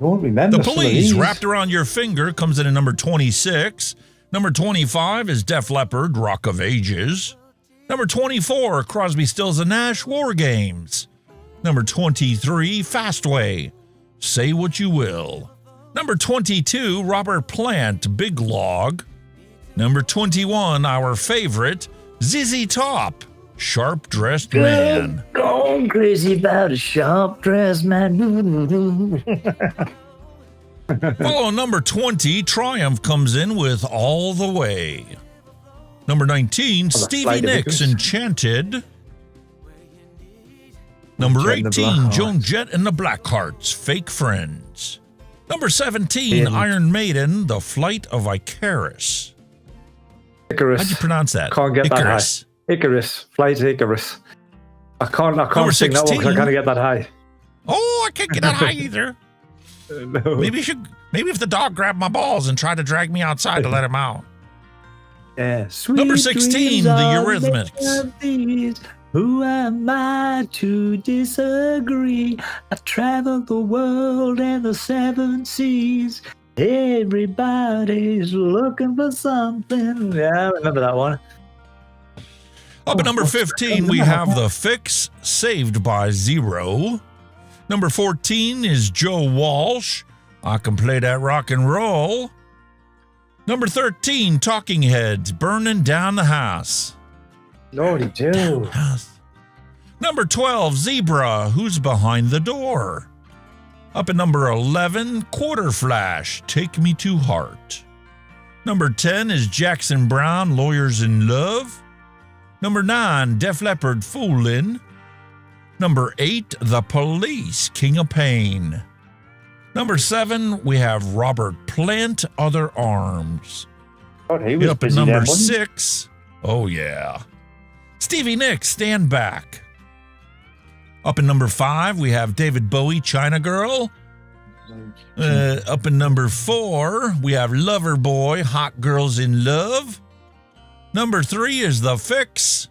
I won't remember.
The Police, Wrapped Around Your Finger, comes in at number 26. Number 25 is Def Leppard, Rock of Ages. Number 24, Crosby, Stills and Nash, War Games. Number 23, Fastway, Say What You Will. Number 22, Robert Plant, Big Log. Number 21, our favorite, ZZ Top, Sharp Dressed Man.
Going crazy about a sharp dressed man.
Following number 20, Triumph comes in with All the Way. Number 19, Stevie Nicks, Enchanted. Number 18, Joan Jett and the Blackhearts, Fake Friends. Number 17, Iron Maiden, The Flight of Icarus.
Icarus.
How'd you pronounce that?
Can't get
Icarus.
that high. Icarus. Flight Icarus. I can't sing that one because I can't get that high.
Oh, I can't get that high either.
No.
Maybe if the dog grabbed my balls and tried to drag me outside to let him out.
Yeah.
Number 16, The Eurythmics.
Who am I to disagree? I traveled the world and the 7 seas. Everybody's looking for something. Yeah, I remember that one.
Up at number 15, we have The Fix, Saved by Zero. Number 14 is Joe Walsh, I Can Play That Rock and Roll. Number 13, Talking Heads, Burning Down the House.
Lordy do.
Number 12, Zebra, Who's Behind the Door. Up at number 11, Quarter Flash, Take Me to Heart. Number 10 is Jackson Browne, Lawyers in Love. Number 9, Def Leppard, Foolin'. Number 8, The Police, King of Pain. Number 7, we have Robert Plant, Other Arms.
God, he was
up at
busy
number
then, wasn't he?
6, oh yeah, Stevie Nicks, Stand Back. Up in number 5, we have David Bowie, China Girl. Up in number 4, we have Loverboy, Hot Girls in Love. Number 3 is The Fix,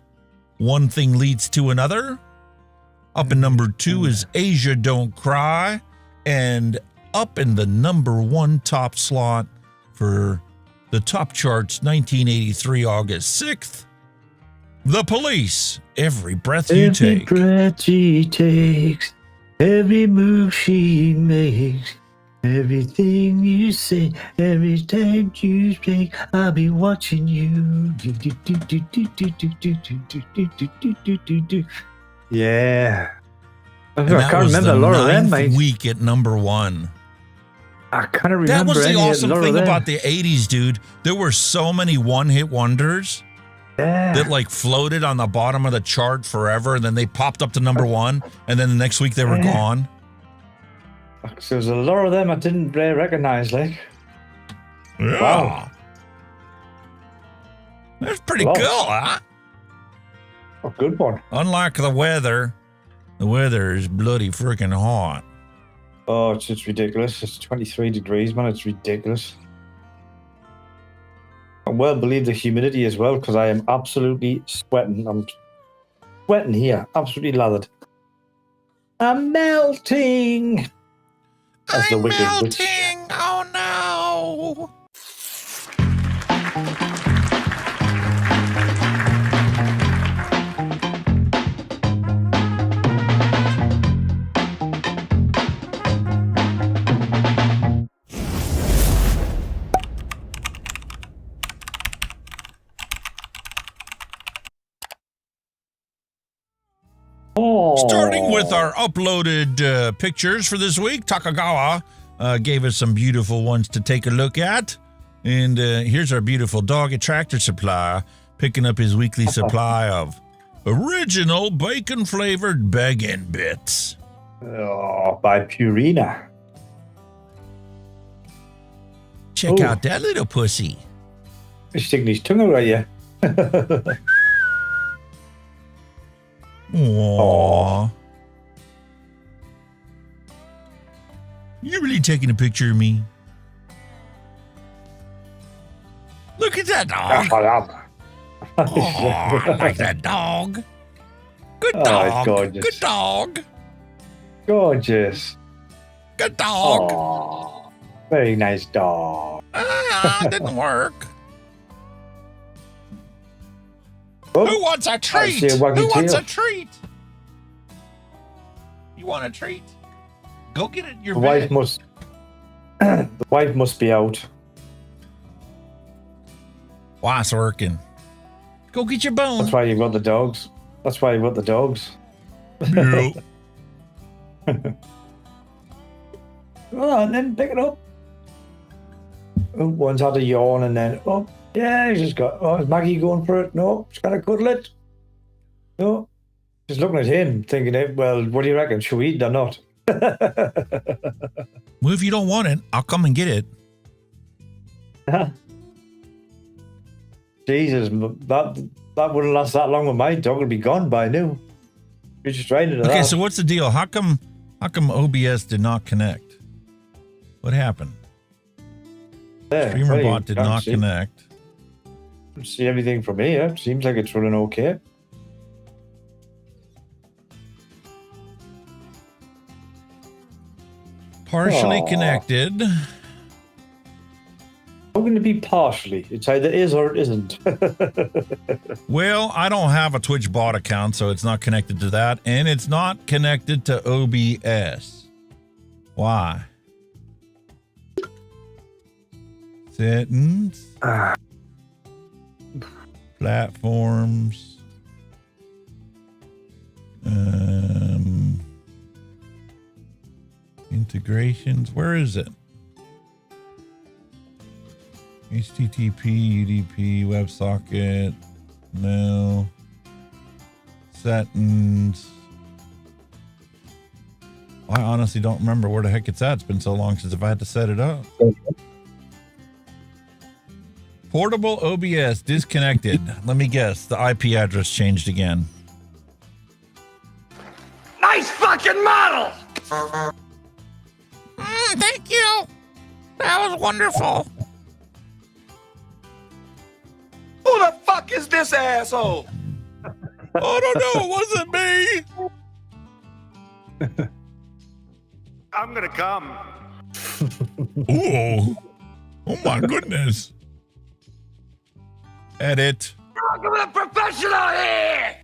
One Thing Leads to Another. Up in number 2 is Asia Don't Cry. And up in the number 1 top slot for the top charts 1983 August 6th, The Police, Every Breath You Take.
Every breath she takes, every move she makes, everything you say, every time you speak, I'll be watching you. Yeah. I
And that
can't
was
remember
the
a lot of them,
9th
mate.
week at number 1.
I kind of remember
That was the
any
awesome
lot of
thing
them.
about the 80s, dude. There were so many one-hit wonders that like floated on the bottom of the chart forever, and then they popped up to number 1, and then the next week they were gone.
There's a lot of them I didn't recognize, like.
Yeah.
Wow.
That's pretty cool, huh?
A good one.
Unlike the weather is bloody freaking hot.
Oh, it's just ridiculous. It's 23 degrees, man. It's ridiculous. I well believe the humidity as well, because I am absolutely sweating. I'm sweating here. Absolutely lathered. I'm melting. That's the wicked witch.
Oh no. Starting with our uploaded pictures for this week, Takagawa gave us some beautiful ones to take a look at. And here's our beautiful dog at Tractor Supply, picking up his weekly supply of original bacon-flavored bacon bits.
Oh, by Purina.
Check out that little pussy.
He's sticking his tongue out at you.
Aww. You really taking a picture of me? Look at that dog. I like that dog. Good dog.
Gorgeous.
Good dog.
Gorgeous.
Good dog.
Aww. Very nice dog.
Didn't work. Who wants a treat? Who wants a treat? You want a treat? Go get it in your bed.
The wife must be out.
Wife's working. Go get your bone.
That's why you've got the dogs. That's why you've got the dogs.
Yeah.
Well, and then pick it up. Oh, one's had a yawn and then, oh, yeah, he's just got, oh, is Maggie going for it? No, she's got to cuddle it. No, just looking at him, thinking, well, what do you reckon? Should we eat it or not?
Well, if you don't want it, I'll come and get it.
Jesus, that wouldn't last that long with my dog. Would be gone by now. You're just right into that.
Okay, so what's the deal? How come OBS did not connect? What happened? StreamerBot did not connect.
See everything from here. Seems like it's running okay.
Partially connected.
How can it be partially? It's either is or it isn't.
Well, I don't have a Twitch bot account, so it's not connected to that, and it's not connected to OBS. Why? Settings. Platforms. Integrations. Where is it? HTTP, UDP, WebSocket. No. Settings. I honestly don't remember where the heck it's at. It's been so long since I've had to set it up. Portable OBS disconnected. Let me guess. The IP address changed again.
Nice fucking model!
Thank you. That was wonderful.
Who the fuck is this asshole?
I don't know. It wasn't me.
I'm gonna come.
Ooh. Oh my goodness. Edit.
I'm a professional here.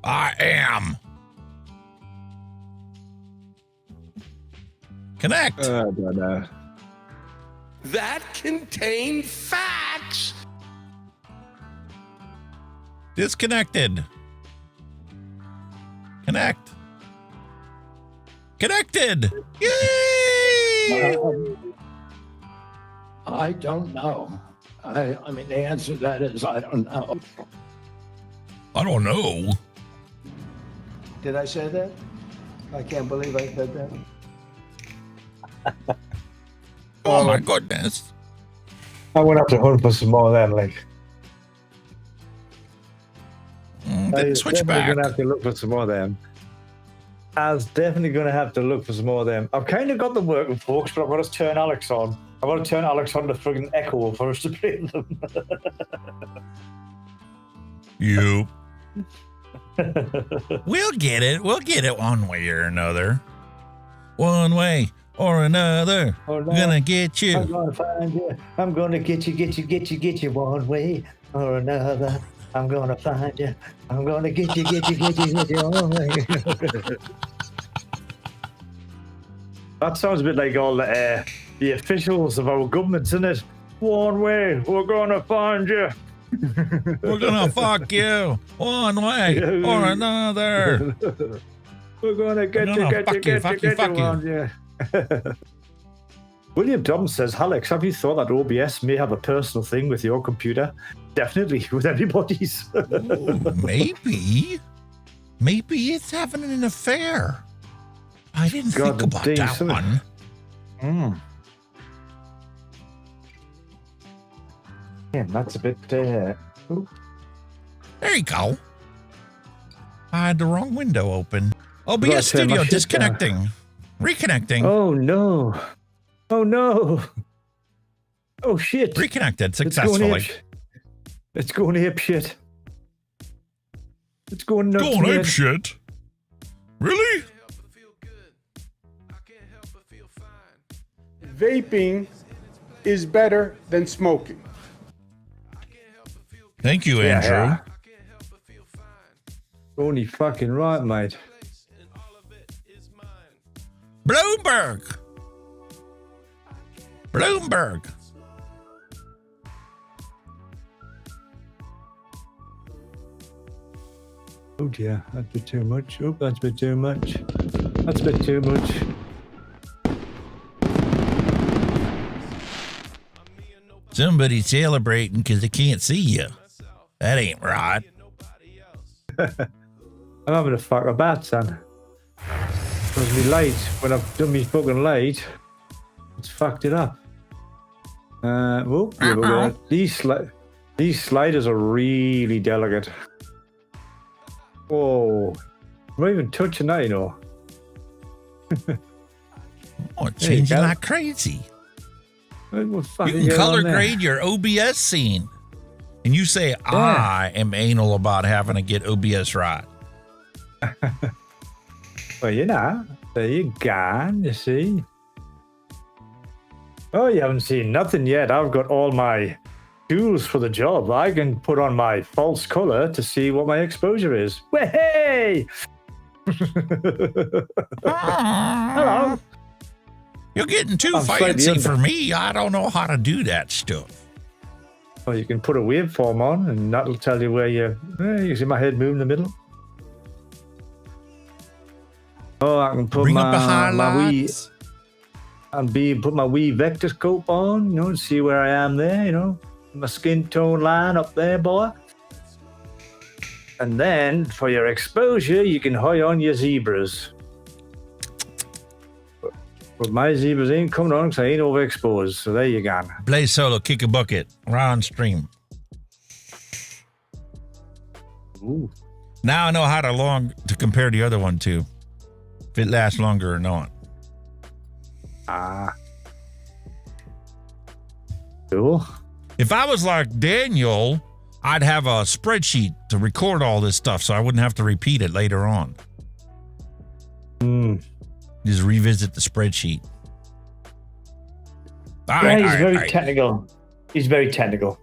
I am. Connect.
I don't know.
That contained facts.
Disconnected. Connect. Connected. Yay!
I don't know. I mean, the answer to that is I don't know.
I don't know.
Did I say that?
I can't believe I said that.
Oh my goodness.
I'm gonna have to hunt for some more of them, like.
Switch back.
I'm gonna have to look for some more of them. I was definitely gonna have to look for some more of them. I've kind of got them working, folks, but I've got to turn Alex on. I've got to turn Alex on to friggin' echo for us to play them.
You. We'll get it. We'll get it one way or another. One way or another.
Oh, no.
We're gonna get you.
I'm gonna find you. I'm gonna get you one way or another. I'm gonna find you. I'm gonna get you one way. That sounds a bit like all the officials of our governments, isn't it? One way, we're gonna find you.
We're gonna fuck you one way or another.
We're gonna get you. William Thomas says, Alex, have you thought that OBS may have a personal thing with your computer? Definitely, with everybody's.
Ooh, maybe it's having an affair. I didn't think about that one.
Yeah, that's a bit.
There you go. I had the wrong window open. OBS Studio disconnecting. Reconnecting.
Oh no. Oh no. Oh shit.
Reconnected successfully.
It's going ape shit. It's going nuts.
Going ape shit? Really?
Vaping is better than smoking.
Thank you, Andrew.
Yeah. Only fucking right, mate.
Bloomberg.
Oh dear, that's a bit too much. Oh, that's a bit too much. That's a bit too much.
Somebody's celebrating because they can't see you. That ain't right.
I'm having a fuck about, son. Because me light, when I've done me fucking light, it's fucked it up. Whoop, here we go. These sliders are really delicate. Whoa. I'm not even touching that, you know.
Oh, it's changing like crazy. You can color grade your OBS scene. And you say, I am anal about having to get OBS right.
Well, you know, there you go, you see. Oh, you haven't seen nothing yet. I've got all my tools for the job. I can put on my false color to see what my exposure is. Hey! Hello.
You're getting too fancy for me. I don't know how to do that stuff.
Well, you can put a waveform on, and that'll tell you where you see my head move in the middle. Oh, I can put
Bring up the highlights.
Put my wee vector scope on, you know, and see where I am there, you know. My skin tone line up there, boy. And then for your exposure, you can high on your zebras. But my zebras ain't coming on because I ain't overexposed. So there you go.
Play solo, kick a bucket, right on stream.
Ooh.
Now I know how to compare the other one to. If it lasts longer or not.
Cool.
If I was like Daniel, I'd have a spreadsheet to record all this stuff so I wouldn't have to repeat it later on. Just revisit the spreadsheet.
He's very technical. He's very technical.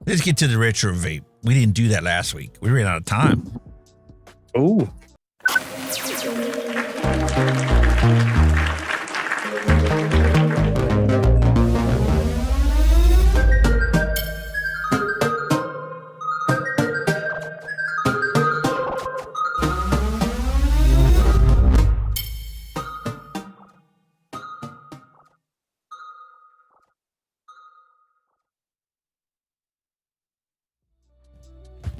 Let's get to the retro vape. We didn't do that last week. We ran out of time.
Ooh.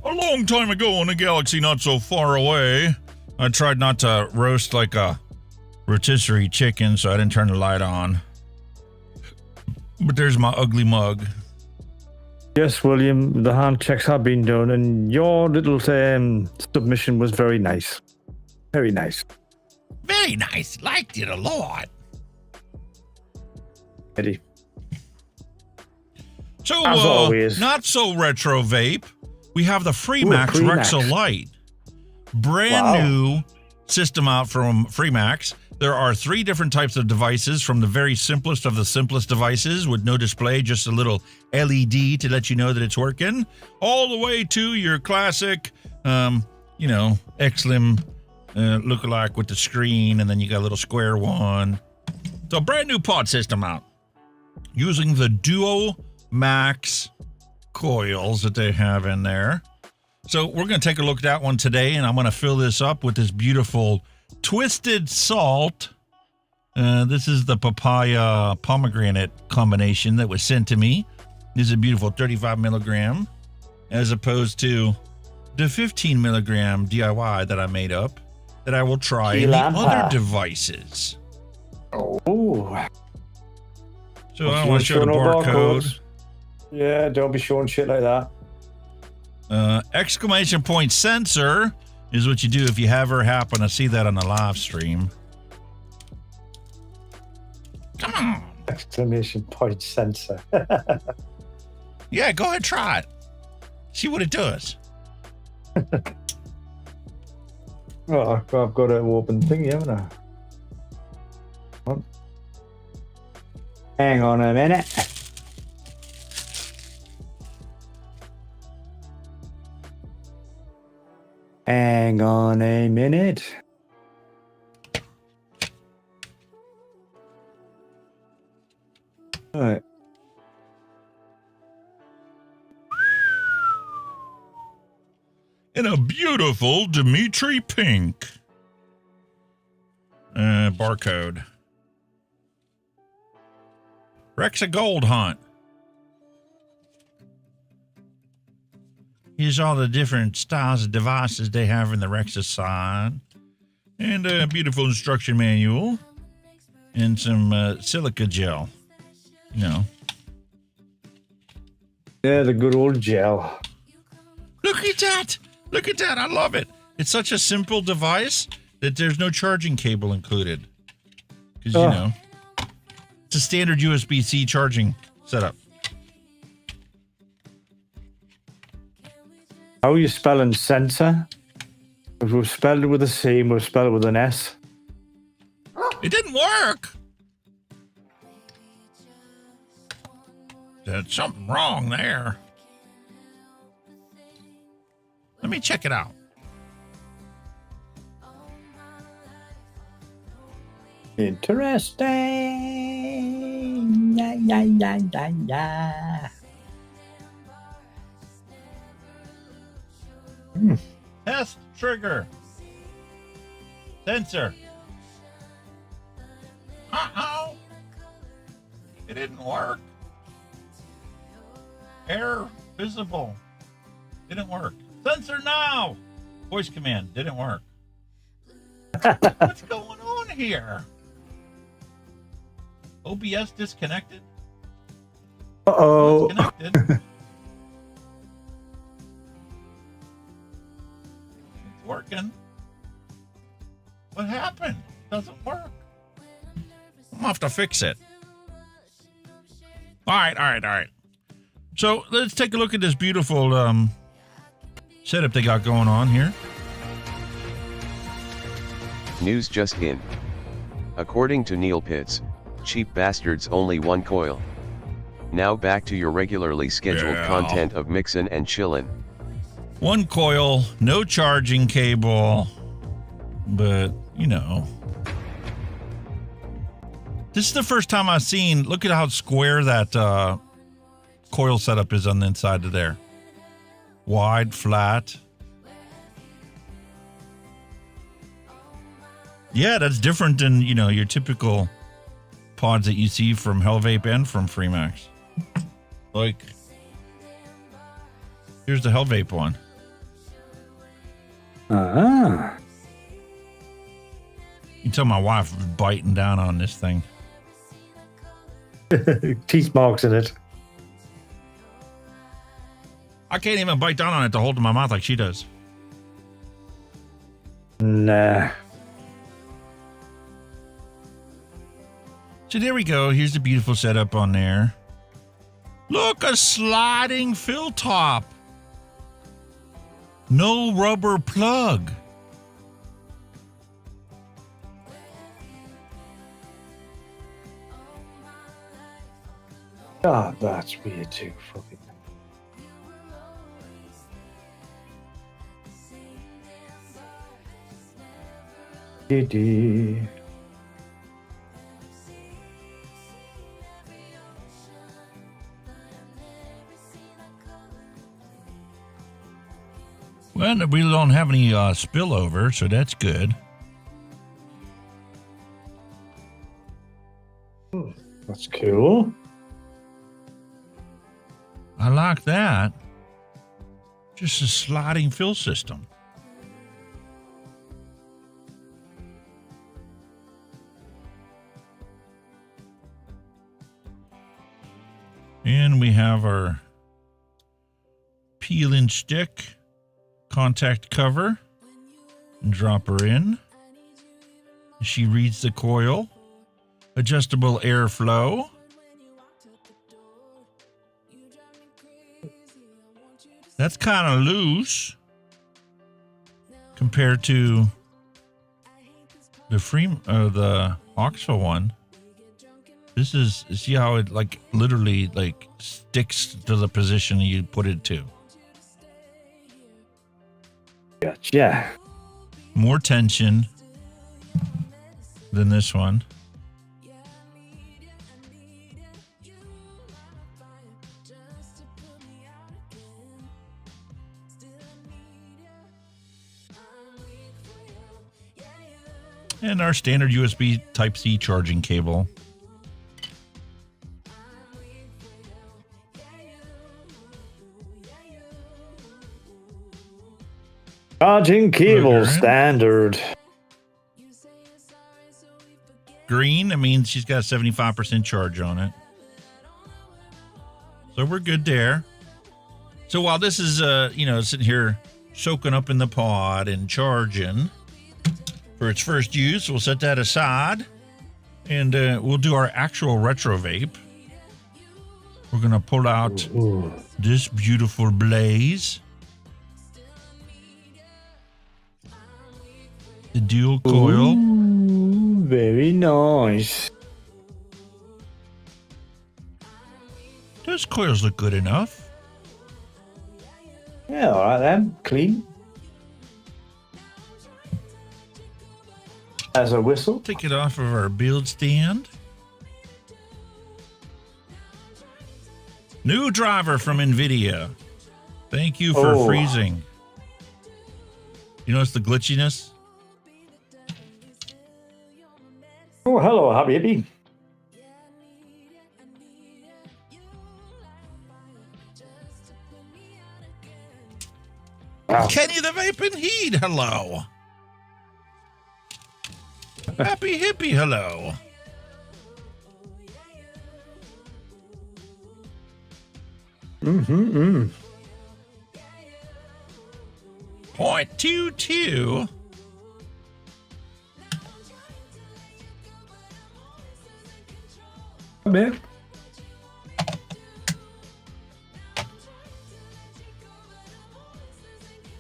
A long time ago in a galaxy not so far away, I tried not to roast like a rotisserie chicken, so I didn't turn the light on. But there's my ugly mug.
Yes, William, the hand checks have been done, and your little submission was very nice. Very nice.
Very nice. Liked it a lot.
Eddie.
So,
as always,
not so retro vape. We have the Freemax REXA LITE. Brand new system out from Freemax. There are 3 different types of devices, from the very simplest of the simplest devices with no display, just a little LED to let you know that it's working, all the way to your classic, X-Lim lookalike with the screen, and then you got a little square one. So brand new pod system out using the Duo Max coils that they have in there. So we're going to take a look at that one today, and I'm going to fill this up with this beautiful Twisted Salt. This is the papaya pomegranate combination that was sent to me. This is a beautiful 35 milligram, as opposed to the 15 milligram DIY that I made up that I will try in the other devices.
Oh.
So I want to show the barcode.
Yeah, don't be showing shit like that.
Exclamation point sensor is what you do if you ever happen to see that on the live stream. Come on.
Exclamation point sensor.
Yeah, go ahead, try it. See what it does.
Oh, I've got an open thing, haven't I? Hang on a minute. Hang on a minute. All right.
In a beautiful Dimitri pink. Barcode. REXA Gold Hunt. Here's all the different styles of devices they have in the REXA side. And a beautiful instruction manual. And some silica gel. You know.
Yeah, the good old gel.
Look at that. Look at that. I love it. It's such a simple device that there's no charging cable included. Because, you know, it's a standard USB-C charging setup.
How are you spelling sensor? If we've spelled it with a C, we've spelled it with an S.
It didn't work. There's something wrong there. Let me check it out.
Interesting. Yeah, yeah, yeah, yeah, yeah.
Test trigger. Sensor. Uh-oh. It didn't work. Error visible. Didn't work. Sensor now. Voice command. Didn't work. What's going on here? OBS disconnected?
Uh-oh.
Connected. It's working. What happened? It doesn't work. I'm gonna have to fix it. All right. So let's take a look at this beautiful setup they got going on here.
News just in. According to Neil Pitts, cheap bastards only one coil. Now back to your regularly scheduled content of Mixin and Chillin.
One coil, no charging cable, but you know. This is the first time I've seen, look at how square that coil setup is on the inside of there. Wide, flat. Yeah, that's different than, you know, your typical pods that you see from Hell Vape and from Freemax. Like, here's the Hell Vape one. You can tell my wife was biting down on this thing.
Teeth marks in it.
I can't even bite down on it to hold in my mouth like she does.
Nah.
So there we go. Here's the beautiful setup on there. Look, a sliding fill top. No rubber plug.
Ah, that's weird too. Fucking. Diddy.
Well, we don't have any spillover, so that's good.
That's cool.
I like that. Just a sliding fill system. And we have our peel and stick contact cover. And drop her in. She reads the coil. Adjustable airflow. That's kind of loose compared to the Oxford one. This is, see how it like literally like sticks to the position you put it to.
Gotcha.
More tension than this one. And our standard USB Type-C charging cable.
Charging cable standard.
Green, that means she's got a 75% charge on it. So we're good there. So while this is, sitting here soaking up in the pod and charging for its first use, we'll set that aside and we'll do our actual retro vape. We're going to pull out this beautiful blaze. The dual coil.
Ooh, very nice.
Those coils look good enough.
Yeah, all right then. Clean. As a whistle.
Take it off of our build stand. New driver from NVIDIA. Thank you for freezing. You notice the glitchiness?
Oh, hello, Habibi.
Wow. Kenny the Vaping Heat, hello. Happy Hippie, hello.
Mm-hmm.
0.22.
Man.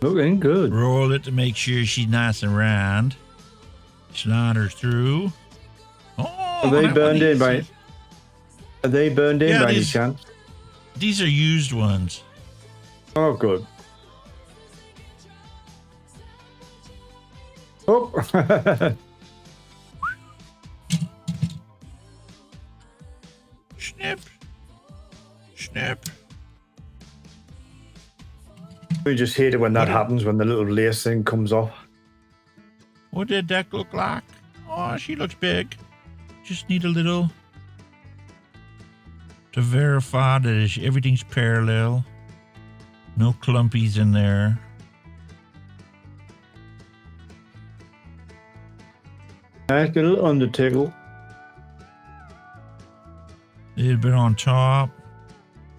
Looking good.
Roll it to make sure she's nice and round. Slide her through. Oh,
are they burned in by? Are they burned in by any chance?
These are used ones.
Oh, good. Oh.
Snip. Snip.
We just hate it when that happens, when the little lace thing comes off.
What did that look like? Oh, she looks big. Just need a little to verify that everything's parallel. No clumpies in there.
Nice little undertickle.
A little bit on top.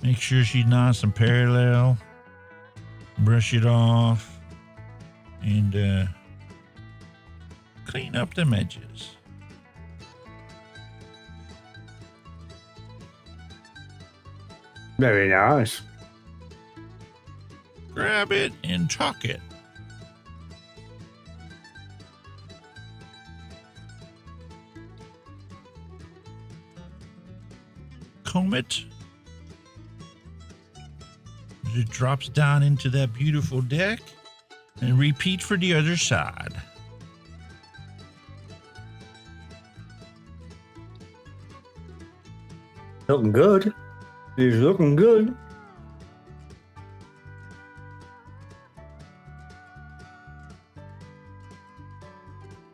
Make sure she's nice and parallel. Brush it off. And clean up them edges.
Very nice.
Grab it and tuck it. Comb it. As it drops down into that beautiful deck. And repeat for the other side.
Looking good. He's looking good.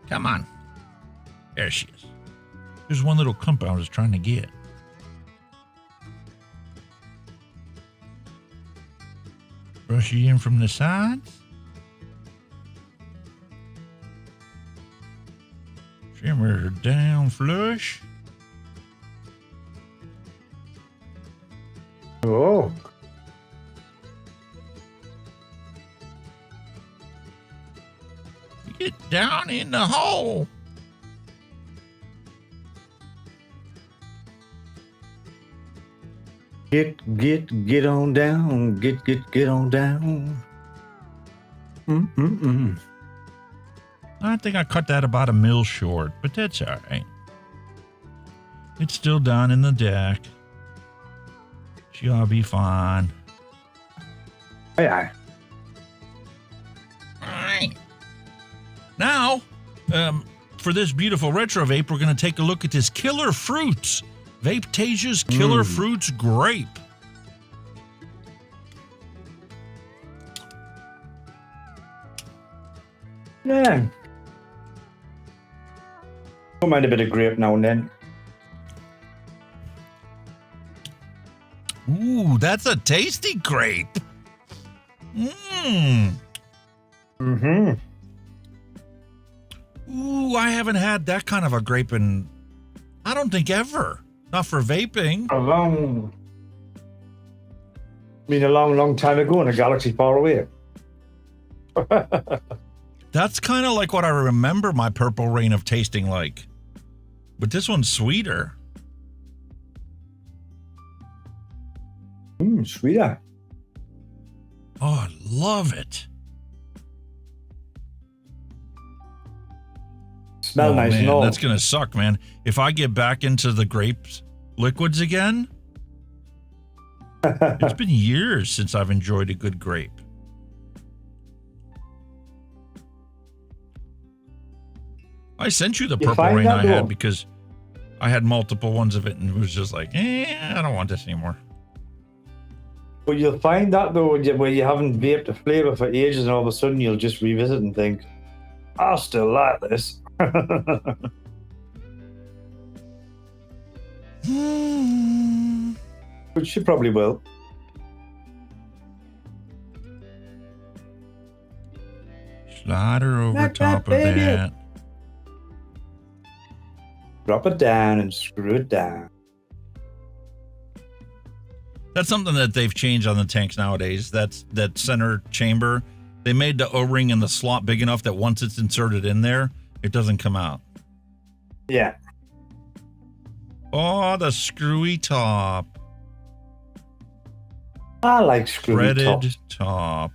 Come on. There she is. There's one little clump I was trying to get. Brush it in from the sides. Shimmer her down flush.
Oh.
Get down in the hole.
Get on down. Get on down.
I think I cut that about a mil short, but that's all right. It's still down in the deck. She'll be fine.
Yeah.
All right. Now, for this beautiful retro vape, we're going to take a look at this Killer Fruits. Vape-Tasia's Killer Fruits Grape.
Yeah. Don't mind a bit of grape now and then.
Ooh, that's a tasty grape. Ooh, I haven't had that kind of a grape in, I don't think ever. Not for vaping.
A long time ago in a galaxy far away.
That's kind of like what I remember my Purple Rain of tasting like. But this one's sweeter.
Sweeter.
Oh, I love it.
Smell nice
man,
and all.
that's gonna suck, man. If I get back into the grapes liquids again, it's been years since I've enjoyed a good grape. I sent you the Purple Rain I had because I had multiple ones of it and it was just like, I don't want this anymore.
But you'll find that though, where you haven't vaped a flavor for ages and all of a sudden you'll just revisit and think, I still like this. Which she probably will.
Slide her over top of that.
Drop it down and screw it down.
That's something that they've changed on the tanks nowadays. That's that center chamber. They made the O-ring and the slot big enough that once it's inserted in there, it doesn't come out.
Yeah.
Oh, the screwy top.
I like screwy
threaded top.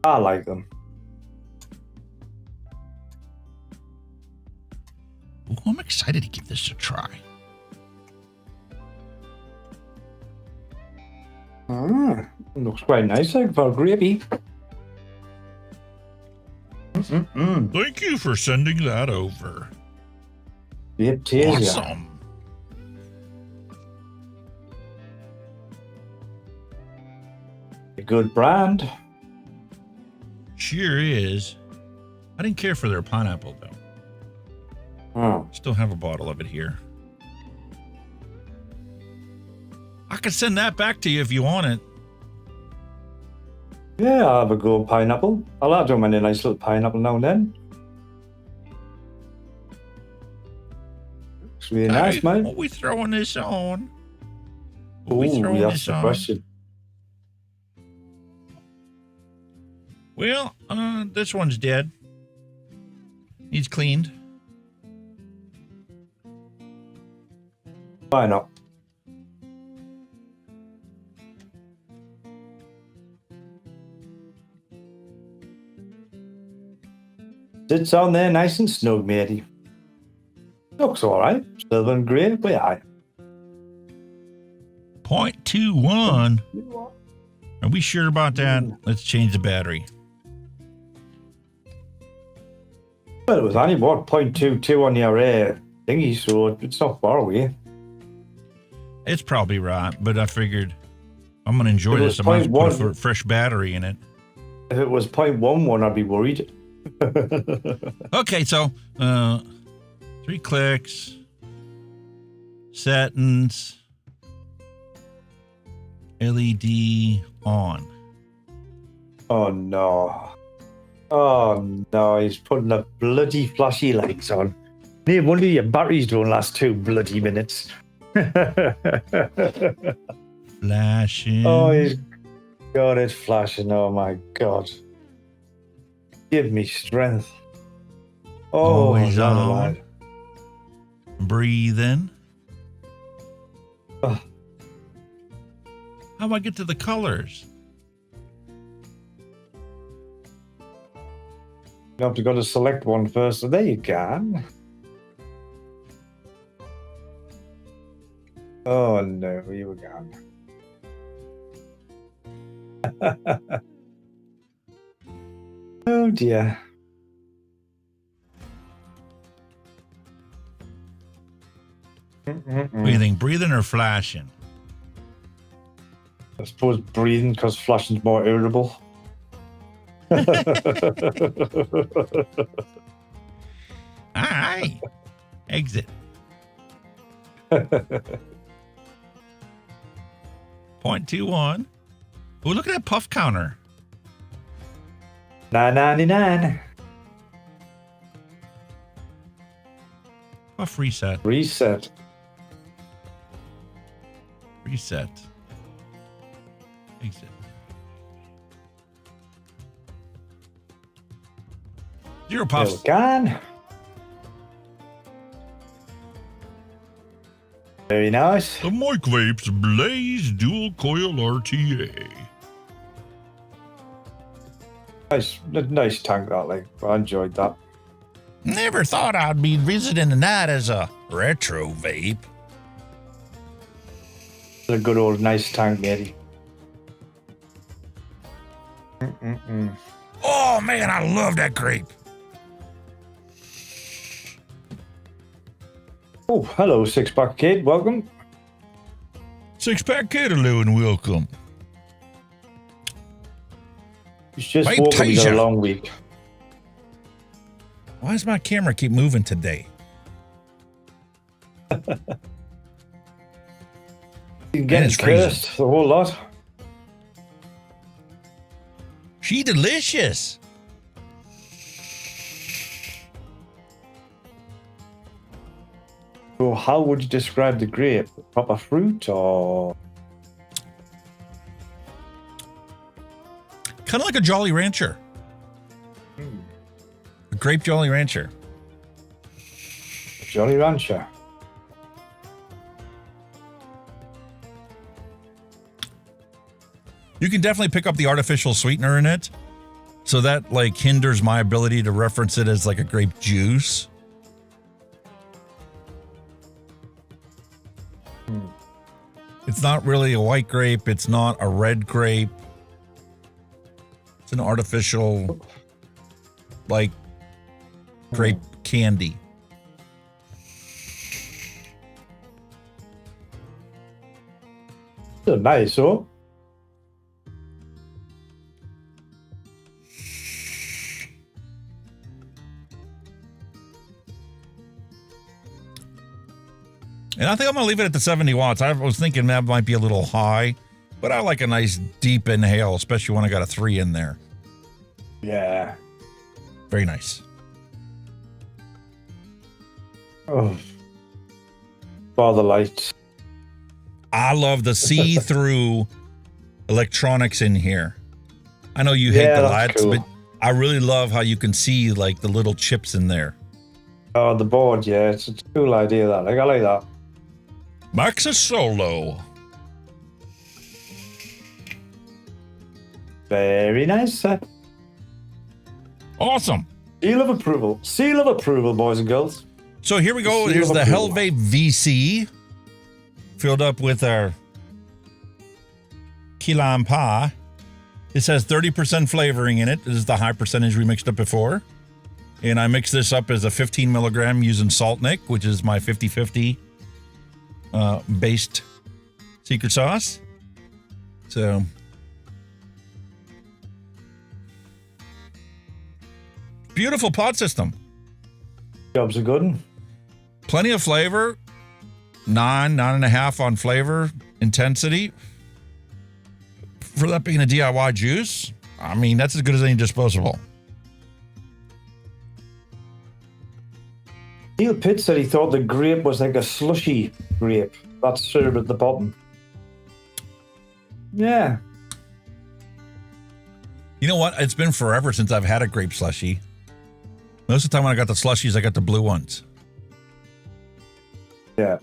I like them.
Ooh, I'm excited to give this a try.
Looks quite nice, like for gravy.
Thank you for sending that over.
Vape-Tasia.
Awesome.
A good brand.
Sure is. I didn't care for their pineapple though.
Oh.
Still have a bottle of it here. I could send that back to you if you want it.
Yeah, I'll have a go pineapple. I like doing a nice little pineapple now and then. Looks really nice, mate.
What we throwing this on?
Ooh, that's the question.
Well, this one's dead. Needs cleaned.
Why not? Sits on there nice and snug, matey. Looks alright. Silver and grey, but yeah.
0.21. Are we sure about that? Let's change the battery.
Well, it was only what 0.22 on your thingy, so it's not far away.
It's probably right, but I figured I'm going to enjoy this. I might as well put a fresh battery in it.
If it was 0.11, I'd be worried.
Okay, so 3 clicks, settings, LED on.
Oh no. Oh no, he's putting the bloody flashy lights on. No wonder your batteries don't last 2 bloody minutes.
Flashing.
Oh, he's got it flashing. Oh my god. Give me strength. Oh,
always
on.
on. Breathing.
Oh.
How do I get to the colors?
You have to go to select one first. So there you can. Oh no, you were gone. Oh dear.
What do you think, breathing or flashing?
I suppose breathing, because flashing's more irritable.
Aye. Exit. 0.21. Oh, look at that puff counter.
9.99.
Puff reset.
Reset.
Reset. Exit. Zero puffs.
Gone. Very nice.
The Mike Vapes Blaze Dual Coil RTA.
Nice tank that, like. I enjoyed that.
Never thought I'd be visiting tonight as a retro vape.
A good old nice tank, matey.
Oh man, I love that grape.
Oh, hello, Six-Pack Kid. Welcome.
Six-Pack Kid, hello and welcome.
He's just woken. He's had a long week.
Why does my camera keep moving today?
You getting cursed a whole lot.
She delicious.
So how would you describe the grape? Proper fruit or?
Kind of like a Jolly Rancher. A grape Jolly Rancher.
Jolly Rancher.
You can definitely pick up the artificial sweetener in it. So that like hinders my ability to reference it as like a grape juice. It's not really a white grape. It's not a red grape. It's an artificial, like, grape candy.
Nice, oh.
And I think I'm going to leave it at the 70 watts. I was thinking that might be a little high, but I like a nice deep inhale, especially when I got a 3 in there.
Yeah.
Very nice.
Oh. For the lights.
I love the see-through electronics in here. I know you hate the lights, but I really love how you can see like the little chips in there.
Oh, the board, yeah, it's a cool idea. That I like that.
Max a Solo.
Very nice, sir.
Awesome.
Seal of approval. Seal of approval, boys and girls.
So here we go. Here's the Hell Vape VC. Filled up with our key lime pie. This has 30% flavoring in it. This is the high percentage we mixed up before. And I mixed this up as a 15 milligram using Salt Nick, which is my 50-50 based secret sauce. So beautiful pod system.
Jobs are good.
Plenty of flavor. 9.5 on flavor intensity. For that being a DIY juice, I mean, that's as good as any disposable.
Neil Pitt said he thought the grape was like a slushy grape. That's syrup at the bottom. Yeah.
You know what? It's been forever since I've had a grape slushy. Most of the time when I got the slushies, I got the blue ones.
Yeah.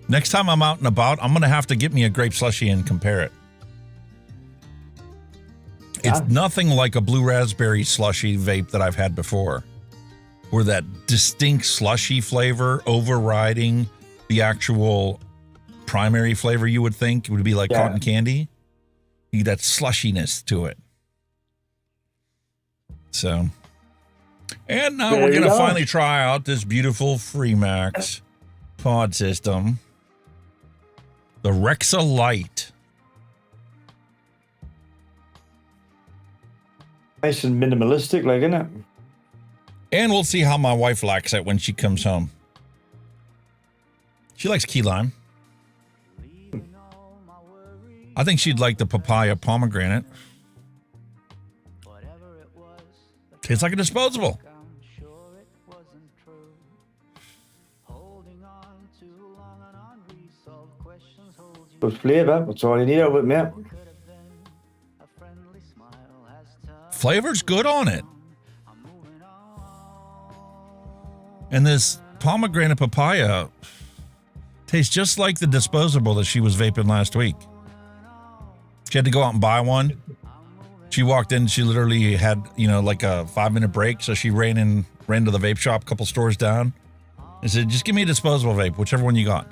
Next time I'm out and about, I'm going to have to get me a grape slushy and compare it. It's nothing like a blue raspberry slushy vape that I've had before, where that distinct slushy flavor overriding the actual primary flavor you would think would be like cotton candy. You get that slushiness to it. So, and now we're going to finally try out this beautiful Freemax pod system. The REXA LITE.
Nice and minimalistic, like, isn't it?
And we'll see how my wife likes it when she comes home. She likes key lime. I think she'd like the papaya pomegranate. Tastes like a disposable.
Good flavor. That's all you need of it, mate.
Flavor's good on it. And this pomegranate papaya tastes just like the disposable that she was vaping last week. She had to go out and buy one. She walked in, she literally had, like a 5-minute break. So she ran to the vape shop a couple stores down and said, just give me a disposable vape, whichever one you got.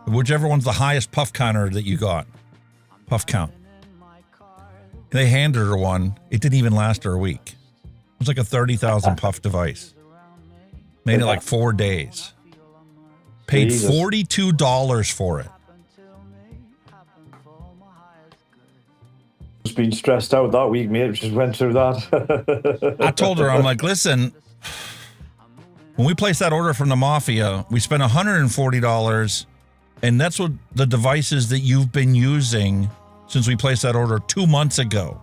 Whichever one's the highest puff counter that you got. Puff count. They handed her one. It didn't even last her a week. It was like a 30,000 puff device. Made it like 4 days. Paid $42 for it.
Just been stressed out that week, mate. Just went through that.
I told her, I'm like, listen, when we placed that order from the Mafia, we spent $140, and that's what the devices that you've been using since we placed that order 2 months ago.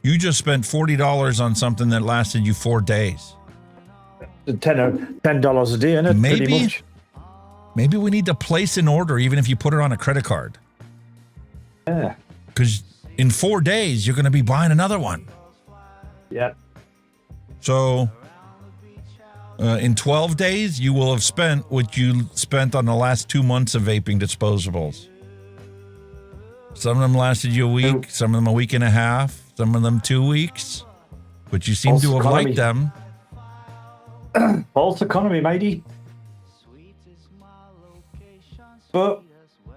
You just spent $40 on something that lasted you 4 days.
$10 a day, isn't it? Pretty much.
Maybe we need to place an order, even if you put it on a credit card.
Yeah.
Because in 4 days, you're going to be buying another one.
Yeah.
So in 12 days, you will have spent what you spent on the last 2 months of vaping disposables. Some of them lasted you a week, some of them a week and a half, some of them 2 weeks. But you seem to have liked them.
False economy, matey. But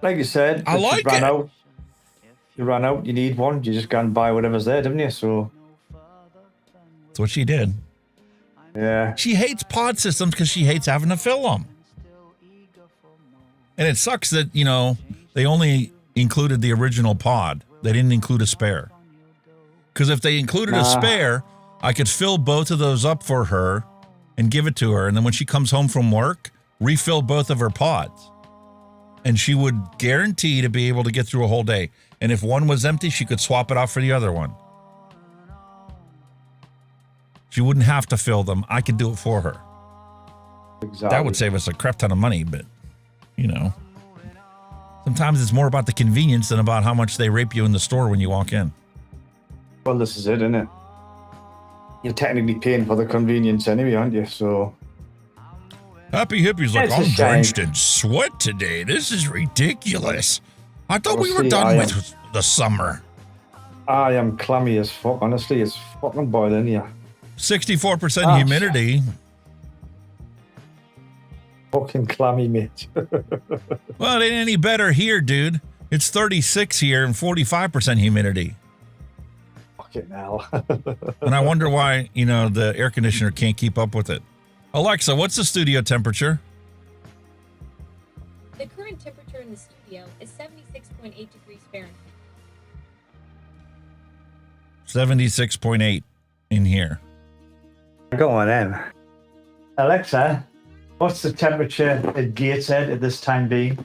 like you said,
I like
you ran
it.
Out. You ran out. You need one. You just go and buy whatever's there, didn't you? So
that's what she did.
Yeah.
She hates pod systems because she hates having to fill them. And it sucks that, they only included the original pod. They didn't include a spare. Because if they included a spare, I could fill both of those up for her and give it to her. And then when she comes home from work, refill both of her pods. And she would guarantee to be able to get through a whole day. And if one was empty, she could swap it off for the other one. She wouldn't have to fill them. I could do it for her.
Exactly.
That would save us a crap ton of money, but you know, sometimes it's more about the convenience than about how much they rape you in the store when you walk in.
Well, this is it, isn't it? You're technically paying for the convenience anyway, aren't you? So.
Happy Hippie's like,
It's a
I'm
shame.
drenched in sweat today. This is ridiculous. I thought we were
Honestly,
done
I
with the summer.
I am clammy as fuck. Honestly, it's fucking boiling here.
64% humidity.
Fucking clammy, mate.
Well, it ain't any better here, dude. It's 36 here and 45% humidity.
Fucking hell.
And I wonder why, you know, the air conditioner can't keep up with it. Alexa, what's the studio temperature?
The current temperature in the studio is 76.8 degrees Fahrenheit.
76.8 in here.
Go on then. Alexa, what's the temperature at Gateshead at this time being?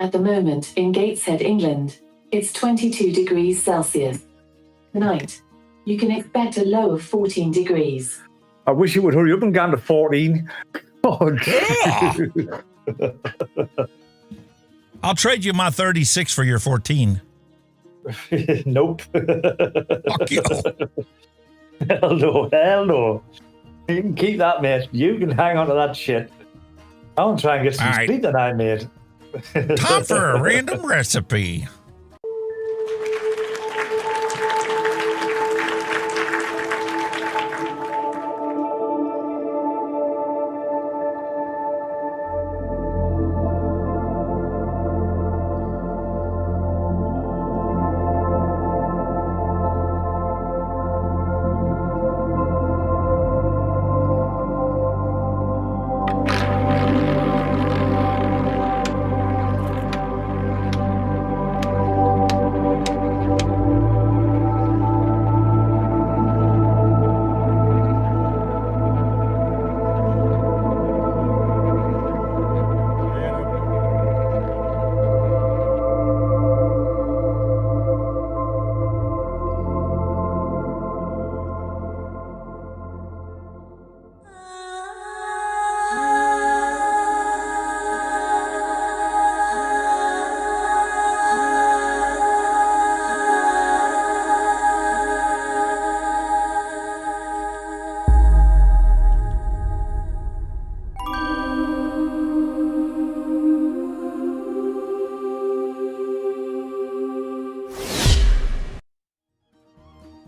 At the moment, in Gateshead, England, it's 22 degrees Celsius. Tonight, you can expect a low of 14 degrees.
I wish you would hurry up and go down to 14. God.
I'll trade you my 36 for your 14.
Nope.
Fuck you.
Hell no, hell no. You can keep that, mate. You can hang on to that shit. I'll try and get some
All right.
sleep tonight, mate.
Time for a random recipe.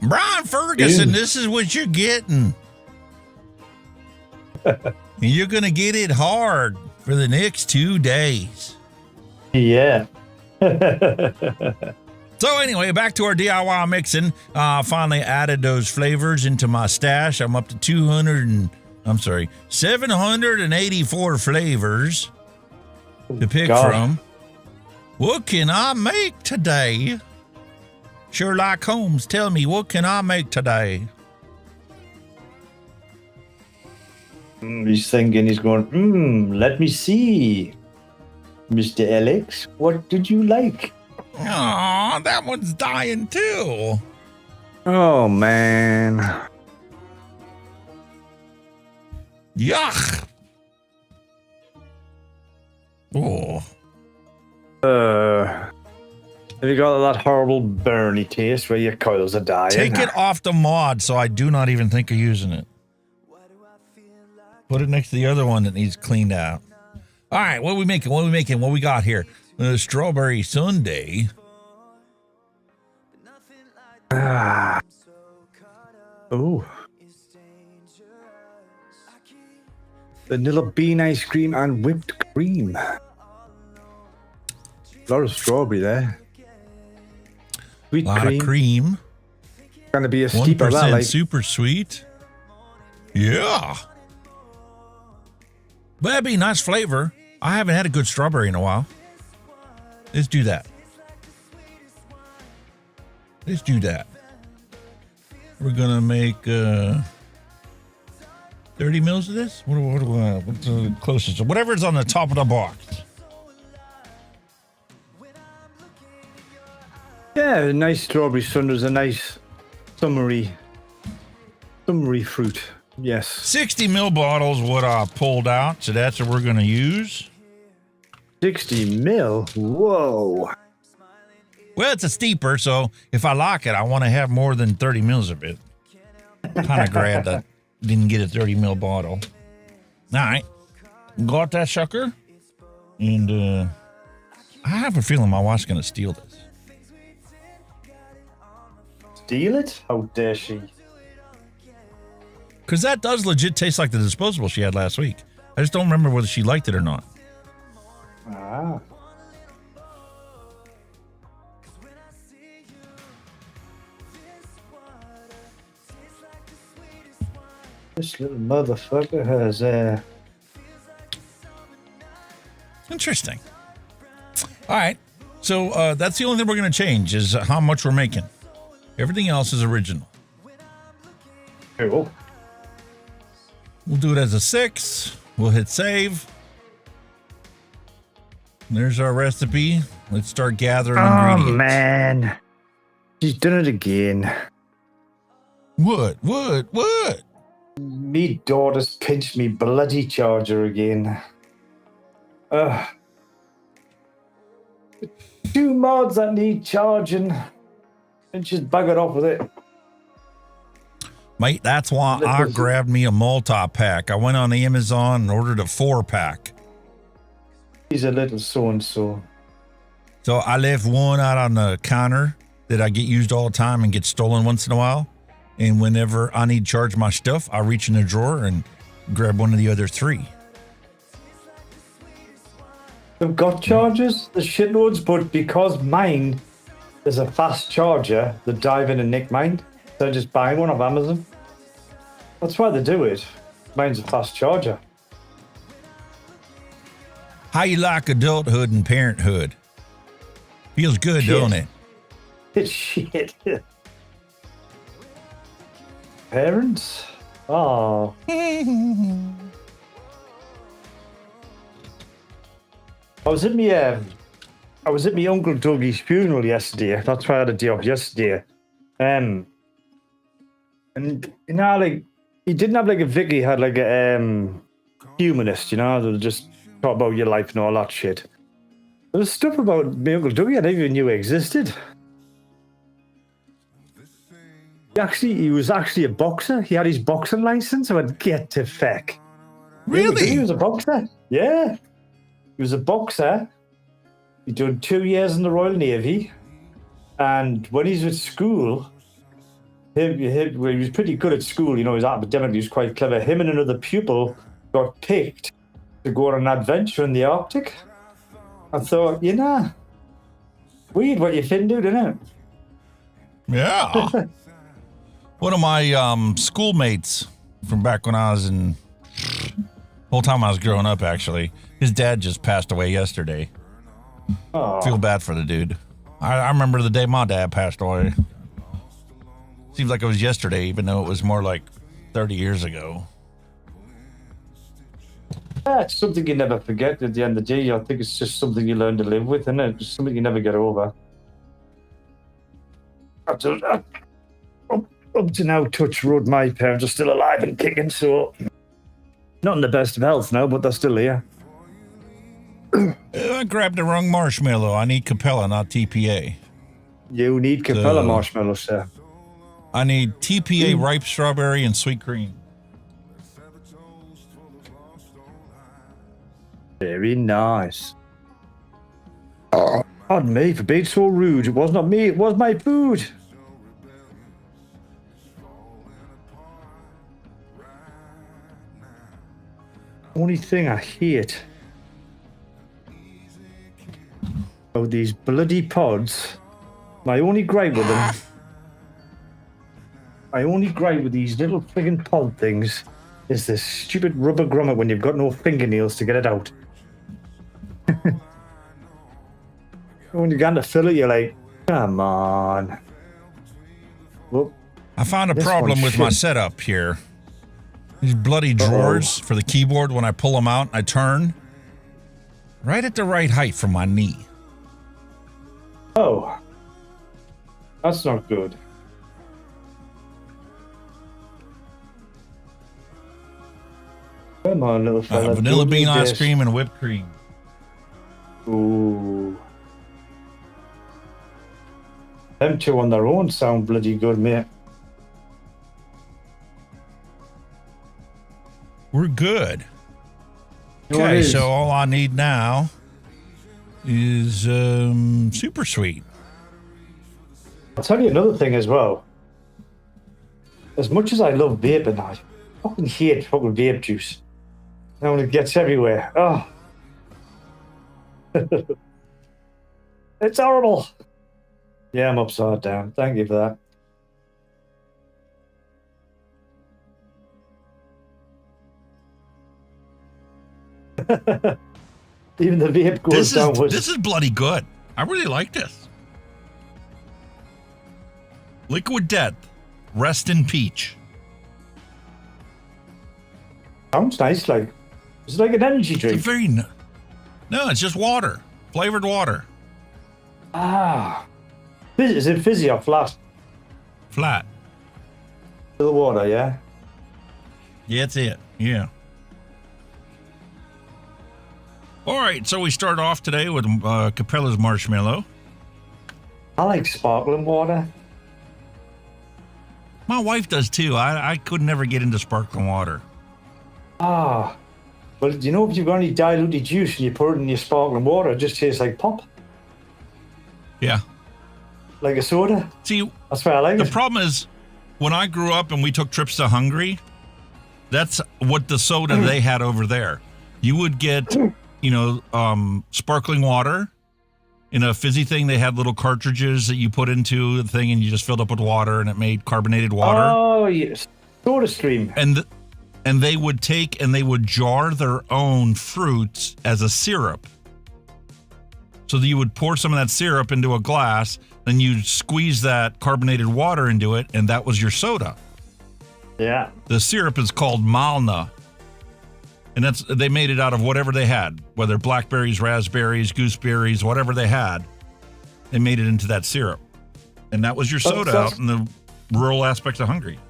Brian Ferguson, this is what you're getting. You're going to get it hard for the next 2 days.
Yeah.
So anyway, back to our DIY mixing. Finally added those flavors into my stash. I'm up to 784 flavors to pick from. What can I make today? Sherlock Holmes, tell me, what can I make today?
He's thinking, he's going, let me see. Mr. Alex, what did you like?
Aw, that one's dying too.
Oh, man.
Yuck. Oh.
Have you got that horrible burny taste where your coils are dying?
Take it off the mod, so I do not even think of using it. Put it next to the other one that needs cleaned out. All right, what are we making? What are we making? What we got here? Strawberry sundae.
Oh. Vanilla bean ice cream and whipped cream. A lot of strawberry there. Sweet
lot of cream.
Gonna be a steeper
1%
that, like
super sweet. Yeah. But that'd be a nice flavor. I haven't had a good strawberry in a while. Let's do that. Let's do that. We're gonna make 30 mils of this. What's the closest? Whatever's on the top of the box.
yeah, a nice strawberry sundaes, a nice summery fruit. Yes.
60 mil bottles what I pulled out, so that's what we're gonna use.
60 mil? Whoa.
Well, it's a steeper, so if I lock it, I want to have more than 30 mils of it. Kind of glad that didn't get a 30 mil bottle. All right. Got that sucker. And I have a feeling my wife's going to steal this.
Steal it? How dare she?
Because that does legit taste like the disposable she had last week. I just don't remember whether she liked it or not.
Ah. This little motherfucker has
Interesting. All right. So that's the only thing we're going to change is how much we're making. Everything else is original.
Cool.
We'll do it as a 6. We'll hit save. There's our recipe. Let's start gathering ingredients.
Oh, man. She's done it again.
What?
Me daughter's pinched me bloody charger again. Ugh. 2 mods that need charging. And she's buggered off with it.
Mate, that's why I grabbed me a multi-pack. I went on Amazon and ordered a 4-pack.
He's a little so-and-so.
So I left one out on the counter that I get used all the time and get stolen once in a while. And whenever I need to charge my stuff, I reach in the drawer and grab one of the other 3.
I've got chargers, the shitloads, but because mine is a fast charger, they dive in and nick mine. So just buy one off Amazon. That's why they do it. Mine's a fast charger.
How you like adulthood and parenthood? Feels good, don't it?
It's shit. Parents? Oh. I was at my Uncle Dougie's funeral yesterday. That's why I had a day off yesterday. And you know, like, he didn't have like a vicar, he had like a humanist, you know, they'll just talk about your life and all that shit. There's stuff about my Uncle Dougie I never even knew existed. He was actually a boxer. He had his boxing license. I went, get to feck.
Really?
He was a boxer. Yeah. He was a boxer. He did 2 years in the Royal Navy. And when he was at school, he was pretty good at school. You know, he was academically, he was quite clever. Him and another pupil got picked to go on an adventure in the Arctic. I thought, you know, weird what you fin do, isn't it?
Yeah. One of my schoolmates from back when I was in, whole time I was growing up, actually, his dad just passed away yesterday.
Oh.
Feel bad for the dude. I remember the day my dad passed away. Seems like it was yesterday, even though it was more like 30 years ago.
Yeah, it's something you never forget at the end of the day. I think it's just something you learn to live with, isn't it? It's something you never get over. Up to now, touch wood, my parents are still alive and kicking, so not in the best of health now, but they're still here.
I grabbed the wrong marshmallow. I need Capella, not TPA.
You need Capella marshmallow, sir.
I need TPA ripe strawberry and sweet cream.
Very nice. Pardon me for being so rude. It was not me, it was my food. Only thing I hate about these bloody pods, my only gripe with them, my only gripe with these little friggin' pod things is this stupid rubber grommet when you've got no fingernails to get it out. When you're going to fill it, you're like, come on. Well,
I found a problem with my setup here. These bloody drawers for the keyboard, when I pull them out, I turn right at the right height from my knee.
Oh. That's not good. Come on, little
I
fella.
have vanilla
do
bean
this.
ice cream and whipped cream.
Ooh. Them two on their own sound bloody good, mate.
We're good.
What
Okay,
is?
so all I need now is super sweet.
I'll tell you another thing as well. As much as I love vaping, I fucking hate fucking vape juice. Now it gets everywhere. Oh. It's horrible. Yeah, I'm upside down. Thank you for that. Even the vape goes downwards.
This is bloody good. I really like this. Liquid Death. Rest in Peach.
Sounds nice, like it's like an energy drink.
It's very no, it's just water, flavored water.
Ah, is it fizzy or flat?
Flat.
Still water, yeah.
Yeah, that's it. Yeah. All right, so we start off today with Capella's Marshmallow.
I like sparkling water.
My wife does too. I could never get into sparkling water.
Ah, well, you know, if you've got any diluted juice and you pour it in your sparkling water, it just tastes like pop.
Yeah.
Like a soda.
See,
that's why I like it.
The problem is, when I grew up and we took trips to Hungary, that's what the soda they had over there. You would get, sparkling water. In a fizzy thing, they had little cartridges that you put into the thing and you just filled up with water and it made carbonated water.
Oh, yes. Soda stream.
And they would take and they would jar their own fruits as a syrup. So that you would pour some of that syrup into a glass, then you'd squeeze that carbonated water into it, and that was your soda.
Yeah.
The syrup is called Malna. And they made it out of whatever they had, whether blackberries, raspberries, gooseberries, whatever they had. They made it into that syrup. And that was your soda out in the rural aspects of Hungary.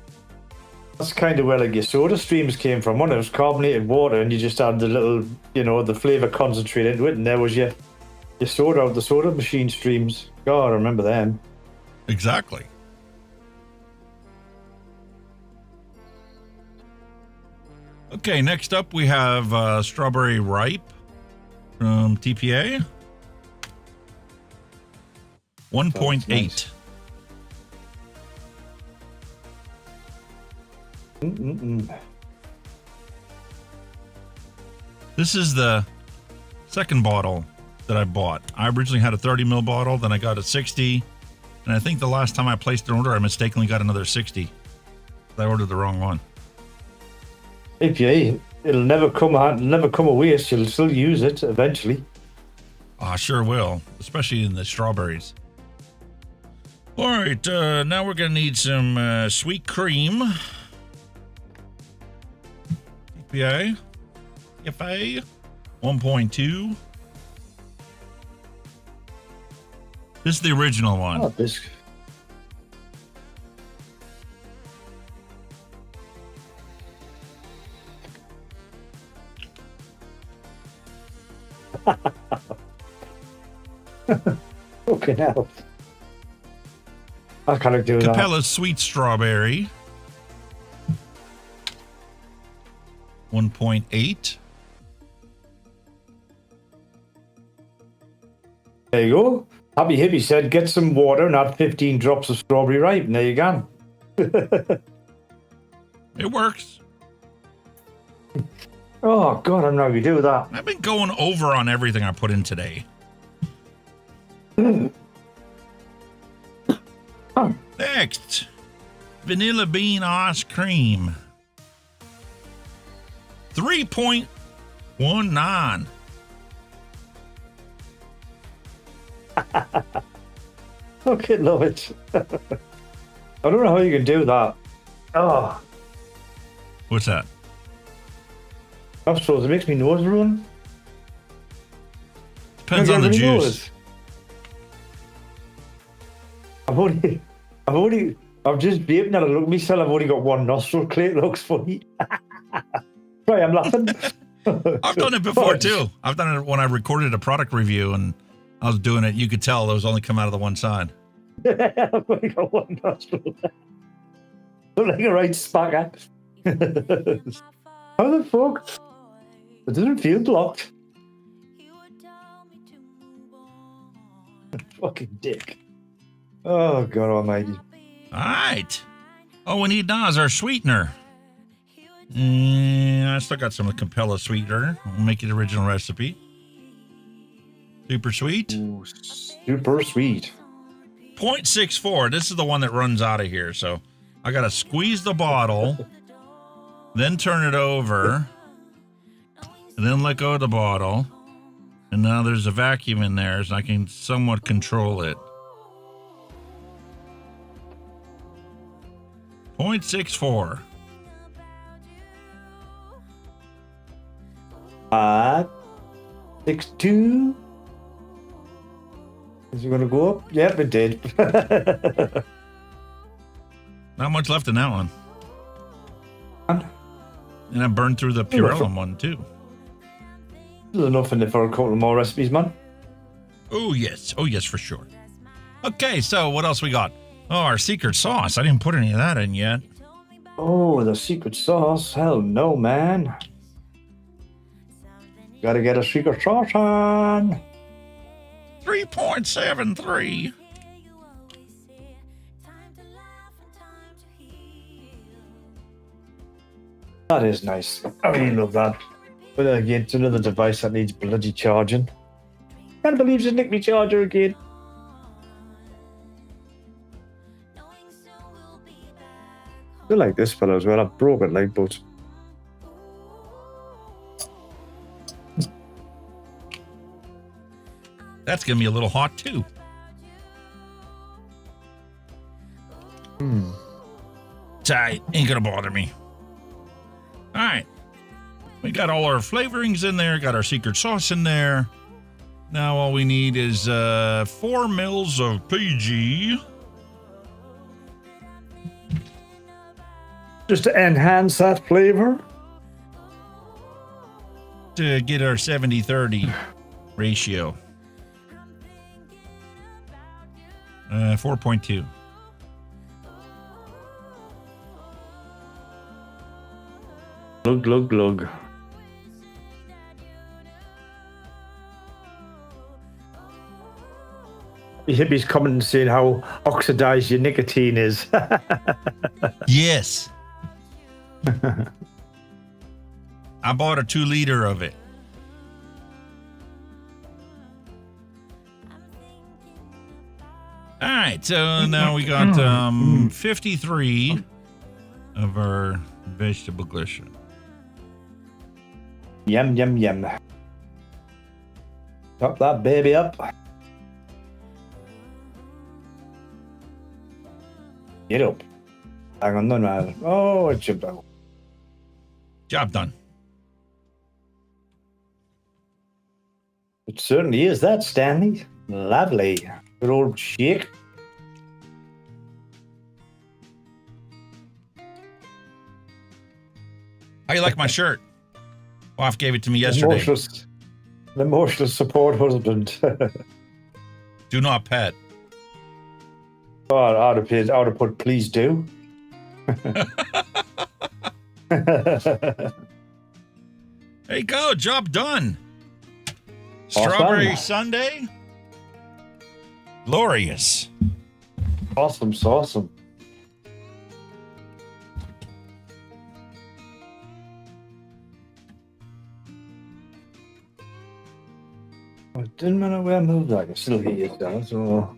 That's kind of where like your soda streams came from. One, it was carbonated water and you just add the little, the flavor concentrate into it, and there was your soda of the soda machine streams. God, I remember them.
Exactly. Okay, next up we have Strawberry Ripe from TPA. 1.8.
Nice.
This is the second bottle that I bought. I originally had a 30 ml bottle, then I got a 60, and I think the last time I placed an order, I mistakenly got another 60. I ordered the wrong one.
APA, it'll never come a waste. You'll still use it eventually.
I sure will, especially in the strawberries. All right, now we're going to need some sweet cream. APA, 1.2. This is the original one.
Oh, this. Fucking hell. I can't do that.
Capella's Sweet Strawberry. 1.8.
There you go. Happy Hippie said, get some water and add 15 drops of strawberry ripe. And there you go.
It works.
Oh, God, I don't know how you do that.
I've been going over on everything I put in today. Next, vanilla bean ice cream. 3.19.
Okay, love it. I don't know how you can do that. Oh.
What's that?
I suppose it makes me nose run.
Depends on the juice.
I've just vaping and I look at myself, I've only got one nostril. Clay, it looks funny. Sorry, I'm laughing.
I've done it before too. I've done it when I recorded a product review and I was doing it. You could tell those only come out of the one side.
I've only got one nostril. I'm like a right spacker. How the fuck? It doesn't feel blocked. Fucking dick. Oh, God almighty.
All right. All we need now is our sweetener. I still got some of the Capella sweetener. We'll make it original recipe. Super sweet.
Ooh, super sweet.
0.64. This is the one that runs out of here. So I got to squeeze the bottle, then turn it over, and then let go of the bottle. And now there's a vacuum in there, so I can somewhat control it. 0.64.
5.62. Is it going to go up? Yep, it did.
Not much left in that one. And I burned through the Purellum one, too.
There's enough in there for a couple more recipes, man.
Oh, yes. Oh, yes, for sure. Okay, so what else we got? Oh, our secret sauce. I didn't put any of that in yet.
Oh, the secret sauce. Hell no, man. Gotta get a secret sauce on.
3.73.
That is nice. I really love that. But again, it's another device that needs bloody charging. Can't believe she nicked me charger again. I like this fellow as well. I've broke it like, but
that's gonna be a little hot too. Tight, ain't gonna bother me. All right, we got all our flavorings in there. Got our secret sauce in there. Now all we need is 4 mils of PG.
just to enhance that flavor.
To get our 70-30 ratio. 4.2.
Glug, glug, glug. The hippies coming and saying how oxidized your nicotine is.
Yes. I bought a 2-liter of it. All right, so now we got 53 of our vegetable glycerin.
Yum, yum, yum. Top that baby up. Get up. Hang on, no, man. Oh, it's jumped out.
Job done.
It certainly is that, Stanley. Lovely. Good old shake.
How you like my shirt? Wife gave it to me yesterday.
The emotional support husband.
Do not pet.
Oh, I'd have put please do.
There you go. Job done. Strawberry sundae. Glorious.
Awesome, awesome. I didn't know where I moved. I can still hear you down, so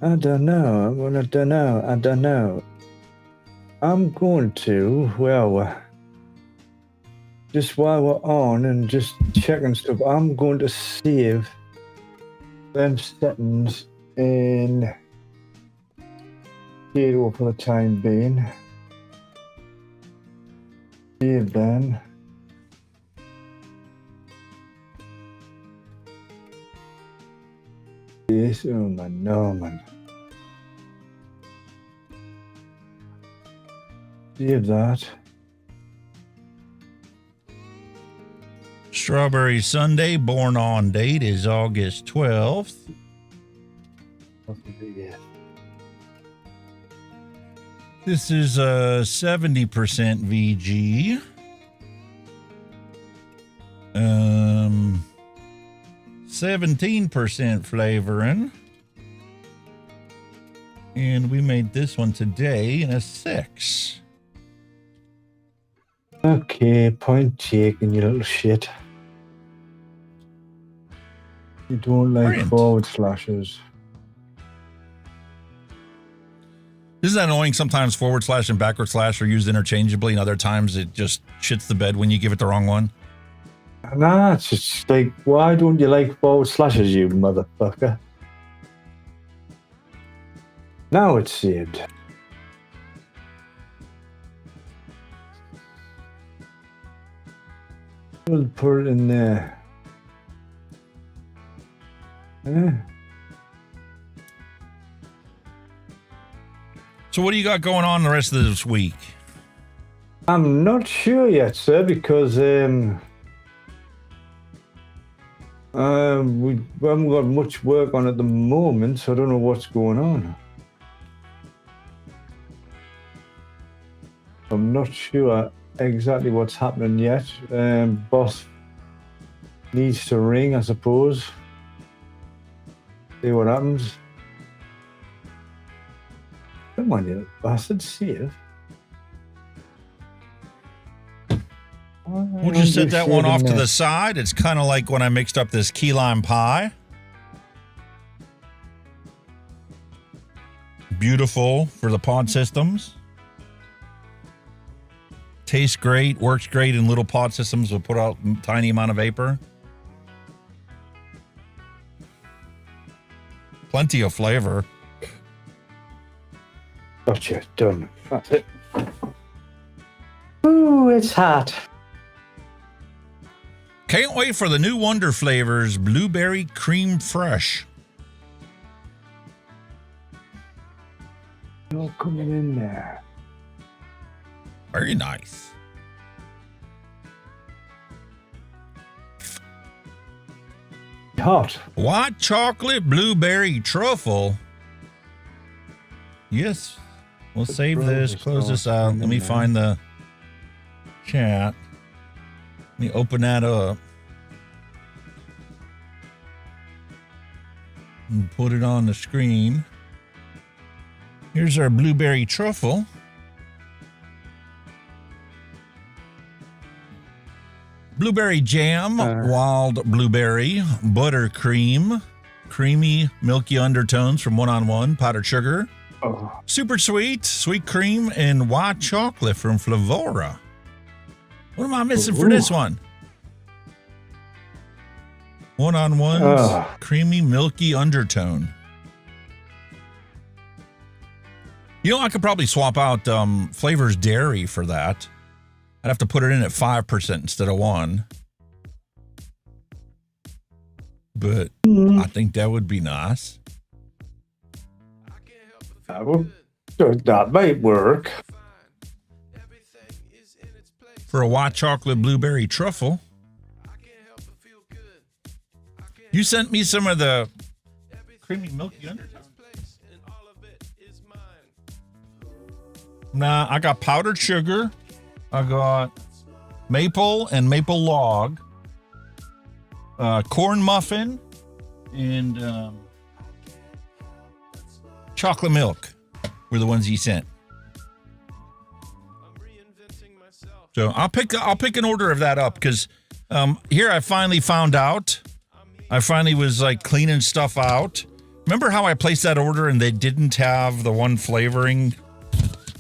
I don't know. I don't know. I'm going to, well, just while we're on and just checking stuff, I'm going to save them settings in Hero for the time being. Save them. Yes, oh man, no man. Save that.
Strawberry Sunday, born on date is August 12th. This is a 70% VG. 17% flavoring. And we made this one today in a 6.
Okay, point taken, you little shit. You don't like
Brilliant.
forward slashes.
Isn't that annoying? Sometimes forward slash and backward slash are used interchangeably, and other times it just shits the bed when you give it the wrong one.
Nah, it's just like, why don't you like forward slashes, you motherfucker? Now it's saved. We'll put it in there. Yeah.
So what do you got going on the rest of this week?
I'm not sure yet, sir, because we haven't got much work on at the moment, so I don't know what's going on. I'm not sure exactly what's happening yet. Boss needs to ring, I suppose. See what happens. Come on, you bastard, save.
We'll just set that one off to the side. It's kind of like when I mixed up this key lime pie. Beautiful for the pod systems. Tastes great, works great in little pod systems that put out a tiny amount of vapor. Plenty of flavor.
Gotcha, done. That's it. Ooh, it's hot.
Can't wait for the new Wonder flavors, Blueberry Cream Fresh.
All coming in there.
Very nice.
Hot.
White chocolate blueberry truffle. Yes. We'll save this, close this out. Let me find the chat. Let me open that up. And put it on the screen. Here's our blueberry truffle. Blueberry jam, wild blueberry, buttercream, creamy, milky undertones from one-on-one, powdered sugar, super sweet, sweet cream, and white chocolate from Flavora. What am I missing for this one? One-on-ones, creamy, milky undertone. You know, I could probably swap out Flavors Dairy for that. I'd have to put it in at 5% instead of 1. But I think that would be nice.
That might work.
For a white chocolate blueberry truffle. You sent me some of the creamy milky undertone. Nah, I got powdered sugar. I got maple and maple log, corn muffin, and chocolate milk were the ones he sent. So I'll pick an order of that up because here I finally found out. I finally was like cleaning stuff out. Remember how I placed that order and they didn't have the one flavoring,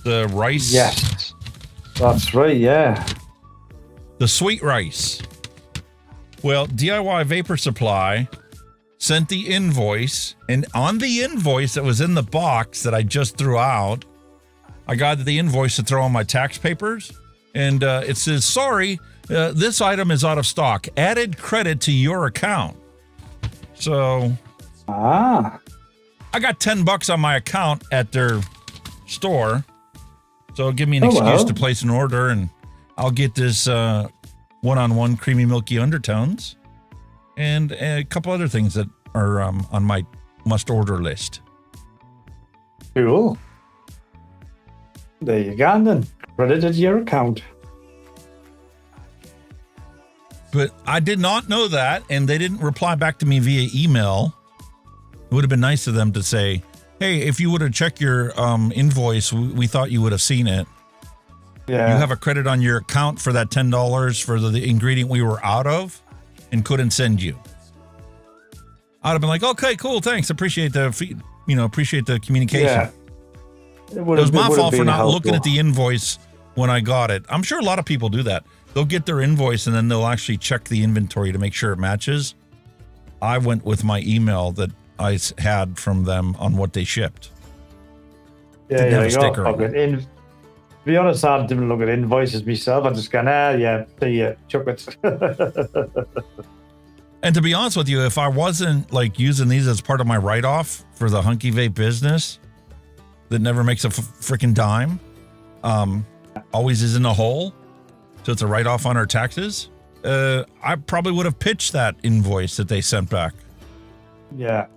the rice?
Yes. That's right, yeah.
The sweet rice. Well, DIY Vapor Supply sent the invoice, and on the invoice that was in the box that I just threw out, I got the invoice to throw on my tax papers, and it says, sorry, this item is out of stock. Added credit to your account. So, I got $10 on my account at their store. So give me an excuse to place an order, and I'll get this one-on-one creamy milky undertones, and a couple other things that are on my must-order list.
Cool. There you go, then. Credited your account.
But I did not know that, and they didn't reply back to me via email. It would have been nice of them to say, hey, if you would have checked your invoice, we thought you would have seen it.
Yeah.
You have a credit on your account for that $10 for the ingredient we were out of and couldn't send you. I'd have been like, okay, cool, thanks. Appreciate the communication.
Yeah.
It was my fault for not looking at the invoice when I got it. I'm sure a lot of people do that. They'll get their invoice and then they'll actually check the inventory to make sure it matches. I went with my email that I had from them on what they shipped.
Yeah,
Didn't have a sticker on it.
To be honest, I didn't look at invoices myself. I just gone, yeah, see ya, chuck it.
And to be honest with you, if I wasn't like using these as part of my write-off for the Hunky Vape business that never makes a freaking dime, always is in a hole, so it's a write-off on our taxes, I probably would have pitched that invoice that they sent back.
Yeah.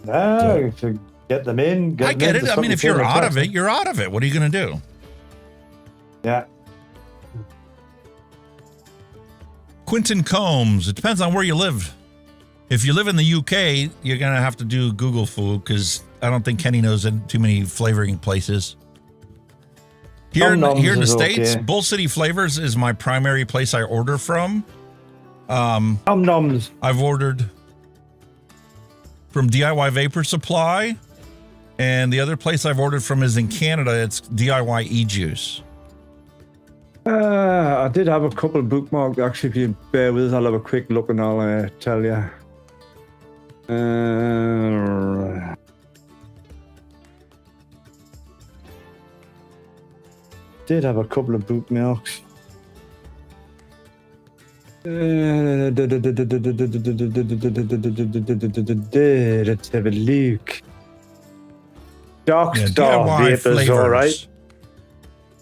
No, to get them in.
I get it. I mean, if you're out of it, you're out of it. What are you going to do?
Yeah.
Quinton Combs. It depends on where you live. If you live in the UK, you're going to have to do Google food because I don't think Kenny knows too many flavoring places. Here in the States, okay. Bull City Flavors is my primary place I order from. I've ordered from DIY Vapor Supply, and the other place I've ordered from is in Canada. It's DIY E-Juice.
I did have a couple bookmarked. Actually, if you bear with us, I'll have a quick look and I'll tell you. Did have a couple of bookmarks. Let's have a look. Dark Star Vapors, all right.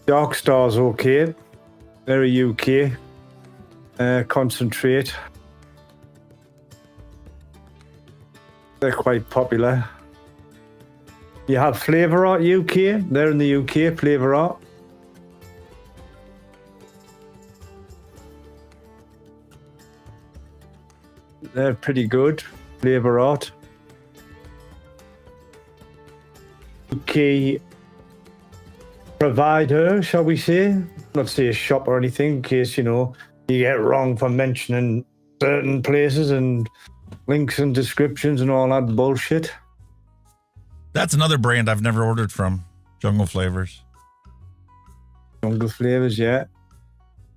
Dark Star's okay. Very UK. Concentrate. They're quite popular. You have Flavor Art UK. They're in the UK, Flavor Art. They're pretty good. Flavor Art. UK provider, shall we say? Not say a shop or anything, in case, you get wrong for mentioning certain places and links and descriptions and all that bullshit.
That's another brand I've never ordered from. Jungle Flavors.
Jungle Flavors, yeah.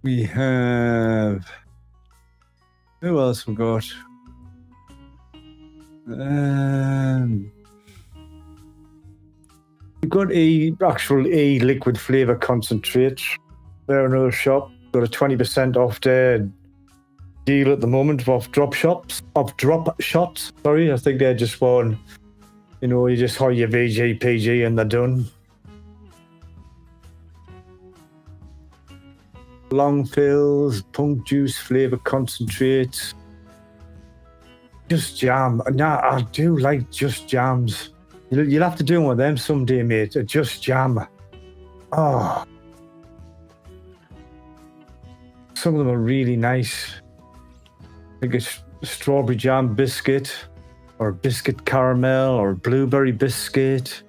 We have... Who else we got? We've got actual liquid flavor concentrate. They're in our shop. Got a 20% off their deal at the moment off drop shots. Sorry, I think they're just one. You just hire your VG, PG, and they're done. Long fills, punk juice flavor concentrates. Just Jam. Nah, I do like Just Jams. You'll have to do one of them someday, mate. A Just Jam. Oh. Some of them are really nice. Like a strawberry jam biscuit, or biscuit caramel, or blueberry biscuit,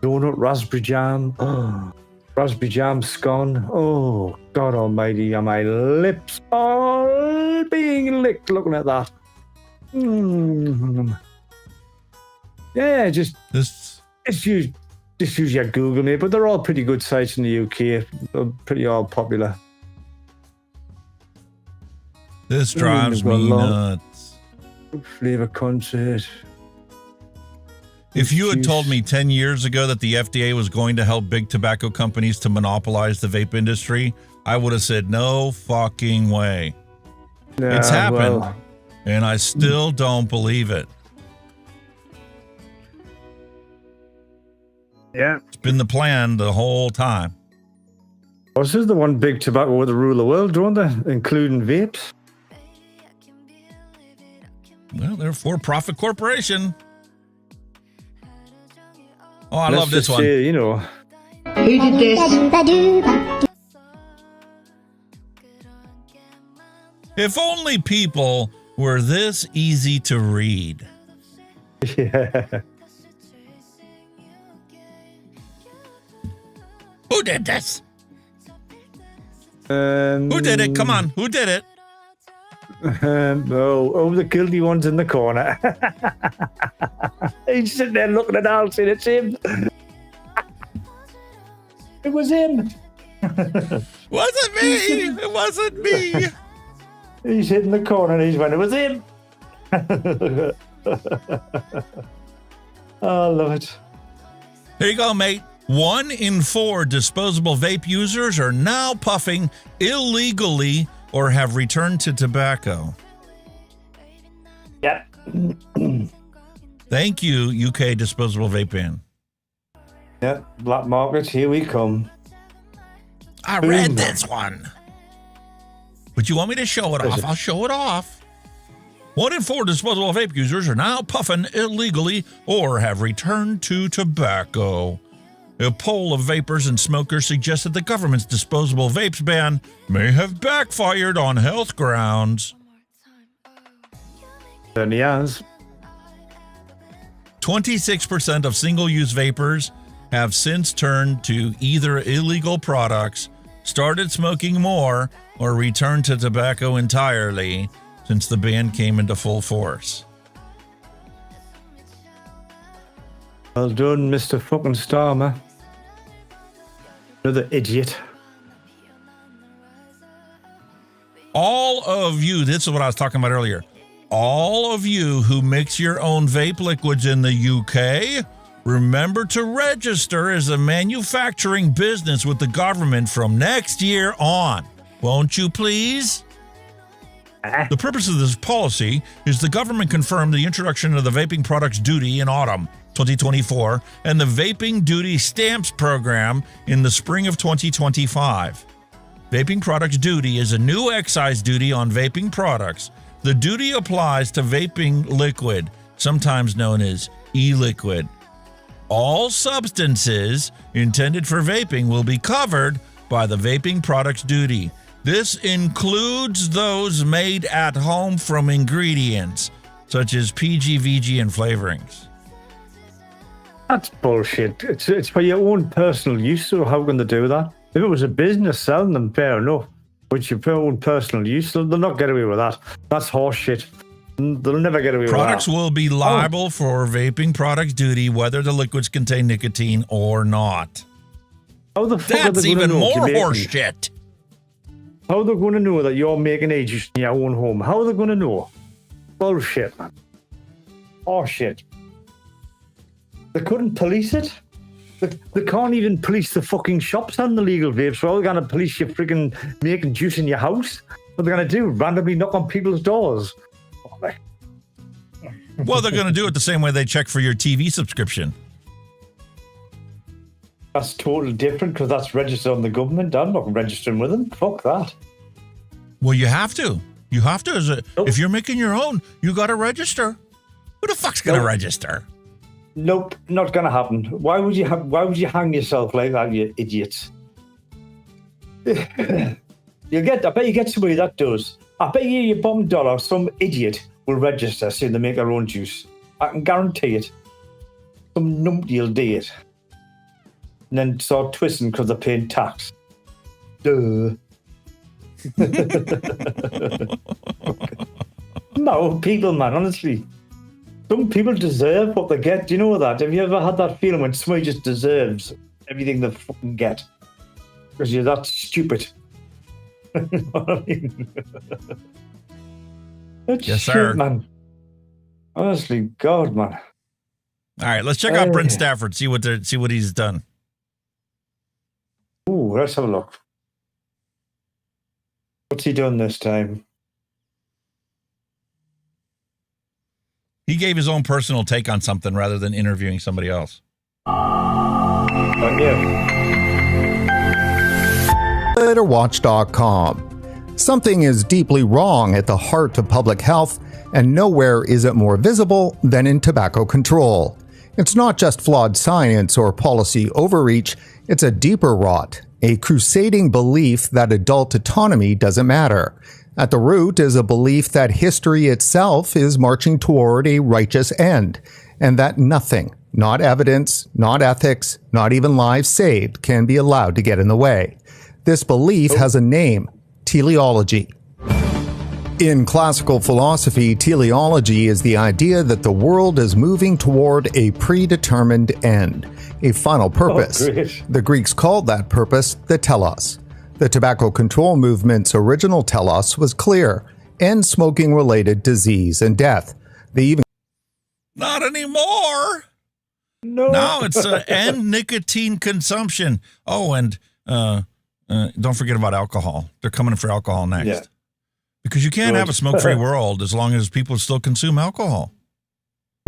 donut raspberry jam. Oh. Raspberry jam scone. Oh, God almighty, are my lips all being licked looking at that. Yeah, just use your Google, mate. But they're all pretty good sites in the UK. They're pretty all popular.
This drives me nuts.
Flavor concert.
If you had told me 10 years ago that the FDA was going to help big tobacco companies to monopolize the vape industry, I would have said, no fucking way.
Yeah,
it's happened, and I still don't believe it.
Yeah.
It's been the plan the whole time.
Well, this is the one big tobacco with the rule of the world, don't they? Including vapes.
Well, they're a for-profit corporation. Oh, I love this one.
Say, you know.
Who did this?
If only people were this easy to read.
Yeah.
Who did this? Who did it? Come on. Who did it?
The guilty one's in the corner. He's sitting there looking at Al saying it's him. It was him.
Wasn't me. It wasn't me.
He's hitting the corner and he's when it was him. I love it.
There you go, mate. 1 in 4 disposable vape users are now puffing illegally or have returned to tobacco.
Yep.
Thank you, UK disposable vape ban.
Yep, black market, here we come.
I read this one. But you want me to show it off? I'll show it off. 1 in 4 disposable vape users are now puffing illegally or have returned to tobacco. A poll of vapors and smokers suggested the government's disposable vapes ban may have backfired on health grounds.
Certainly has.
26% of single-use vapors have since turned to either illegal products, started smoking more, or returned to tobacco entirely since the ban came into full force.
Well done, Mr. fucking Starmer. Another idiot.
All of you, this is what I was talking about earlier. All of you who mix your own vape liquids in the UK, remember to register as a manufacturing business with the government from next year on. Won't you please? The purpose of this policy is the government confirmed the introduction of the vaping products duty in autumn 2024 and the vaping duty stamps program in the spring of 2025. Vaping products duty is a new excise duty on vaping products. The duty applies to vaping liquid, sometimes known as e-liquid. All substances intended for vaping will be covered by the vaping products duty. This includes those made at home from ingredients such as PG, VG, and flavorings.
That's bullshit. It's for your own personal use, so how can they do that? If it was a business selling them, fair enough. But your own personal use, they'll not get away with that. That's horseshit. They'll never get away with that.
Products will be liable for vaping products duty whether the liquids contain nicotine or not.
How the fuck
That's even more horseshit.
How are they going to know that you're making agents in your own home? How are they going to know? Bullshit, man. Horseshit. They couldn't police it. They can't even police the fucking shops and the legal vapes. So they're going to police you freaking making juice in your house. What they're going to do? Randomly knock on people's doors.
Well, they're going to do it the same way they check for your TV subscription.
That's totally different because that's registered on the government. I'm not registering with them. Fuck that.
Well, you have to. You have to. If you're making your own, you got to register. Who the fuck's going to register?
Nope, not going to happen. Why would you hang yourself like that, you idiots? I bet you get somebody that does. I bet you your bottom dollar, some idiot will register saying they make their own juice. I can guarantee it. Some numpty will do it. And then start twisting because they're paying tax. Duh. No, people, man, honestly. Some people deserve what they get. Do you know that? Have you ever had that feeling when somebody just deserves everything they fucking get? Because you're that stupid. You know what I mean? That's
yes,
shit,
sir.
Man. Honestly, God, man.
All right, let's check out Brent Stafford, see what he's done.
Ooh, let's have a look. What's he done this time?
He gave his own personal take on something rather than interviewing somebody else.
Yeah.
Watch.com. Something is deeply wrong at the heart of public health, and nowhere is it more visible than in tobacco control. It's not just flawed science or policy overreach, it's a deeper rot, a crusading belief that adult autonomy doesn't matter. At the root is a belief that history itself is marching toward a righteous end, and that nothing, not evidence, not ethics, not even lives saved, can be allowed to get in the way. This belief has a name: teleology. In classical philosophy, teleology is the idea that the world is moving toward a predetermined end, a final purpose. The Greeks called that purpose the telos. The tobacco control movement's original telos was clear: end smoking-related disease and death. They even
Not anymore. No. Now it's end nicotine consumption. Oh, and don't forget about alcohol. They're coming for alcohol next. Yeah. Because you can't have a smoke-free world as long as people still consume alcohol.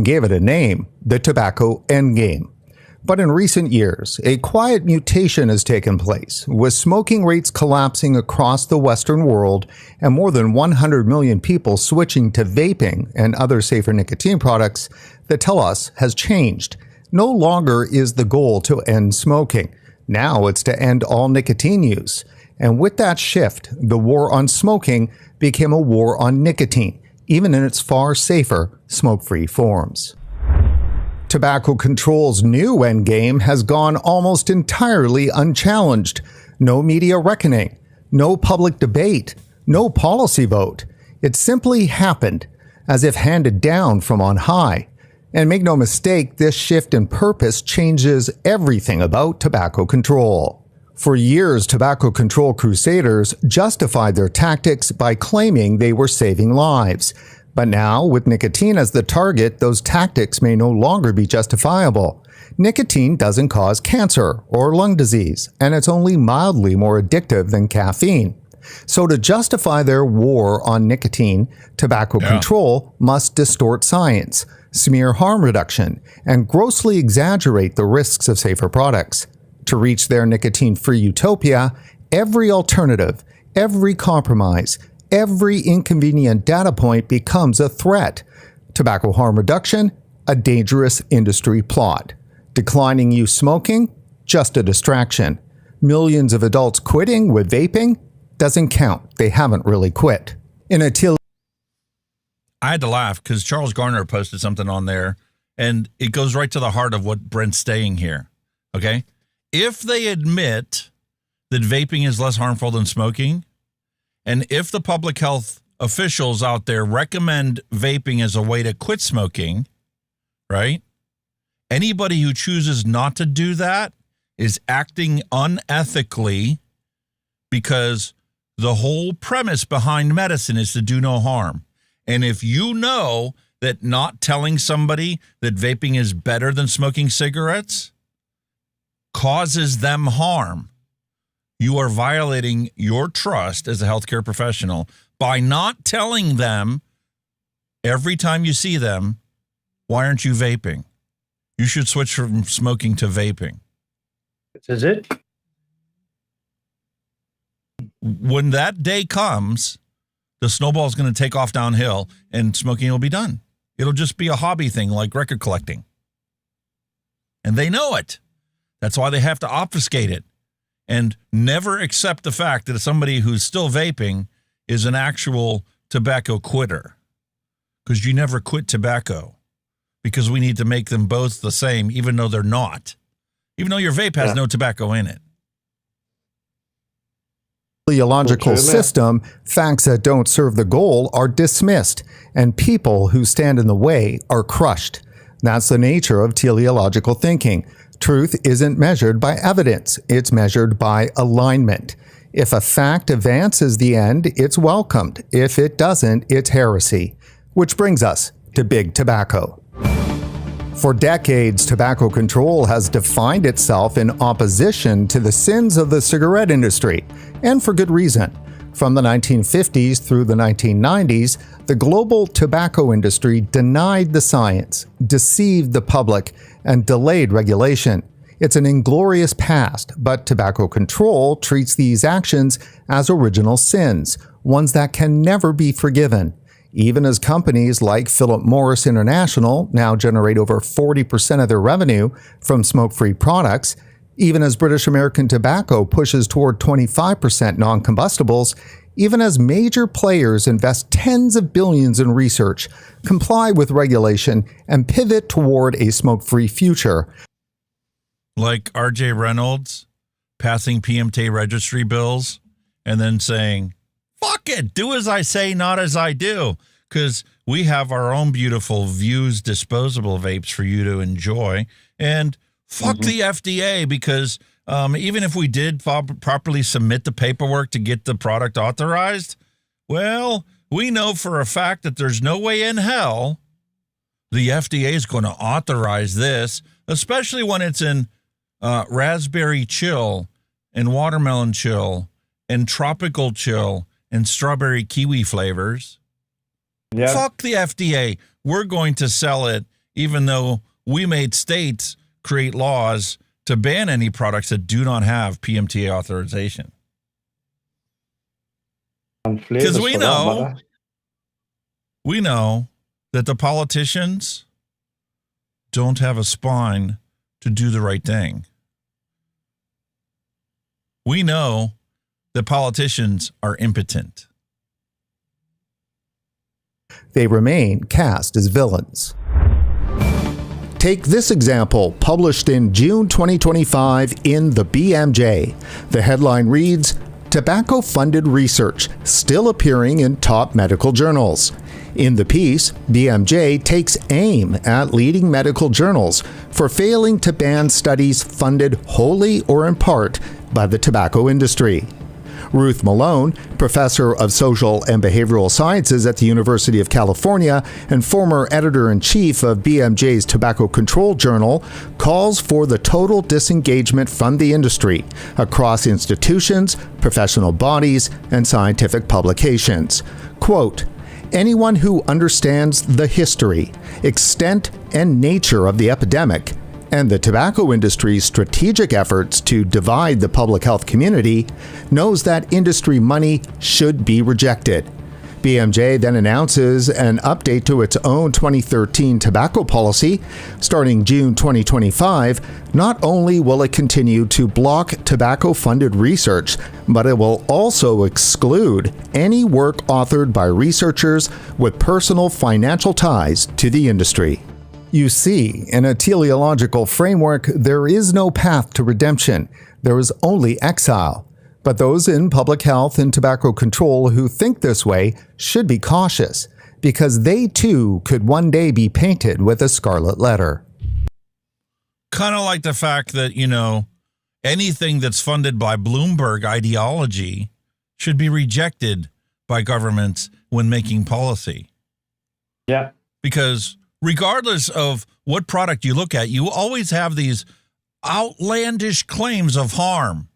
gave it a name: the tobacco endgame. But in recent years, a quiet mutation has taken place, with smoking rates collapsing across the Western world and more than 100 million people switching to vaping and other safer nicotine products. The telos has changed. No longer is the goal to end smoking. Now it's to end all nicotine use. And with that shift, the war on smoking became a war on nicotine, even in its far safer, smoke-free forms. Tobacco control's new endgame has gone almost entirely unchallenged. No media reckoning, no public debate, no policy vote. It simply happened, as if handed down from on high. And make no mistake, this shift in purpose changes everything about tobacco control. For years, tobacco control crusaders justified their tactics by claiming they were saving lives. But now, with nicotine as the target, those tactics may no longer be justifiable. Nicotine doesn't cause cancer or lung disease, and it's only mildly more addictive than caffeine. So to justify their war on nicotine, tobacco control must distort science, smear harm reduction, and grossly exaggerate the risks of safer products. To reach their nicotine-free utopia, every alternative, every compromise, every inconvenient data point becomes a threat. Tobacco harm reduction, a dangerous industry plot. Declining youth smoking, just a distraction. Millions of adults quitting with vaping, doesn't count. They haven't really quit.
I had to laugh because Charles Garner posted something on there, and it goes right to the heart of what Brent's saying here. Okay? If they admit that vaping is less harmful than smoking, and if the public health officials out there recommend vaping as a way to quit smoking, right? Anybody who chooses not to do that is acting unethically, because the whole premise behind medicine is to do no harm. And if you know that not telling somebody that vaping is better than smoking cigarettes causes them harm, you are violating your trust as a healthcare professional by not telling them every time you see them, why aren't you vaping? You should switch from smoking to vaping.
This is it.
When that day comes, the snowball is going to take off downhill and smoking will be done. It'll just be a hobby thing like record collecting. And they know it. That's why they have to obfuscate it and never accept the fact that somebody who's still vaping is an actual tobacco quitter. Because you never quit tobacco, because we need to make them both the same, even though they're not. Even though your vape has no tobacco in it.
Teleological system, facts that don't serve the goal are dismissed, and people who stand in the way are crushed. That's the nature of teleological thinking. Truth isn't measured by evidence, it's measured by alignment. If a fact advances the end, it's welcomed. If it doesn't, it's heresy. Which brings us to big tobacco. For decades, tobacco control has defined itself in opposition to the sins of the cigarette industry, and for good reason. From the 1950s through the 1990s, the global tobacco industry denied the science, deceived the public, and delayed regulation. It's an inglorious past, but tobacco control treats these actions as original sins, ones that can never be forgiven. Even as companies like Philip Morris International now generate over 40% of their revenue from smoke-free products, even as British American Tobacco pushes toward 25% non-combustibles, even as major players invest tens of billions in research, comply with regulation, and pivot toward a smoke-free future.
Like R.J. Reynolds passing PMTA registry bills and then saying, fuck it, do as I say, not as I do, because we have our own beautiful VUSE disposable vapes for you to enjoy. And fuck the FDA, because even if we did properly submit the paperwork to get the product authorized, well, we know for a fact that there's no way in hell the FDA is going to authorize this, especially when it's in raspberry chill and watermelon chill and tropical chill and strawberry kiwi flavors. Yeah. Fuck the FDA. We're going to sell it, even though we made states create laws to ban any products that do not have PMTA authorization. Because we know that the politicians don't have a spine to do the right thing. We know that politicians are impotent.
They remain cast as villains. Take this example, published in June 2025 in the BMJ. The headline reads, "Tobacco-funded research still appearing in top medical journals." In the piece, BMJ takes aim at leading medical journals for failing to ban studies funded wholly or in part by the tobacco industry. Ruth Malone, professor of social and behavioral sciences at the University of California and former editor-in-chief of BMJ's Tobacco Control Journal, calls for the total disengagement from the industry across institutions, professional bodies, and scientific publications. Quote, "Anyone who understands the history, extent, and nature of the epidemic and the tobacco industry's strategic efforts to divide the public health community knows that industry money should be rejected." BMJ then announces an update to its own 2013 tobacco policy. Starting June 2025, not only will it continue to block tobacco-funded research, but it will also exclude any work authored by researchers with personal financial ties to the industry. You see, in a teleological framework, there is no path to redemption. There is only exile. But those in public health and tobacco control who think this way should be cautious, because they too could one day be painted with a scarlet letter.
Kind of like the fact that, anything that's funded by Bloomberg ideology should be rejected by governments when making policy.
Yeah.
Because regardless of what product you look at, you always have these outlandish claims of harm.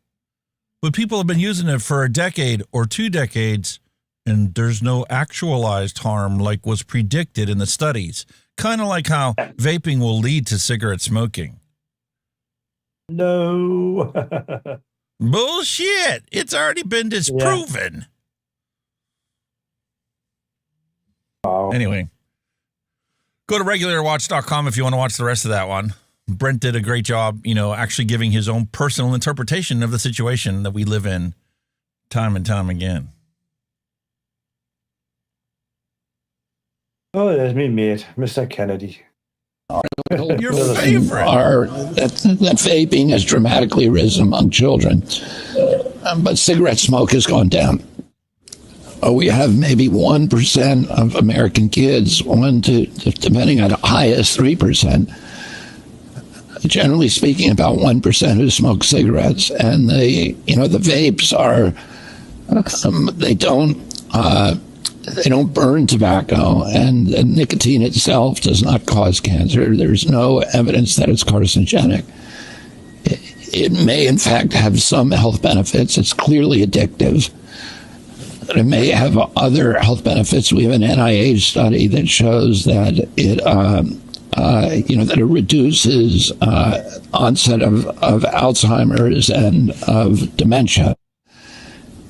But people have been using it for a decade or 2 decades, and there's no actualized harm like was predicted in the studies. Kind of like how vaping will lead to cigarette smoking.
No.
Bullshit. It's already been disproven.
Yeah. Wow.
Anyway. Go to regularwatch.com if you want to watch the rest of that one. Brent did a great job, actually giving his own personal interpretation of the situation that we live in time and time again.
Oh, there's me mate, Mr. Kennedy.
Your favorite.
That vaping has dramatically risen among children, but cigarette smoke has gone down. We have maybe 1% of American kids, depending on the highest, 3%. Generally speaking, about 1% who smoke cigarettes, and the vapes are they don't burn tobacco, and nicotine itself does not cause cancer. There's no evidence that it's carcinogenic. It may, in fact, have some health benefits. It's clearly addictive. It may have other health benefits. We have an NIH study that shows that it that it reduces onset of Alzheimer's and of dementia.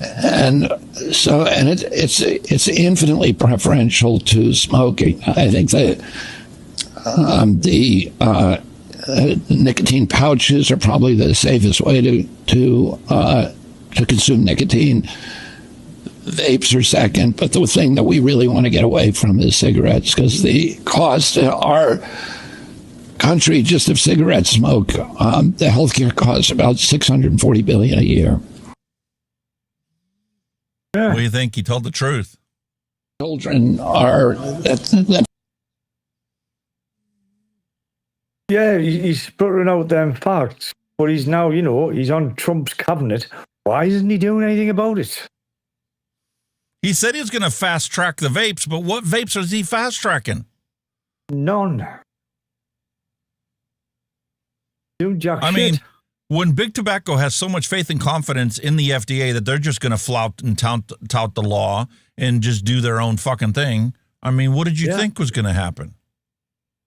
And so, and it's infinitely preferential to smoking. I think that the nicotine pouches are probably the safest way to consume nicotine. Vapes are second, but the thing that we really want to get away from is cigarettes, because the cost in our country just of cigarette smoke, the healthcare costs about $640 billion a year.
What do you think? He told the truth.
Children are
Yeah, he's putting out them facts, but he's now, he's on Trump's cabinet. Why isn't he doing anything about it?
He said he was going to fast track the vapes, but what vapes is he fast tracking?
None. Doing jack shit.
mean, when Big Tobacco has so much faith and confidence in the FDA that they're just going to flout and tout the law and just do their own fucking thing, I mean, what did you think was going to happen?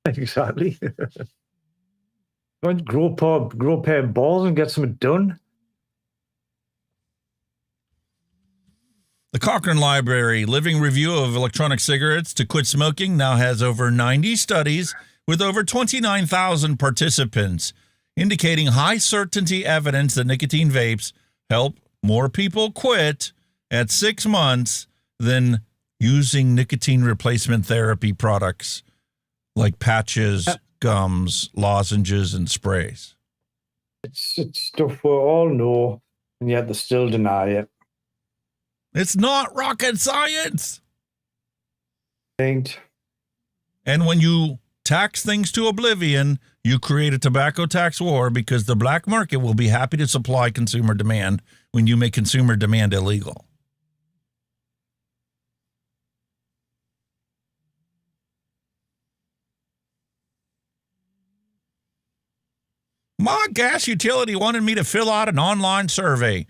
Exactly. Grow a pair of balls and get something done.
The Cochrane Library Living Review of Electronic Cigarettes to Quit Smoking now has over 90 studies with over 29,000 participants, indicating high certainty evidence that nicotine vapes help more people quit at 6 months than using nicotine replacement therapy products like patches, gums, lozenges, and sprays.
It's stuff we all know, and yet they still deny it.
It's not rocket science.
Ain't.
And when you tax things to oblivion, you create a tobacco tax war, because the black market will be happy to supply consumer demand when you make consumer demand illegal. My gas utility wanted me to fill out an online survey.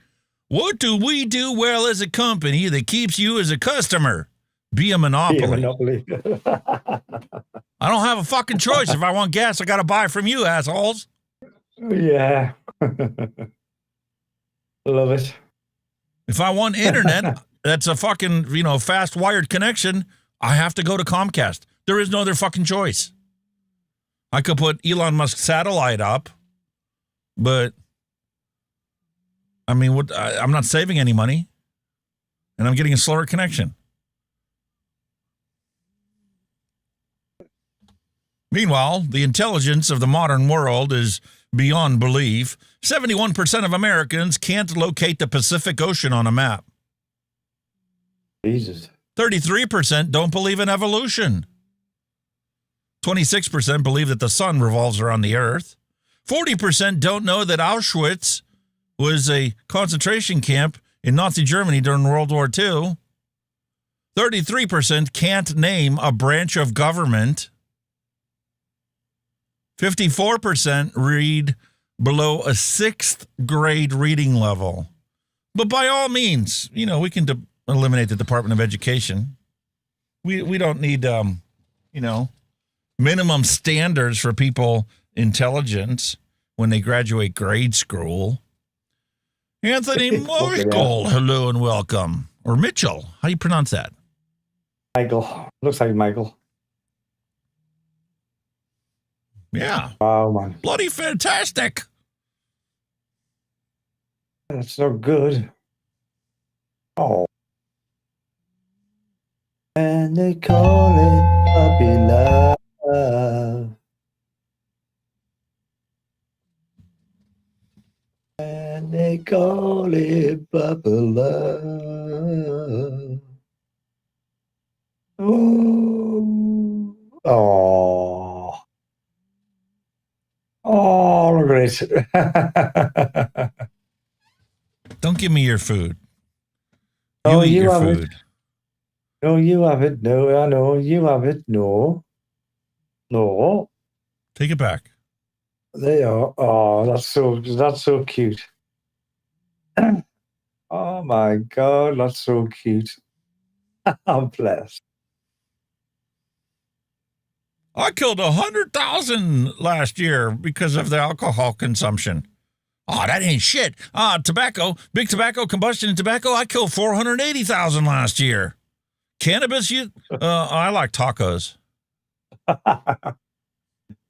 What do we do well as a company that keeps you as a customer? Be a monopoly.
Be a monopoly.
I don't have a fucking choice. If I want gas, I got to buy from you, assholes.
Yeah. Love it.
If I want internet that's a fucking, fast wired connection, I have to go to Comcast. There is no other fucking choice. I could put Elon Musk's satellite up, but I mean, I'm not saving any money, and I'm getting a slower connection. Meanwhile, the intelligence of the modern world is beyond belief. 71% of Americans can't locate the Pacific Ocean on a map.
Jesus.
33% don't believe in evolution. 26% believe that the sun revolves around the earth. 40% don't know that Auschwitz was a concentration camp in Nazi Germany during World War II. 33% can't name a branch of government. 54% read below a 6th grade reading level. But by all means, we can eliminate the Department of Education. We don't need, minimum standards for people intelligence when they graduate grade school. Anthony Michael, hello and welcome. Or Mitchell, how do you pronounce that?
Michael. Looks like Michael.
Yeah.
Wow, man.
Bloody fantastic.
That's so good. Oh. And they call it puppy love. And they call it puppy love. Oh. Oh. Oh, look at it.
Don't give me your food.
Oh,
eat
you
your
have
food.
it. No, you have it. No, I know. You have it. No. No.
Take it back.
They are. Oh, that's so cute. Oh my God, that's so cute. I'm blessed.
I killed 100,000 last year because of the alcohol consumption. Oh, that ain't shit. Tobacco, big tobacco, combustion tobacco, I killed 480,000 last year. Cannabis, I like tacos.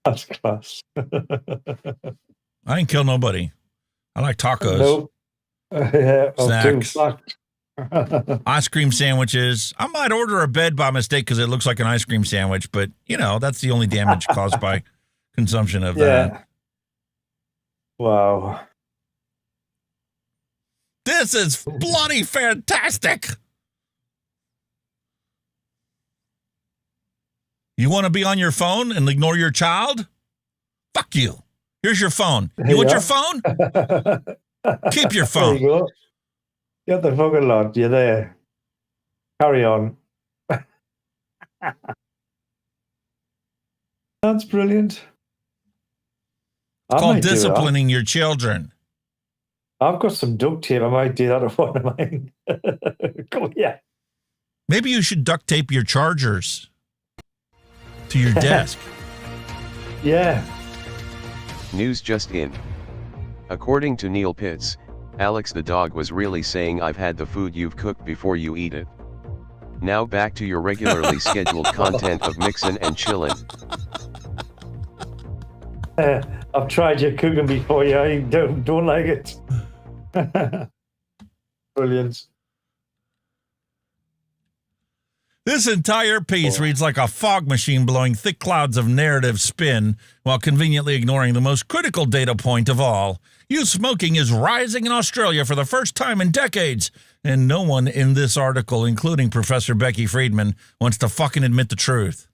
That's class.
I ain't kill nobody. I like tacos.
Nope. Yeah,
snacks. Ice cream sandwiches. I might order a bed by mistake because it looks like an ice cream sandwich, but, that's the only damage caused by consumption of that.
Wow.
This is bloody fantastic. You want to be on your phone and ignore your child? Fuck you. Here's your phone. You want your phone? Keep your phone.
There you go. Get the fucking lot. You're there. Carry on. That's brilliant.
It's called disciplining your children.
I've got some duct tape. I might do that with one of mine. Come here.
Maybe you should duct tape your chargers to your desk.
Yeah.
News just in. According to Neil Pitts, Alex the dog was really saying I've had the food you've cooked before you eat it. Now back to your regularly scheduled content of Mixin and Chillin.
I've tried your cooking before. I don't like it. Brilliant.
This entire piece reads like a fog machine blowing thick clouds of narrative spin while conveniently ignoring the most critical data point of all. Youth smoking is rising in Australia for the first time in decades, and no one in this article, including Professor Becky Friedman, wants to fucking admit the truth.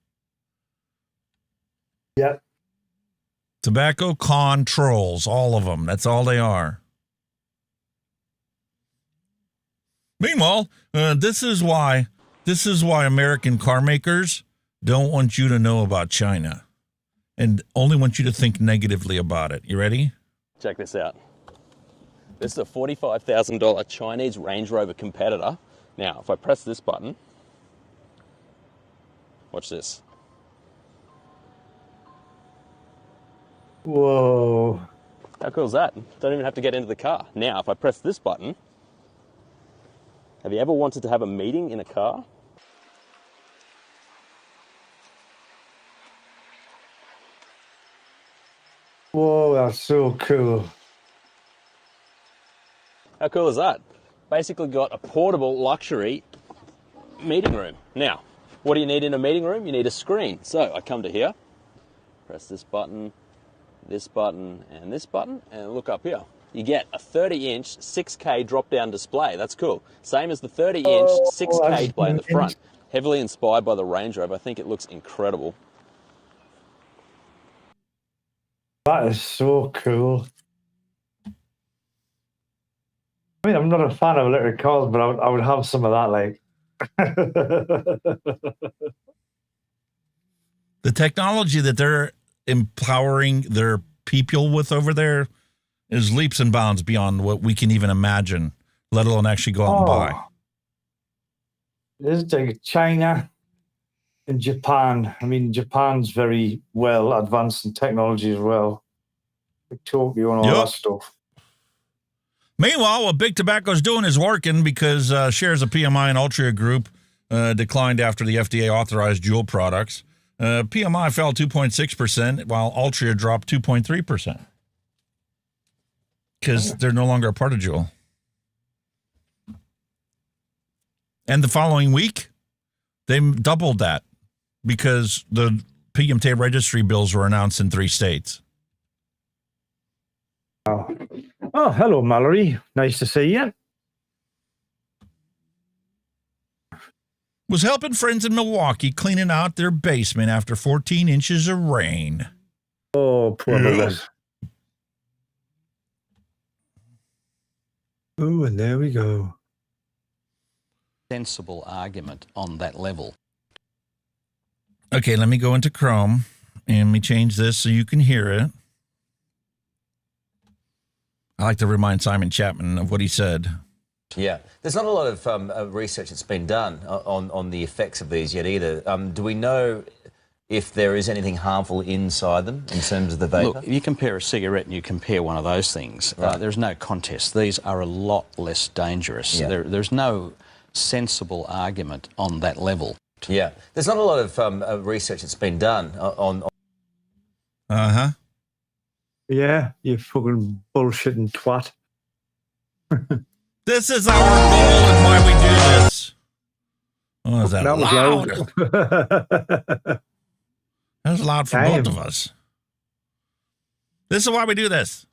Yep.
Tobacco con trolls, all of them. That's all they are. Meanwhile, this is why American car makers don't want you to know about China and only want you to think negatively about it. You ready?
Check this out. This is a $45,000 Chinese Range Rover competitor. Now, if I press this button, watch this.
Whoa.
How cool is that? Don't even have to get into the car. Now, if I press this button, have you ever wanted to have a meeting in a car?
Whoa, that's so cool.
How cool is that? Basically got a portable luxury meeting room. Now, what do you need in a meeting room? You need a screen. So I come to here, press this button, and this button, and look up here. You get a 30-inch 6K drop-down display. That's cool. Same as the 30-inch 6K display in the front. Heavily inspired by the Range Rover. I think it looks incredible.
That is so cool. I mean, I'm not a fan of electric cars, but I would have some of that, like.
The technology that they're empowering their people with over there is leaps and bounds beyond what we can even imagine, let alone actually go out and buy.
This is like China and Japan. I mean, Japan's very well advanced in technology as well. Tokyo and all that stuff.
Meanwhile, what Big Tobacco's doing is working because shares of PMI and Altria Group declined after the FDA authorized Juul products. PMI fell 2.6%, while Altria dropped 2.3%. Because they're no longer a part of Juul. And the following week, they doubled that because the PMTA registry bills were announced in 3 states.
Oh, hello, Mallory. Nice to see you.
Was helping friends in Milwaukee cleaning out their basement after 14 inches of rain.
Oh, poor Millis. Oh, and there we go.
Sensible argument on that level.
Okay, let me go into Chrome and let me change this so you can hear it. I like to remind Simon Chapman of what he said.
Yeah, there's not a lot of research that's been done on the effects of these yet either. Do we know if there is anything harmful inside them in terms of the vapor?
Look, if you compare a cigarette and you compare one of those things, there's no contest. These are a lot less dangerous.
Yeah.
There's no sensible argument on that level.
Yeah. There's not a lot of research that's been done on...
Uh-huh.
Yeah, you fucking bullshitting twat.
This is our goal and why we do this. Oh, is that
was
loud?
loud.
That was loud for
Damn.
both of us. This is why we do this.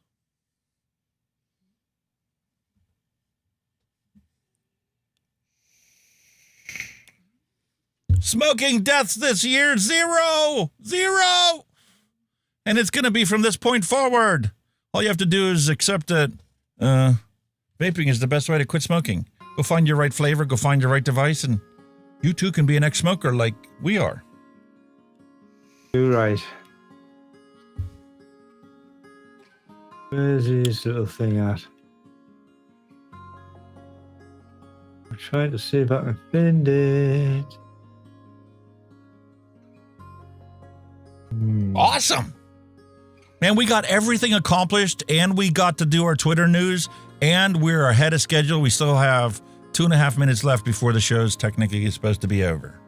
Smoking deaths this year, 0. 0. And it's going to be from this point forward. All you have to do is accept that vaping is the best way to quit smoking. Go find your right flavor, go find your right device, and you too can be an ex-smoker like we are.
You're right. Where's this little thing at? I'm trying to see if I can find it.
Awesome. Man, we got everything accomplished, and we got to do our Twitter news, and we're ahead of schedule. We still have 2.5 minutes left before the show's technically supposed to be over.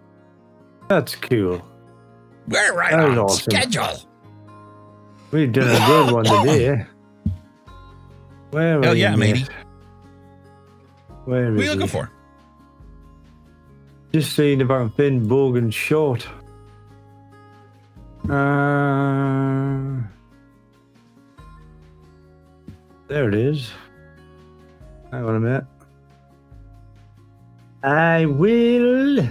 That's cool.
We're right
That was
on
awesome.
schedule.
We did a good one today. Where
Hell
are
yeah,
you,
matey.
mate? Where
What are
is
you looking
he?
for?
Just seeing if I can find Bogan short. There it is. Hang on a minute. I will.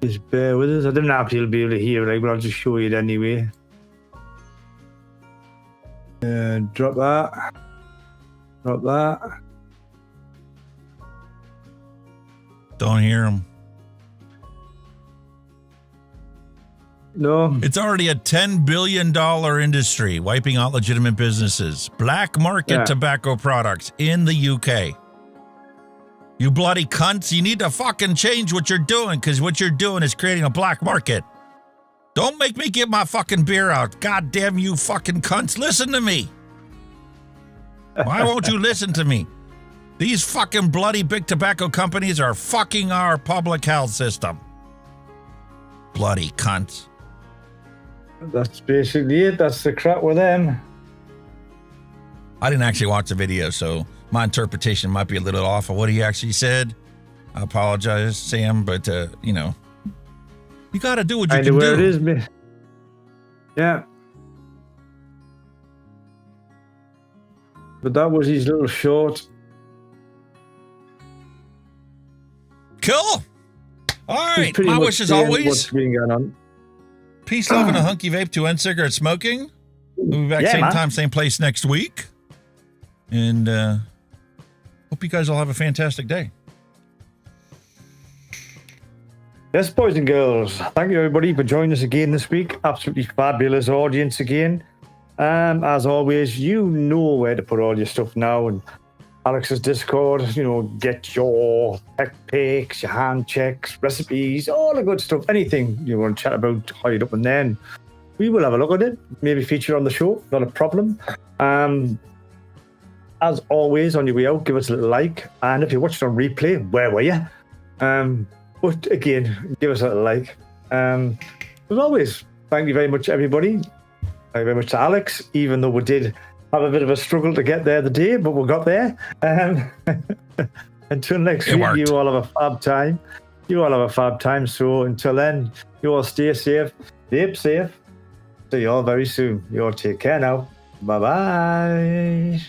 Just bear with us. I don't know if you'll be able to hear it, but I'll just show you it anyway. Drop that. Drop that.
Don't hear him.
No.
It's already a $10 billion industry, wiping out legitimate businesses. Black market tobacco products in the UK. You bloody cunts, you need to fucking change what you're doing, because what you're doing is creating a black market. Don't make me get my fucking beer out. God damn you fucking cunts, listen to me. Why won't you listen to me? These fucking bloody big tobacco companies are fucking our public health system. Bloody cunts.
That's basically it. That's the crap with them.
I didn't actually watch the video, so my interpretation might be a little off of what he actually said. I apologize, Sam, but, you know, you got to do what you can
Where
do.
it is, me. Yeah. But that was his little short.
Cool. All
He's
right.
pretty
My
much
wish as
saying
always.
what's been going on.
Peace, love, and a hunky vape to end cigarette smoking. We'll be back
Yeah,
same
man.
time, same place next week. And hope you guys all have a fantastic day.
Yes, boys and girls. Thank you, everybody, for joining us again this week. Absolutely fabulous audience again. As always, you know where to put all your stuff now. And Alex's Discord, you know, get your tech pics, your hand checks, recipes, all the good stuff. Anything you want to chat about, hide up and then we will have a look at it. Maybe feature on the show. Not a problem. As always, on your way out, give us a little like. And if you're watching on replay, where were you? But again, give us a little like. As always, thank you very much, everybody. Thank you very much to Alex, even though we did have a bit of a struggle to get there today, but we got there. Until next week,
worked.
you all have a fab time. You all have a fab time. So until then, you all stay safe, vape safe. See you all very soon. You all take care now. Bye-bye.